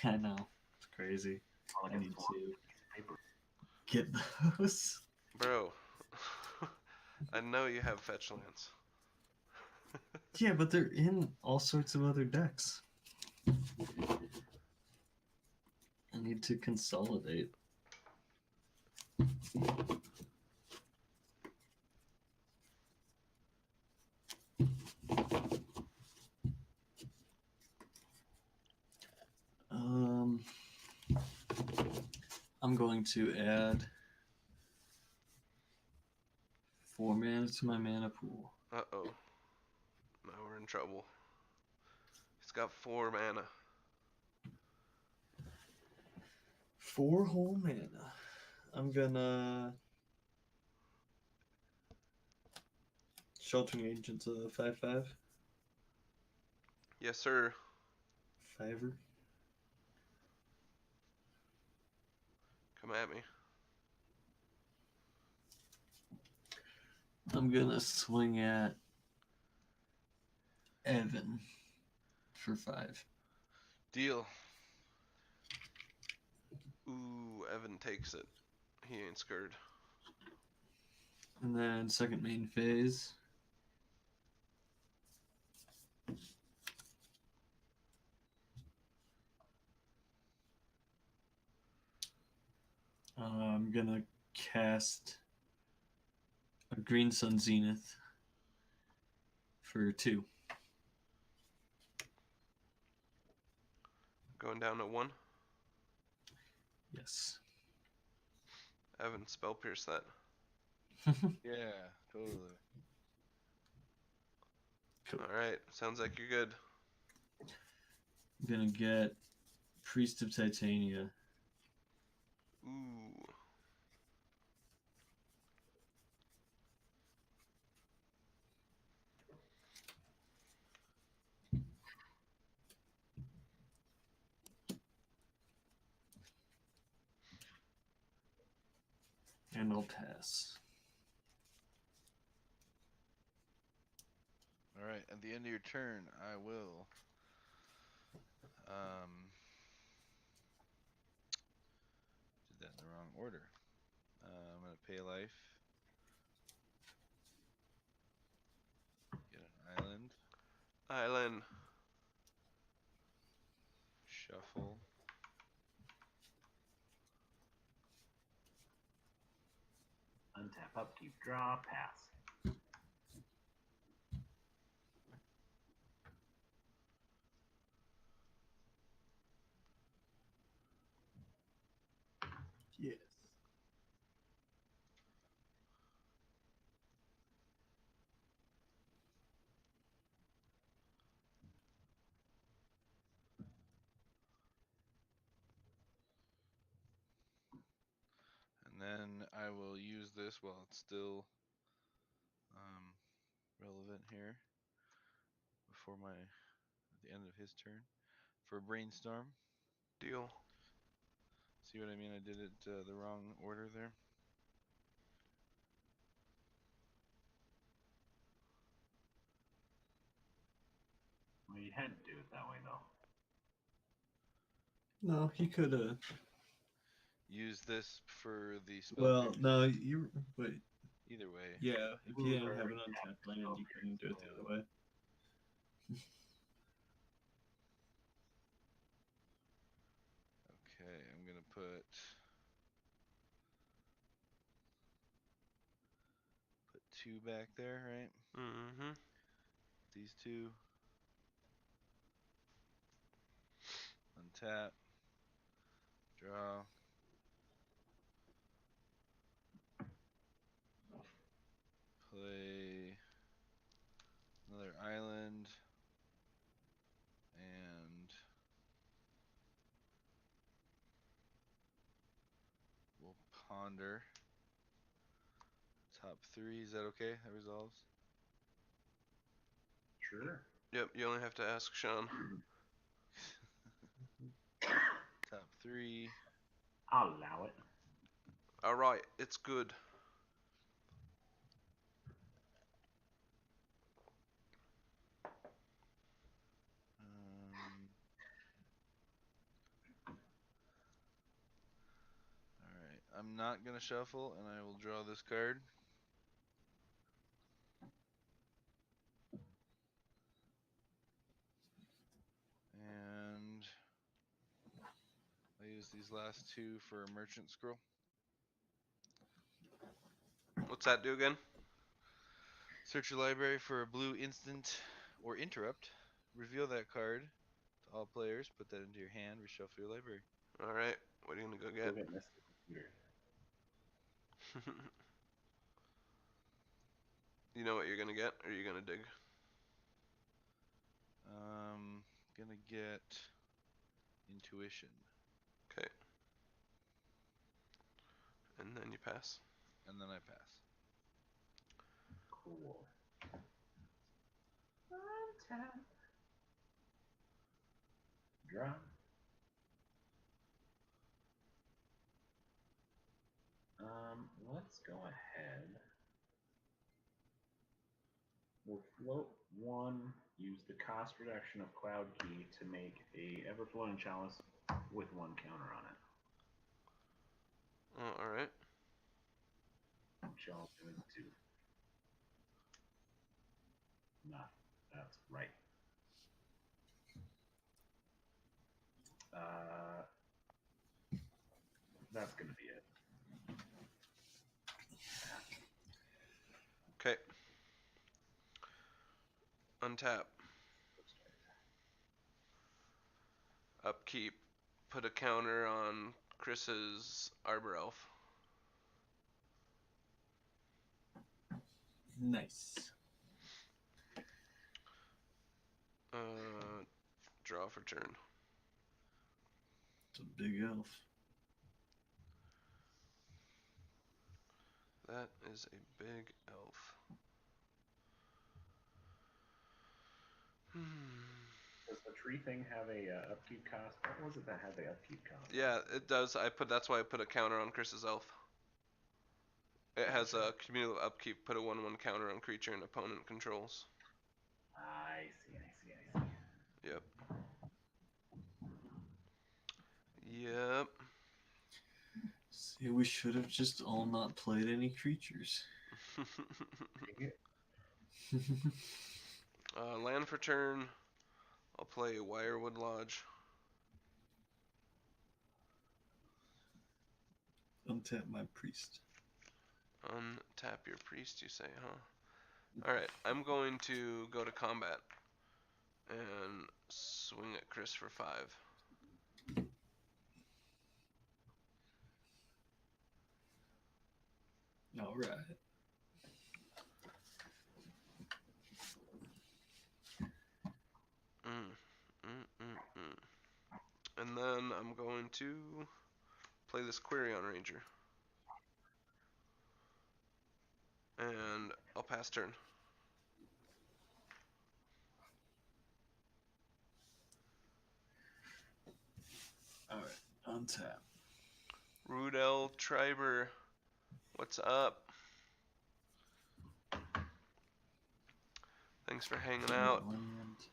I know. It's crazy. Like I a need block to of paper. get those. Bro. I know you have fetch lands. Yeah, but they're in all sorts of other decks. I need to consolidate. I'm going to add 4 mana to my mana pool. Uh-oh. Now we're in trouble. He's got 4 mana. 4 whole mana. I'm gonna Sheltering Agent's a 5/5. Yes, sir. 5er. Come at me. I'm gonna swing at Evan for 5. Deal. Ooh, Evan takes it. He ain't scared. And then second main phase. I'm gonna cast a Green Sun Zenith for 2. Going down to 1. Yes. Evan, spell pierce that. Yeah, totally. Cool. Alright, sounds like you're good. I'm gonna get Priest of Titania. Ooh. And I'll pass. Alright, at the end of your turn, I will did that in the wrong order. I'm gonna pay life. Get an island. Island. Shuffle. Untap, upkeep, draw, pass. Yes. And then I will use this while it's still relevant here before at the end of his turn for Brainstorm. Deal. See what I mean? I did it the wrong order there. Well, you had to do it that way, though. No, he could have. Use this for the spell. Well, pierce. no, you. Wait. Either way. Yeah, if you didn't have an untapped land, you couldn't do it the other way. Okay, I'm gonna put 2 back there, right? Mm-hmm. These 2. Untap. Draw. Play another island. And we'll ponder. Top 3, is that okay? That resolves? Sure. Yep, you only have to ask Sean. Top 3. I'll allow it. Alright, it's good. Alright, I'm not going to shuffle, and I will draw this card. And I use these last 2 for a merchant scroll. What's that do again? Search your library for a blue instant or interrupt. Reveal that card to all players. Put that into your hand. Reshuffle your library. Alright, what are you gonna go Go get? get Mr. Computer. You know what you're gonna get, or are you gonna dig? Gonna get intuition. Okay. And then you pass. And then I pass. Cool. Untap. Draw. Let's go ahead. We'll float 1, use the cost reduction of Cloud Key to make a ever-flowing chalice with 1 counter on it. Oh, alright. Chalice is 2. No, that's right. That's gonna be it. Okay. Untap. Upkeep. Put a counter on Chris's Arbor Elf. Nice. Draw for turn. It's a big elf. That is a big elf. Does the tree thing have a upkeep cost? What was it that had the upkeep cost? Yeah, it does. That's why I put a counter on Chris's elf. It has a cumulative upkeep. Put a 1/1 counter on creature and opponent controls. I see. Yep. Yep. See, we should have just all not played any creatures. Land for turn. I'll play Wirewood Lodge. Untap my priest. Untap your priest, you say, huh? Alright, I'm going to go to combat and swing at Chris for 5. Alright. And then I'm going to play this Quirion Ranger. And I'll pass turn. Alright, untap. Rudel Triber, what's up? Thanks for hanging out. Land.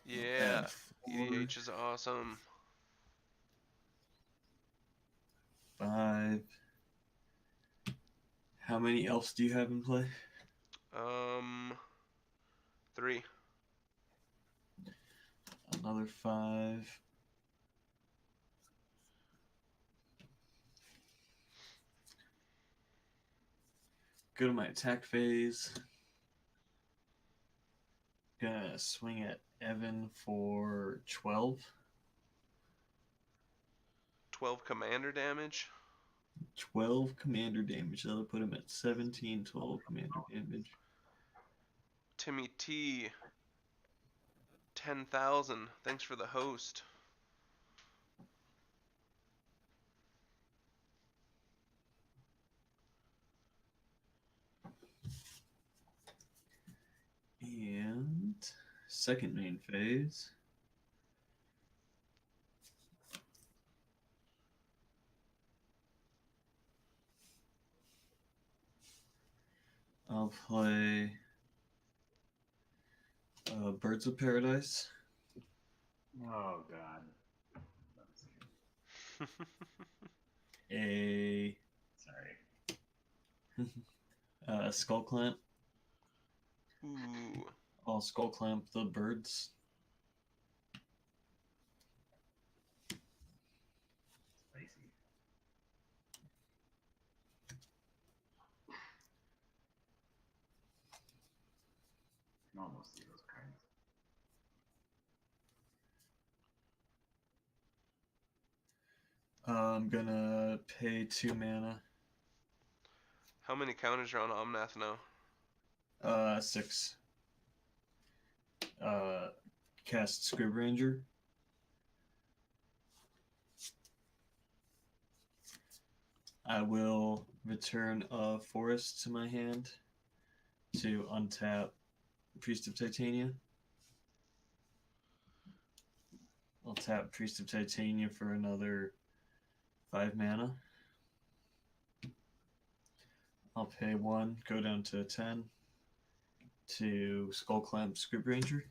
Yeah, And EDH is awesome. 5. How many elves do you have in play? 3. Another 5. go to my attack phase. Gonna swing at Evan for 12. 12 commander damage. 12 commander damage. That'll put him at 17 total commander damage. Timmy T. 10,000. Thanks for the host. And second main phase. I'll play Birds of Paradise. Oh God. A Sorry. Skull Clamp. Ooh. I'll Skull Clamp the birds. Spicy. Can almost see those cards. I'm gonna pay 2 mana. How many counters are on Omnath now? 6. Cast Scrib Ranger. I will return a forest to my hand to untap Priest of Titania. I'll tap Priest of Titania for another 5 mana. I'll pay 1, go down to 10 to Skull Clamp Scrib Ranger.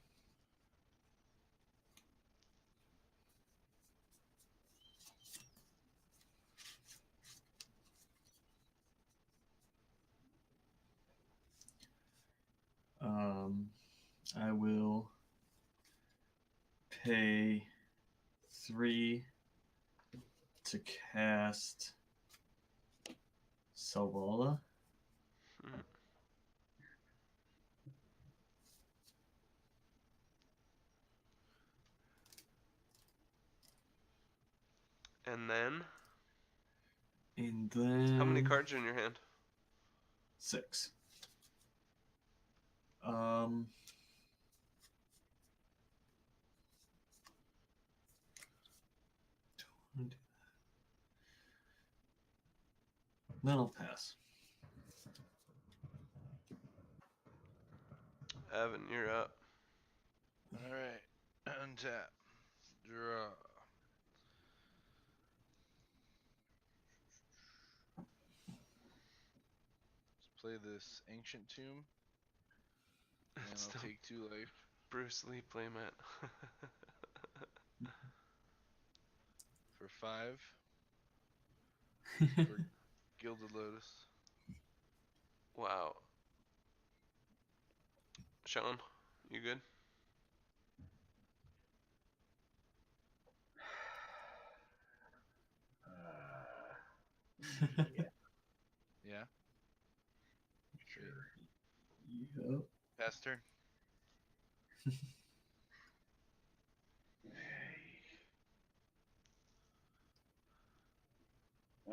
I will pay 3 to cast Selvala. And then? And then... How many cards are in your hand? 6. Then I'll pass. Evan, you're up. Alright. Untap. Draw. Let's play this Ancient Tomb. And It's I'll still take 2 life. Bruce Lee playmat. For 5. For Gilded Lotus. Wow. Sean, you good? Yeah. Yeah? Sure. Yep. Pass turn.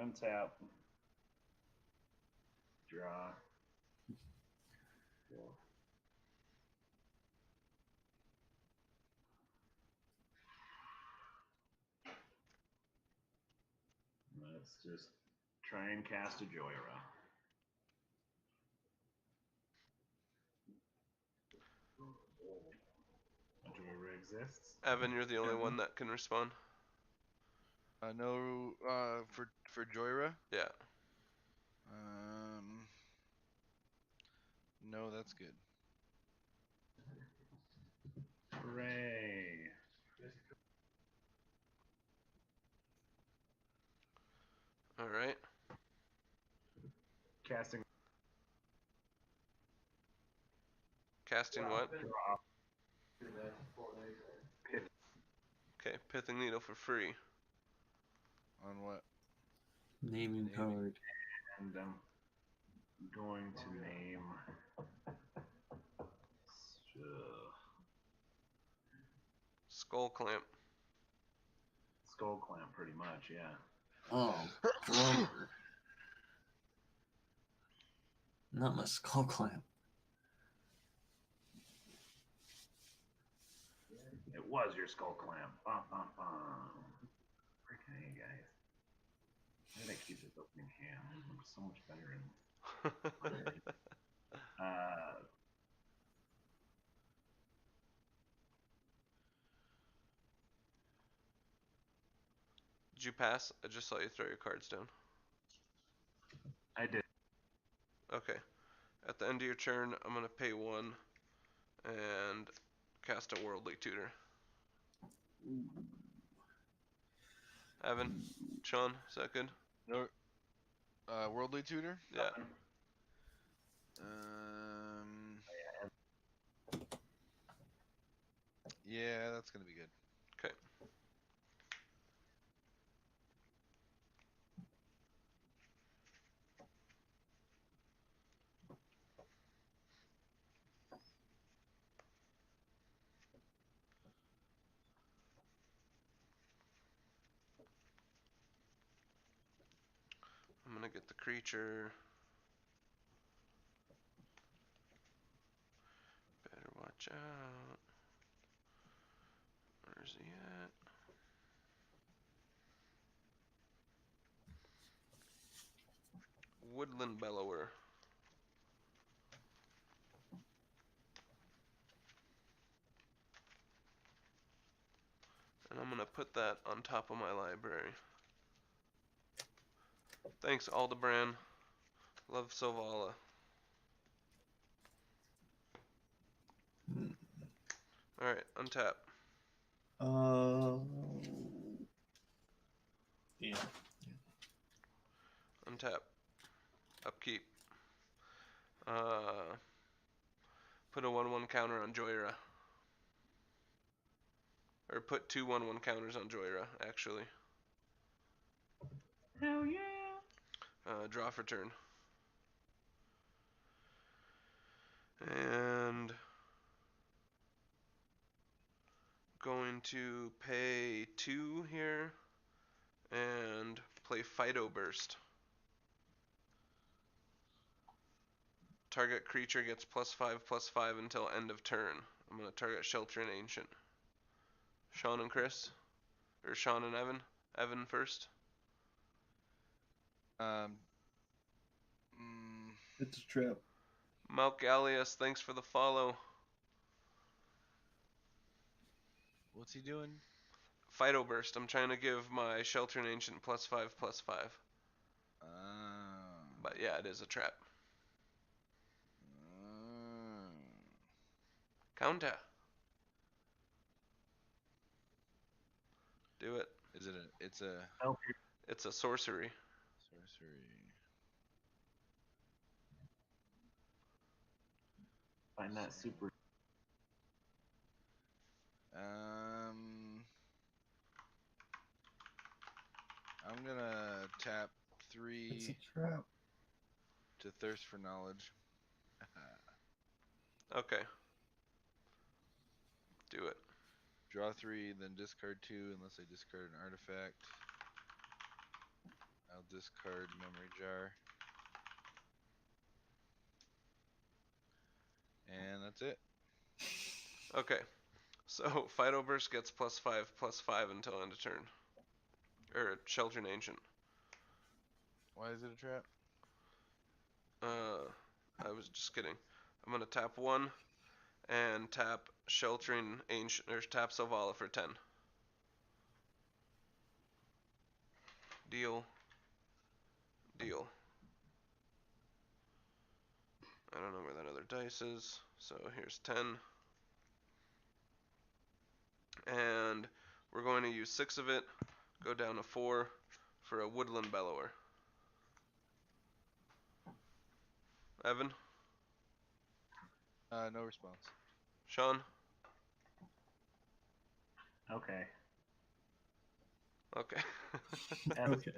Untap. Draw. Cool. Let's just try and cast a Jhoira. A Jhoira exists. Evan, you're the only one that can respond. No, for Jhoira? Yeah. No, that's good. Hooray! All right. Casting. Casting what? Draw. Okay, Pithing Needle for free. On what? Naming Naming. card. And going to name Skull Clamp. Skull Clamp, pretty much, yeah. Oh, Grover. Not my skull clamp. It was your Skull Clamp. Bum, bum, bum. Where can you guys? Why did I keep this opening hand? I'm so much better in. Did you pass? I just saw you throw your cards down. I did. Okay. At the end of your turn, I'm going to pay 1 and cast a Worldly Tutor. Evan? Sean? Is that good? No. Worldly tutor. Yeah. Yeah, that's gonna be good. Okay. I'm gonna get the creature. Better watch out. Where's he at? Woodland Bellower. And I'm gonna put that on top of my library. Thanks, Aldebaran. Love Selvala. Alright, untap. Yeah. Untap. Upkeep. Put a 1/1 counter on Jhoira. Or put 2 1/1 counters on Jhoira, actually. Hell yeah! Draw for turn. And going to pay 2 here and play Fido Burst. Target creature gets +5/+5 until end of turn. I'm gonna target Shelter and Ancient. Sean and Chris? Or Sean and Evan? Evan first. It's a trap. Malk Alias, thanks for the follow. What's he doing? Fido Burst. I'm trying to give my Shelter and Ancient +5/+5. But yeah, it is a trap. Counter. Do it. Is it a? It's a Help you. It's a sorcery. sorcery. Find that super. I'm gonna tap It's 3 a trap. to Thirst for Knowledge. Okay. Do it. Draw 3, then discard 2 unless I discard an artifact. I'll discard Memory Jar. And that's it. Okay. So Fido Burst gets +5/+5 until end of turn. Or Shelter and Ancient. Why is it a trap? I was just kidding. I'm gonna tap 1 and tap Sheltering Ancient, or tap Selvala for 10. Deal. Deal. I don't know where that other dice is, so here's 10. And we're going to use 6 of it, go down to 4 for a Woodland Bellower. Evan? No response. Sean? Okay. Okay. Okay.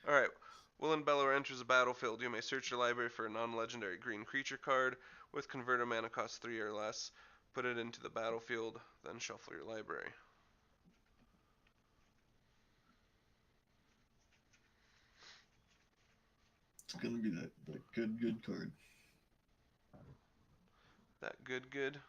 Alright, When Bellower enters the battlefield, you may search your library for a non-legendary green creature card with converter mana cost 3 or less. Put it into the battlefield, then shuffle your library. It's gonna be that good card. That good.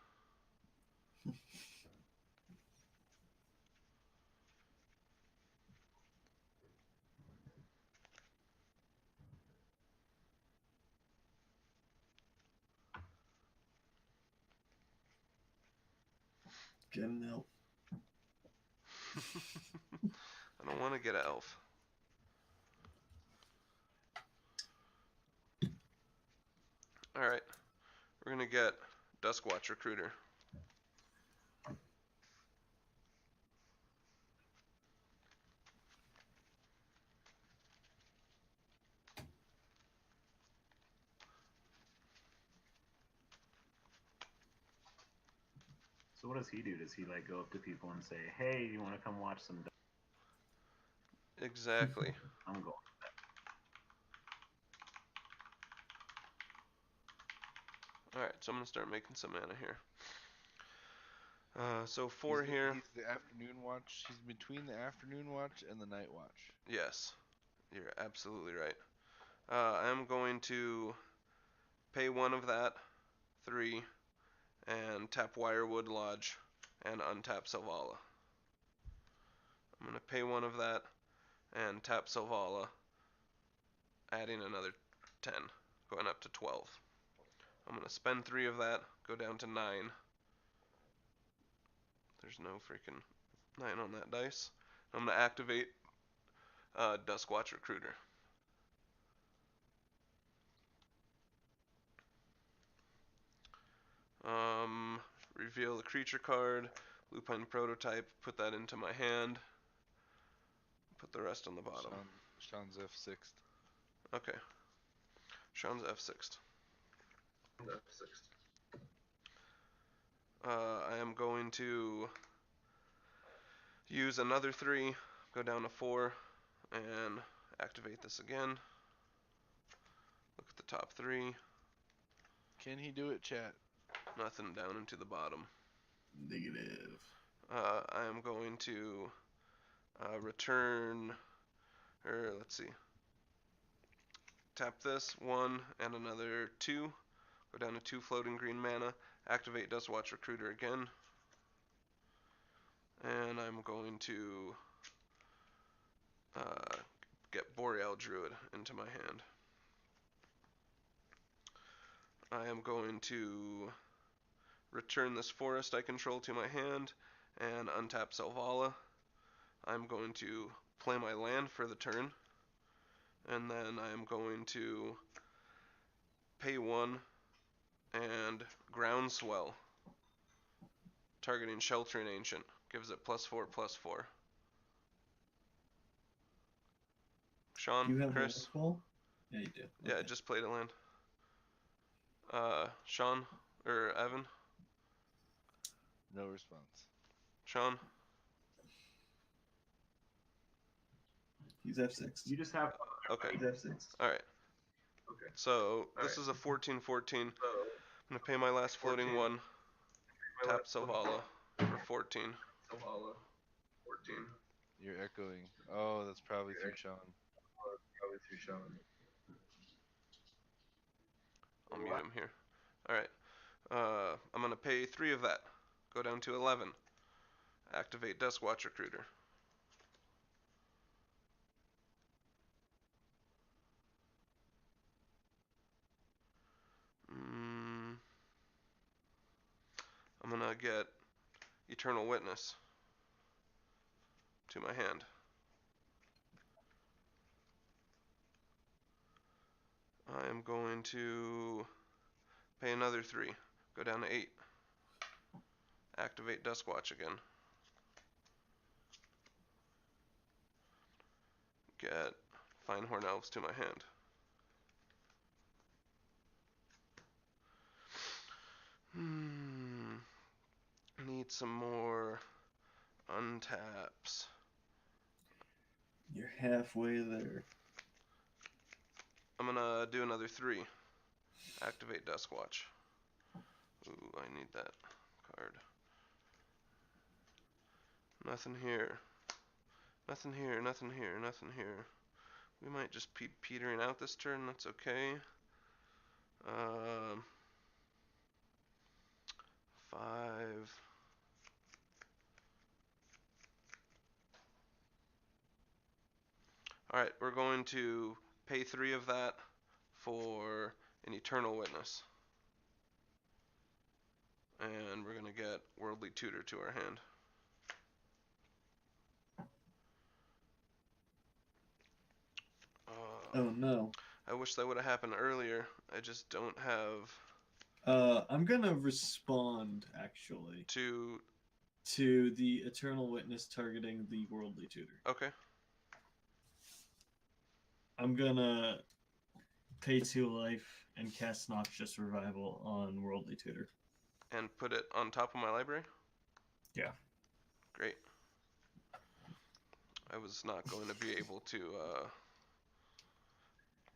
Get an elf. I don't want to get an elf. Alright, we're going to get Duskwatch Recruiter. So what does he do? Does he like go up to people and say, "Hey, you want to come watch some?" Exactly. I'm going. Alright, so I'm going to start making some mana here. So 4 here. He's the afternoon watch. He's between the afternoon watch and the night watch. Yes, you're absolutely right. I am going to pay 1 of that, 3, and tap Wirewood Lodge and untap Selvala. I'm going to pay 1 of that and tap Selvala, adding another 10, going up to 12. I'm going to spend 3 of that, go down to 9. There's no freaking 9 on that dice. I'm going to activate Duskwatch Recruiter. Reveal the creature card, Lupine Prototype, put that into my hand, put the rest on the bottom. Sean's F6th. Okay. Sean's F6th. I am going to use another 3, go down to 4, and activate this again. Look at the top 3. Can he do it, chat? Nothing down into the bottom. Negative. I am going to return, or let's see, tap this 1 and another 2, go down to 2 floating green mana, activate Duskwatch Recruiter again, and I'm going to get Boreal Druid into my hand. I am going to return this forest I control to my hand and untap Selvala. I'm going to play my land for the turn, and then I'm going to pay 1 and Groundswell, targeting Sheltering Ancient, gives it +4/+4. Sean, Do you have Chris? a full? Yeah, you do. Yeah, I Okay. just played a land. Sean, or Evan? No response. Sean? He's F6. You just have. Okay. He's F6. Alright. Okay. So, this is a 14/14. I'm going to pay my last floating 1, tap Selvala for 14. You're echoing. Oh, that's probably through Sean. I'll mute him here. Alright. I'm going to pay 3 of that. Go down to 11. Activate Duskwatch Recruiter. I'm going to get Eternal Witness to my hand. I am going to pay another 3. Go down to 8. Activate Duskwatch again. Get Finehorn Elves to my hand. Need some more untaps. You're halfway there. Do another 3. Activate Dusk Watch. Ooh, I need that card. Nothing here. Nothing here, nothing here, nothing here. We might just be petering out this turn, that's okay. 5. Alright, we're going to pay 3 of that for an Eternal Witness. And we're going to get Worldly Tutor to our hand. Oh no. I wish that would have happened earlier. I just don't have I'm gonna respond actually to... to the Eternal Witness targeting the Worldly Tutor. Okay. I'm gonna pay 2 life and cast Noxious Revival on Worldly Tutor. And put it on top of my library? Yeah. Great. I was not going to be able to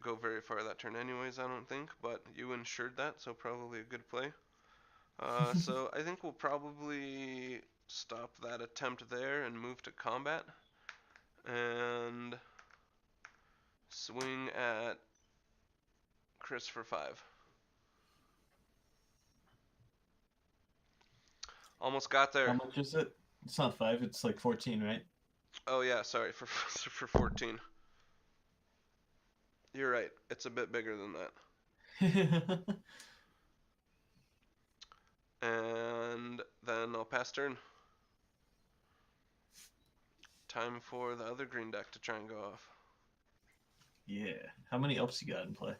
go very far that turn anyways, I don't think, but you ensured that, so probably a good play. So I think we'll probably stop that attempt there and move to combat. And swing at Chris for 5. Almost got there. How much is it? It's not 5, it's like 14, right? Oh yeah, sorry, for 14. You're right, it's a bit bigger than that. And then I'll pass turn. Time for the other green deck to try and go off. Yeah. How many elves you got in play?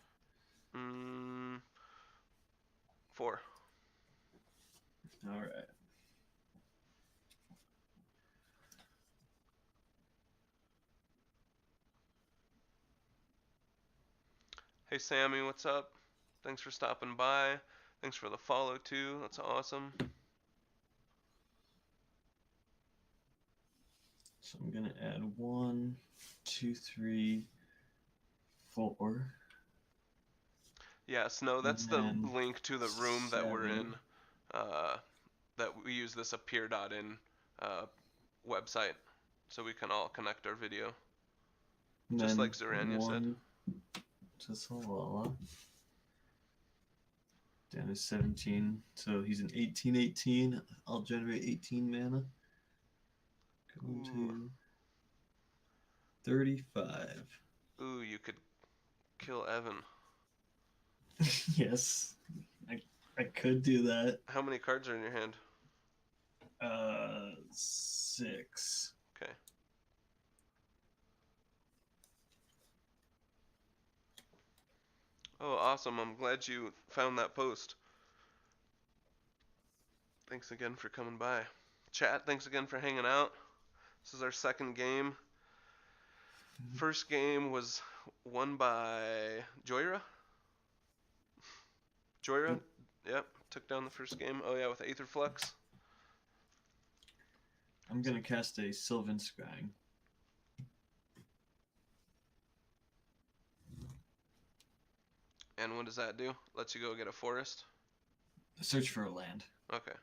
4. Alright. Hey Sammy, what's up? Thanks for stopping by. Thanks for the follow too. That's awesome. So I'm gonna add 1, 2, 3, 4. Yes, no, that's the then link to the room that we're 7. in. That we use this appear.in website so we can all connect our video. And Just then like Zorania said. 1 to Selvala. Down to 17. So he's an 18/18. I'll generate 18 mana. Go to 35. Ooh, you could kill Evan. Yes. I could do that. How many cards are in your hand? 6. Okay. Oh, awesome. I'm glad you found that post. Thanks again for coming by. Chat, thanks again for hanging out. This is our second game. First game was won by Jhoira. Jhoira? Yep. Took down the first game. Oh, yeah, with Aether Flux. I'm going to cast a Sylvan Scrying. And what does that do? Lets you go get a forest? Search for a land. Okay.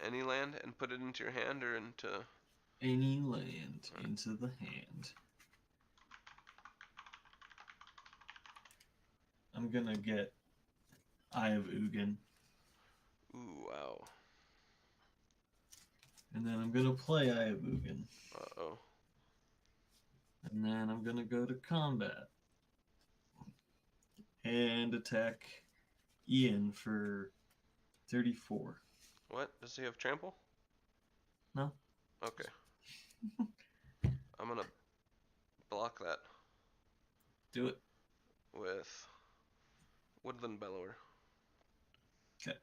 Any land and put it into your hand or into... Any land into the hand. I'm going to get Eye of Ugin. Ooh, wow. And then I'm going to play Eye of Ugin. Uh-oh. And then I'm going to go to combat. And attack Ian for 34. What? Does he have trample? No. Okay. I'm gonna block that Do it. with Woodland Bellower. Okay.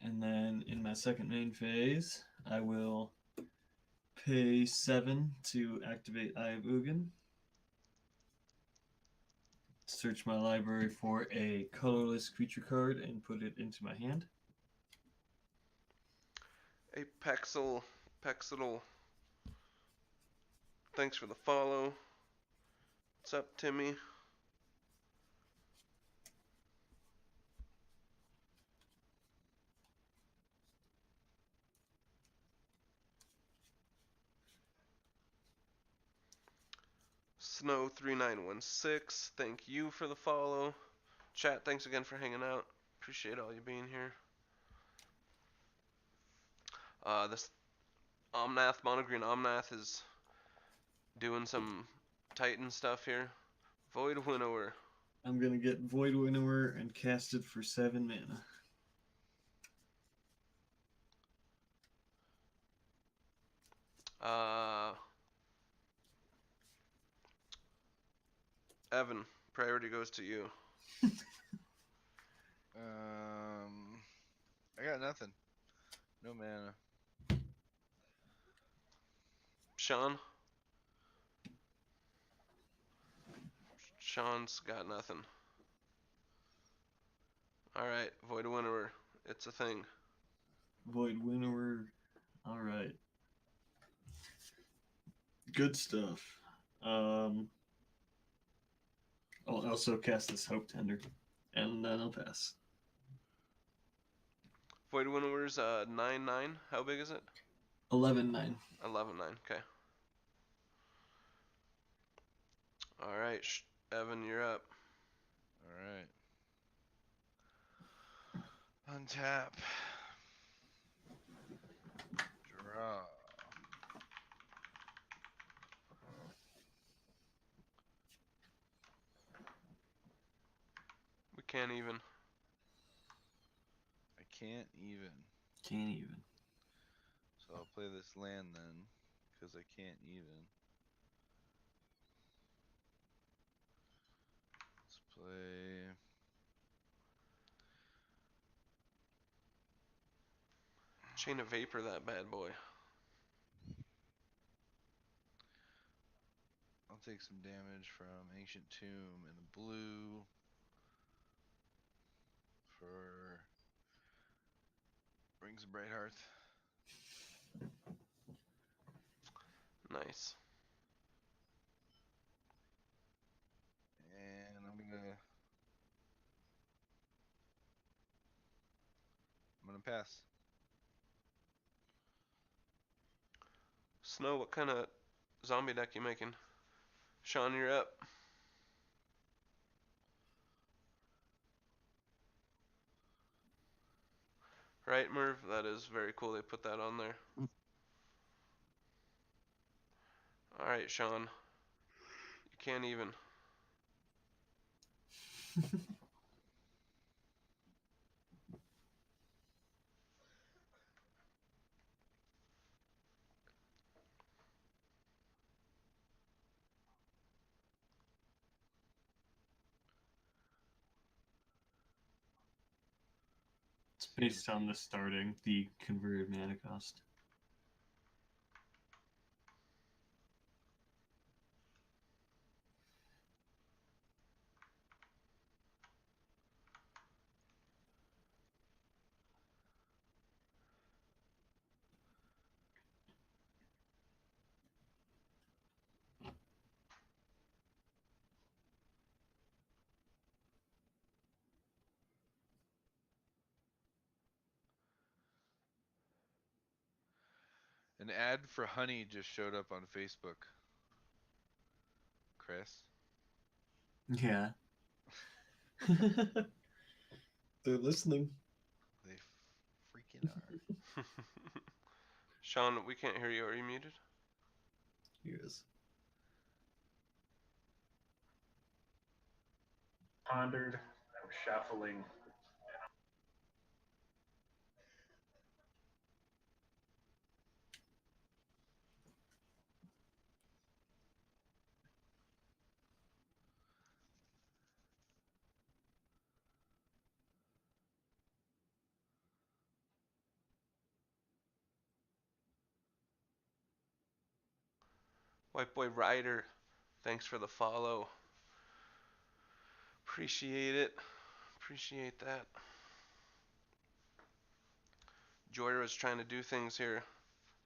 And then in my second main phase, I will pay 7 to activate Eye of Ugin. Search my library for a colorless creature card and put it into my hand. A Pexel thanks for the follow. What's up, Timmy? Snow3916, thank you for the follow. Chat, thanks again for hanging out. Appreciate all you being here. This Omnath, Monogreen Omnath is doing some Titan stuff here. Void Winnower. I'm gonna get Void Winnower and cast it for 7 mana. Evan, priority goes to you. I got nothing. No mana. Sean? Sean's got nothing. Alright, Void Winnower. It's a thing. Void Winnower. Alright. Good stuff. I'll also cast this Hope Tender. And then I'll pass. Void Winnower's 9/9. How big is it? 11/9. 11/9. Okay. Alright, Evan, you're up. Alright. Untap. Draw. We can't even. I can't even. Can't even. So I'll play this land then, because I can't even. Let's play. Chain of Vapor, that bad boy. I'll take some damage from Ancient Tomb and a blue for Rings of Bright Hearth. Nice. And I'm gonna pass. Snow, what kind of zombie deck you making? Sean, you're up. Right, Merv? That is very cool they put that on there. Alright, Sean. You can't even. It's based on the converted mana cost. An ad for honey just showed up on Facebook. Chris? Yeah. They're listening. They freaking are. Sean, we can't hear you. Are you muted? Yes. Pondered, I was shuffling. White Boy Rider, thanks for the follow. Appreciate it. Appreciate that. Jhoira is trying to do things here.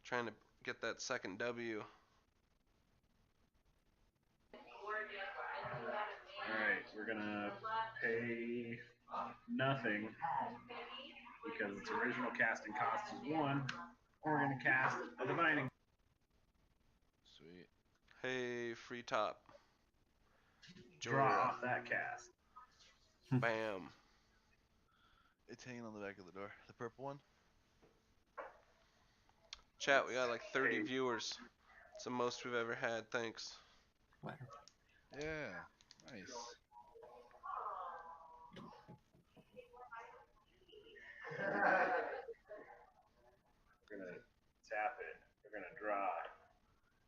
Trying to get that second W. pay nothing because its original casting cost is 1. We're going to cast a Divining. Sweet. Hey, free top. Draw Jhoira. off that cast. Bam. It's hanging on the back of the door. The purple one? Chat, we got like 30 Hey. viewers. It's the most we've ever had. Thanks. Wow. Yeah. Nice. We're going to tap it. We're going to draw.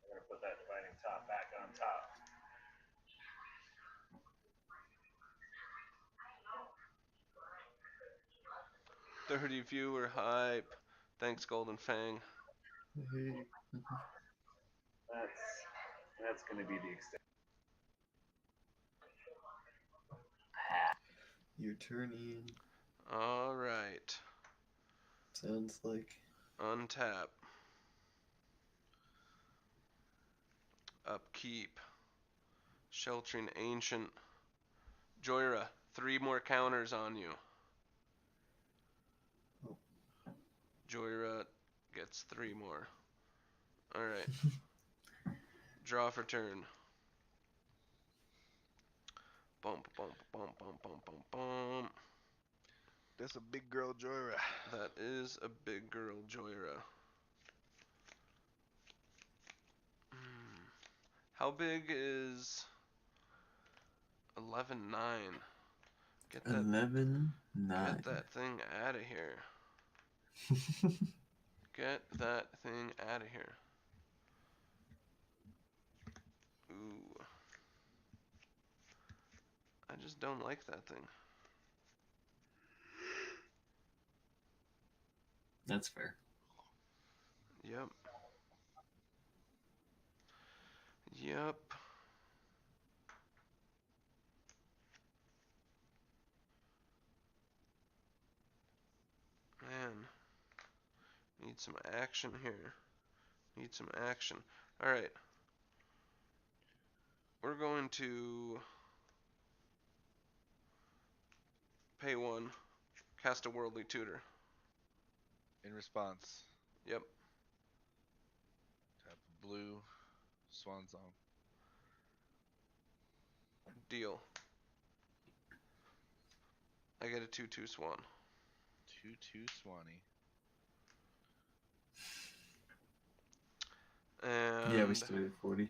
We're going to put that Divining Top back on top. Thirty viewer hype. Thanks, Golden Fang. That's going to be the extent. Your turn, Ian. All right. Sounds like. Untap. Upkeep. Sheltering Ancient. Jhoira, 3 more counters on you. Oh. Jhoira gets 3 more. Alright. Draw for turn. Bump, bump, bump, bump, bump, bump, bump. That's a big girl Jhoira. That is a big girl Jhoira. How big is 11-9? Get that 11, 9. Get that thing out of here. Get that thing out of here. Ooh. I just don't like that thing. That's fair. Yep. Yep. Man. Need some action here. Need some action. Alright. We're going to pay 1. Cast a Worldly Tutor. In response, Yep. tap blue swan song. Deal. I get a 2/2 Swan. 2/2 Swanee. And Yeah, we started at 40.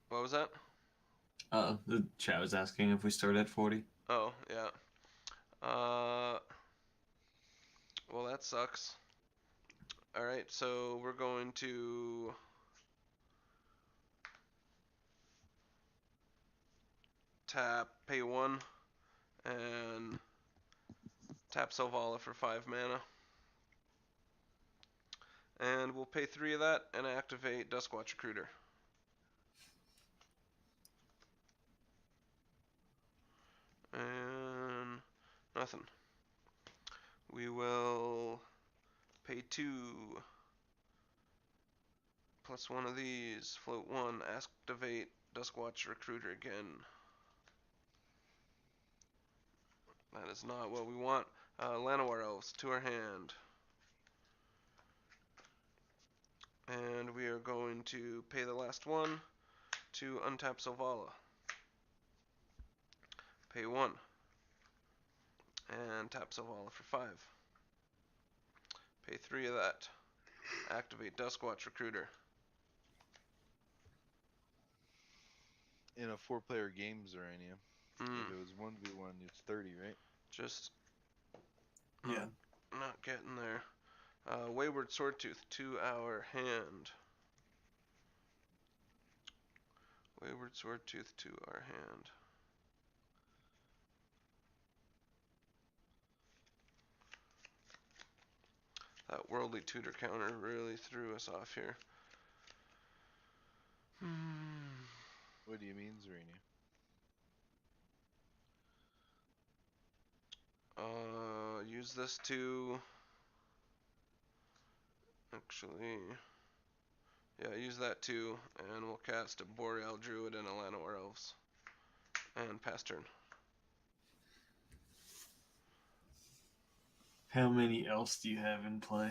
what was that? The chat was asking if we started at 40. Oh, yeah. Well, that sucks. Alright, so we're going to tap, pay 1, and tap Selvala for 5 mana. And we'll pay 3 of that and activate Duskwatch Recruiter. And nothing. We will pay 2 plus 1 of these, float 1, activate Duskwatch Recruiter again. That is not what we want. Llanowar Elves to our hand. And we are going to pay the last 1 to untap Selvala. Pay 1. And tap Selvala for 5. Pay 3 of that. Activate Duskwatch Recruiter. In a 4-player game, Zerania, Mm, if it was 1v1, it's 30, right? just Yeah. not getting there. Wayward Swordtooth to our hand. Wayward Swordtooth to our hand. That Worldly Tutor counter really threw us off here. What do you mean, Zerania? Use this to... Actually... Yeah, use that too, and we'll cast a Boreal Druid and a Llanowar Elves. And pass turn. How many else do you have in play?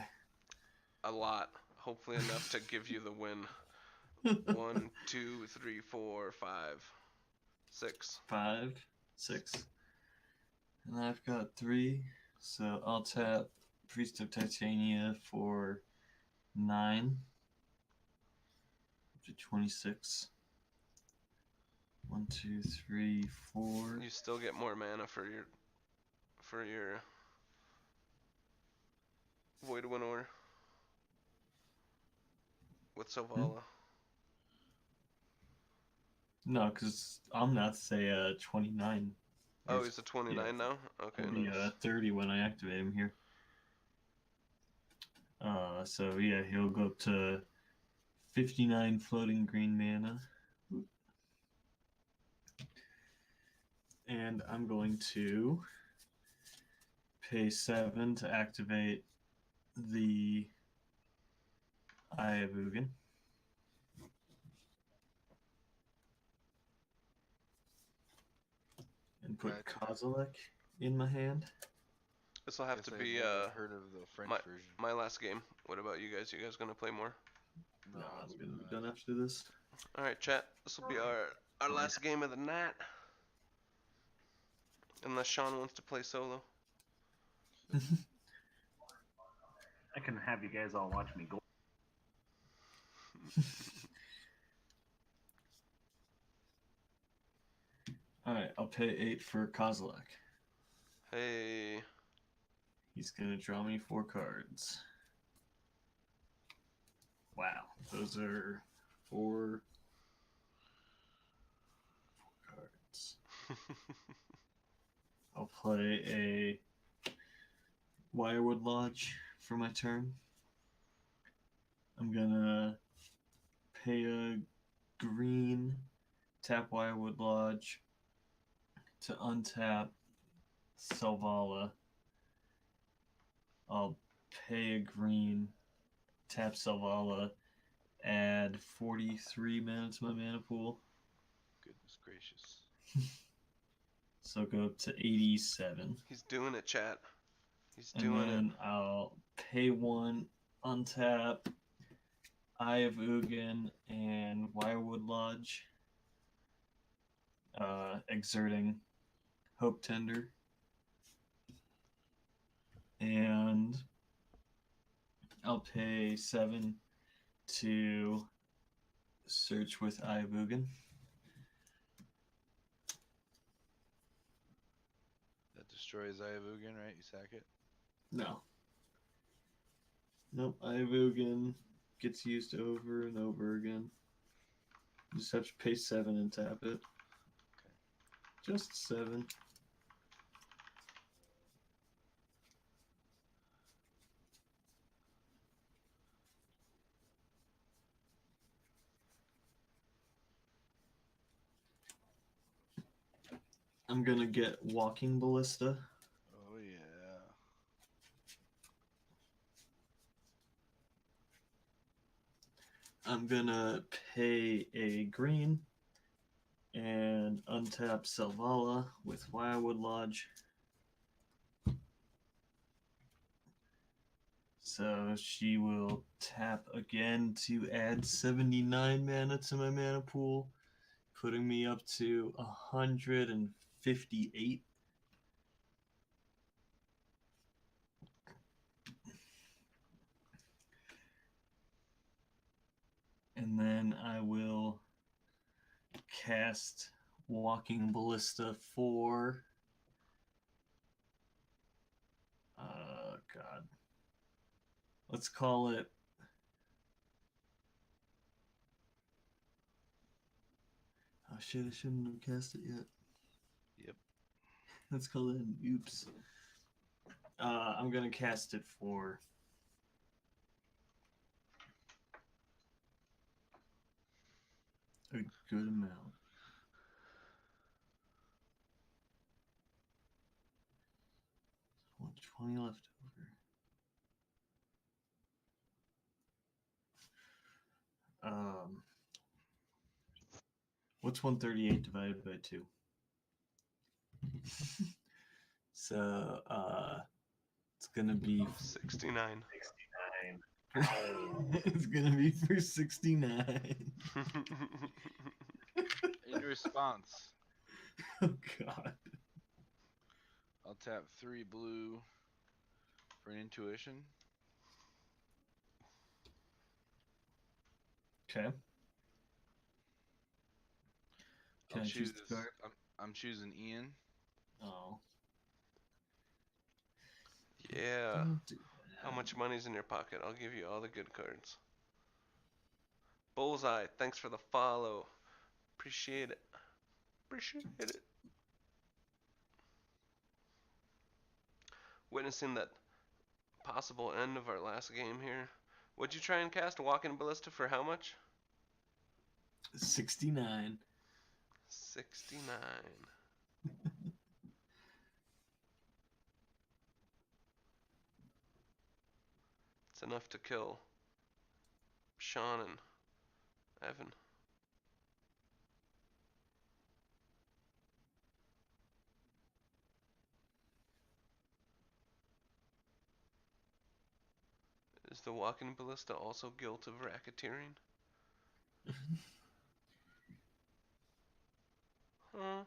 A lot. Hopefully enough to give you the win. 1, 2, 3, 4, 5, 6. 5, 6. And I've got 3. So I'll tap Priest of Titania for 9. Up to 26. 1, 2, 3, 4. You still get more mana for your Void Winnower with Selvala. No, because Omnath's a 29. Oh, Or- he's a 29 yeah. now? Okay, He'll be nice. 30 when I activate him here. So yeah, he'll go up to 59 floating green mana. And I'm going to pay 7 to activate the Eye of Ugin. And put Right. Kozilek in my hand. This will have Guess to I've be never heard of the French version. my last game. What about you guys? You guys gonna play more? No, it's I'm going to be not. done after this. All right, chat. This will be our last game of the night. Unless Sean wants to play solo. I can have you guys all watch me go. Alright, I'll pay 8 for Kozilek. Hey. He's going to draw me 4 cards. Wow, those are 4 cards. I'll play a Wirewood Lodge for my turn. I'm gonna pay a green, tap Wirewood Lodge to untap Selvala. I'll pay a green, tap Selvala, add 43 mana to my mana pool. Goodness gracious. So go up to 87. He's doing it, chat. He's And doing then it. I'll pay 1, untap Eye of Ugin and Wirewood Lodge, exerting Hope Tender. And I'll pay 7 to search with Eye of Ugin. That destroys Eye of Ugin, right? You sack it? No. Nope, Eye of Ugin gets used over and over again. You just have to pay 7 and tap it. Just 7. I'm gonna get Walking Ballista. Oh, yeah. I'm gonna pay a green and untap Selvala with Wirewood Lodge. So she will tap again to add 79 mana to my mana pool, putting me up to 158. And then I will cast Walking Ballista for... God. Let's call it... Oh shit, I shouldn't have cast it yet. Yep. Let's call it an oops. I'm gonna cast it for... a good amount. What, 20 left over. What's 138 divided by 2? So it's gonna be 69. 69. it's gonna be for 69. In response, Oh god. I'll tap 3 blue for an intuition. Okay. Can I'll I choose choose. the card? I'm choosing Ian. Oh. Yeah. Don't do How that. much money's in your pocket? I'll give you all the good cards. Bullseye, thanks for the follow. Appreciate it. Appreciate it. Witnessing that possible end of our last game here. Would you try and cast Walking Ballista for how much? 69. 69. It's enough to kill Sean and Evan. Is the Walking Ballista also guilt of racketeering? Huh?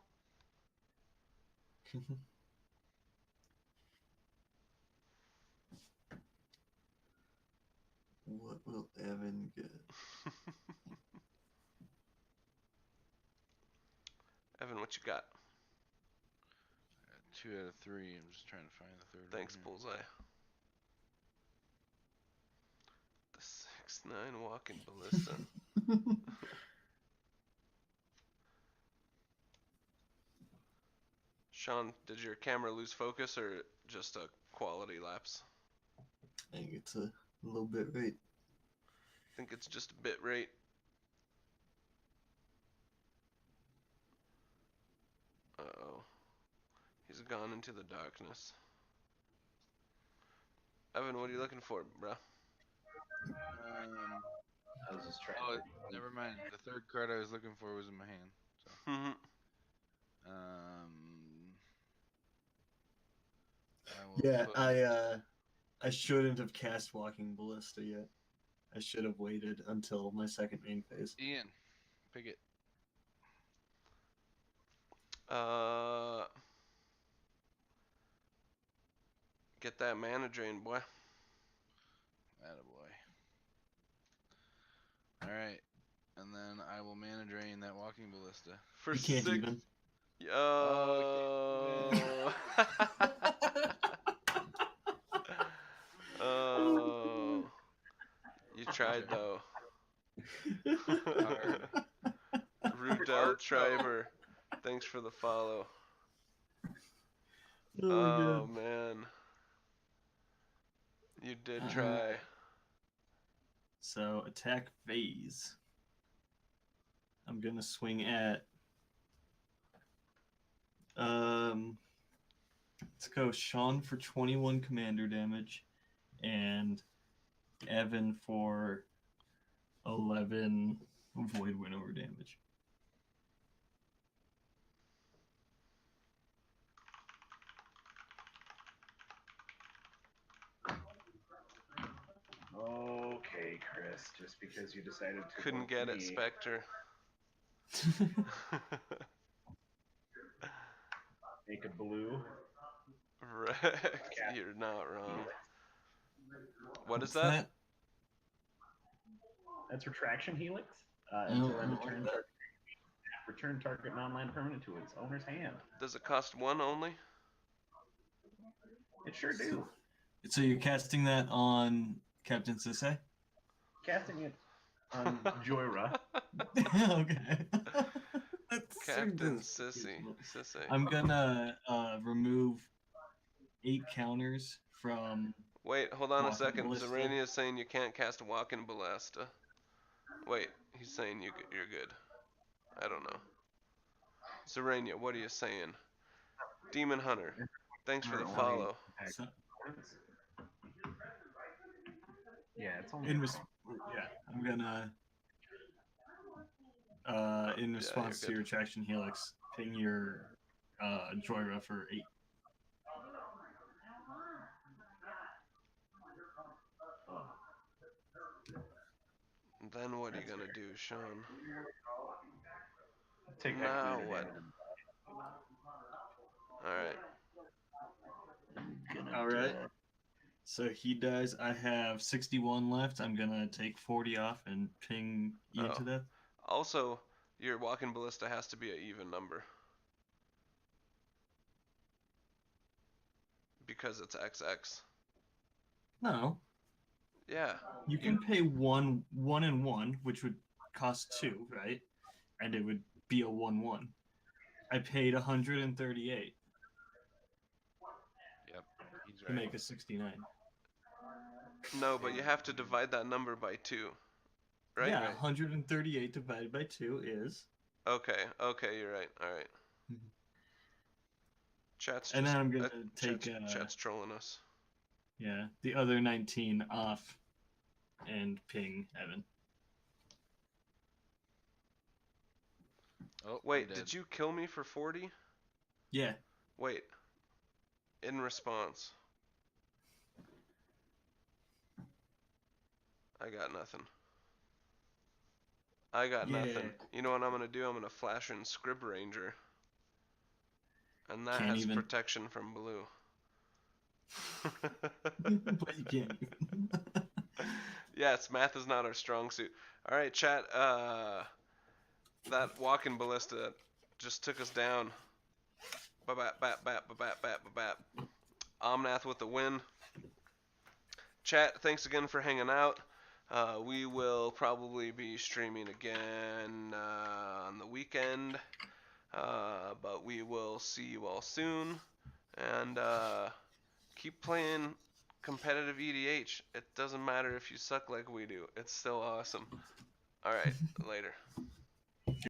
What will Evan get? Evan, what you got? 2 out of 3. I'm just trying to find the third Thanks, one. Bullseye. The 6'9" Walking Ballista. Sean, did your camera lose focus or just a quality lapse? I think it's a little bit right. I think it's just a bit rate. Uh-oh. He's gone into the darkness. Evan, what are you looking for, bruh? I was just trying Oh, to. never mind. The third card I was looking for was in my hand. So, I will Yeah, put I shouldn't have cast Walking Ballista yet. I should have waited until my second main phase. Ian. Pick it. Get that mana drain, boy. Attaboy. Alright. And then I will mana drain that Walking Ballista. For You can't 6. even. Oh. Oh. You tried though. Hard. Rudel Triver, thanks for the follow. Oh, Oh God. man. You did try. So attack phase. I'm gonna swing at let's go Sean for 21 commander damage and Evan for 11 void winnower damage. Okay, Chris. Just because you decided to. Couldn't vote get me, it, Spectre. Make a blue. Wrecked. You're not wrong. What is What's that? That's Retraction Helix. I Until don't end of like turn, that. return target non-land permanent to its owner's hand. Does it cost 1 only? It sure do. So you're casting that on Captain Sisse? Casting it on Jhoira. Okay. Captain Sissy. I'm gonna remove 8 counters from. Wait, hold on a Walking second. Ballista. Zarania is saying you can't cast Walking Ballista. Wait, he's saying you're good. I don't know. Zarania, what are you saying? Demon Hunter, thanks for the follow. So, Yeah, it's only. I'm gonna in response to good. your Retraction Helix, ping your Jhoira for 8. Then what are you gonna do, Sean? Take Now activated what? damage. Alright. All right. So he dies. I have 61 left. I'm gonna take 40 off and ping Ian to Oh. death. Also, your walking ballista has to be an even number. Because it's XX. No, Yeah. you can pay one and one, which would cost 2, right? And it would be a 1/1. I paid 138 Yep, he's to right. make a 69. No, but you have to divide that number by 2. Right? Yeah, Right. 138 divided by 2 is. Okay, you're right. Alright. Chat's And just then I'm gonna take chat's trolling us. yeah, the other 19 off and ping Evan. Oh, Wait, I'm dead. did you kill me for 40? Yeah. Wait. In response. I got nothing. I got Yeah. nothing. You know what I'm gonna do? I'm gonna flash in Scrib Ranger. And that Can't has even. protection from blue. But you can't even. Yes, math is not our strong suit. Alright, chat, that walking ballista just took us down. Ba-bat. Omnath with the win. Chat, thanks again for hanging out. We will probably be streaming again on the weekend. But we will see you all soon. And keep playing competitive EDH. It doesn't matter if you suck like we do. It's still awesome. Alright, later.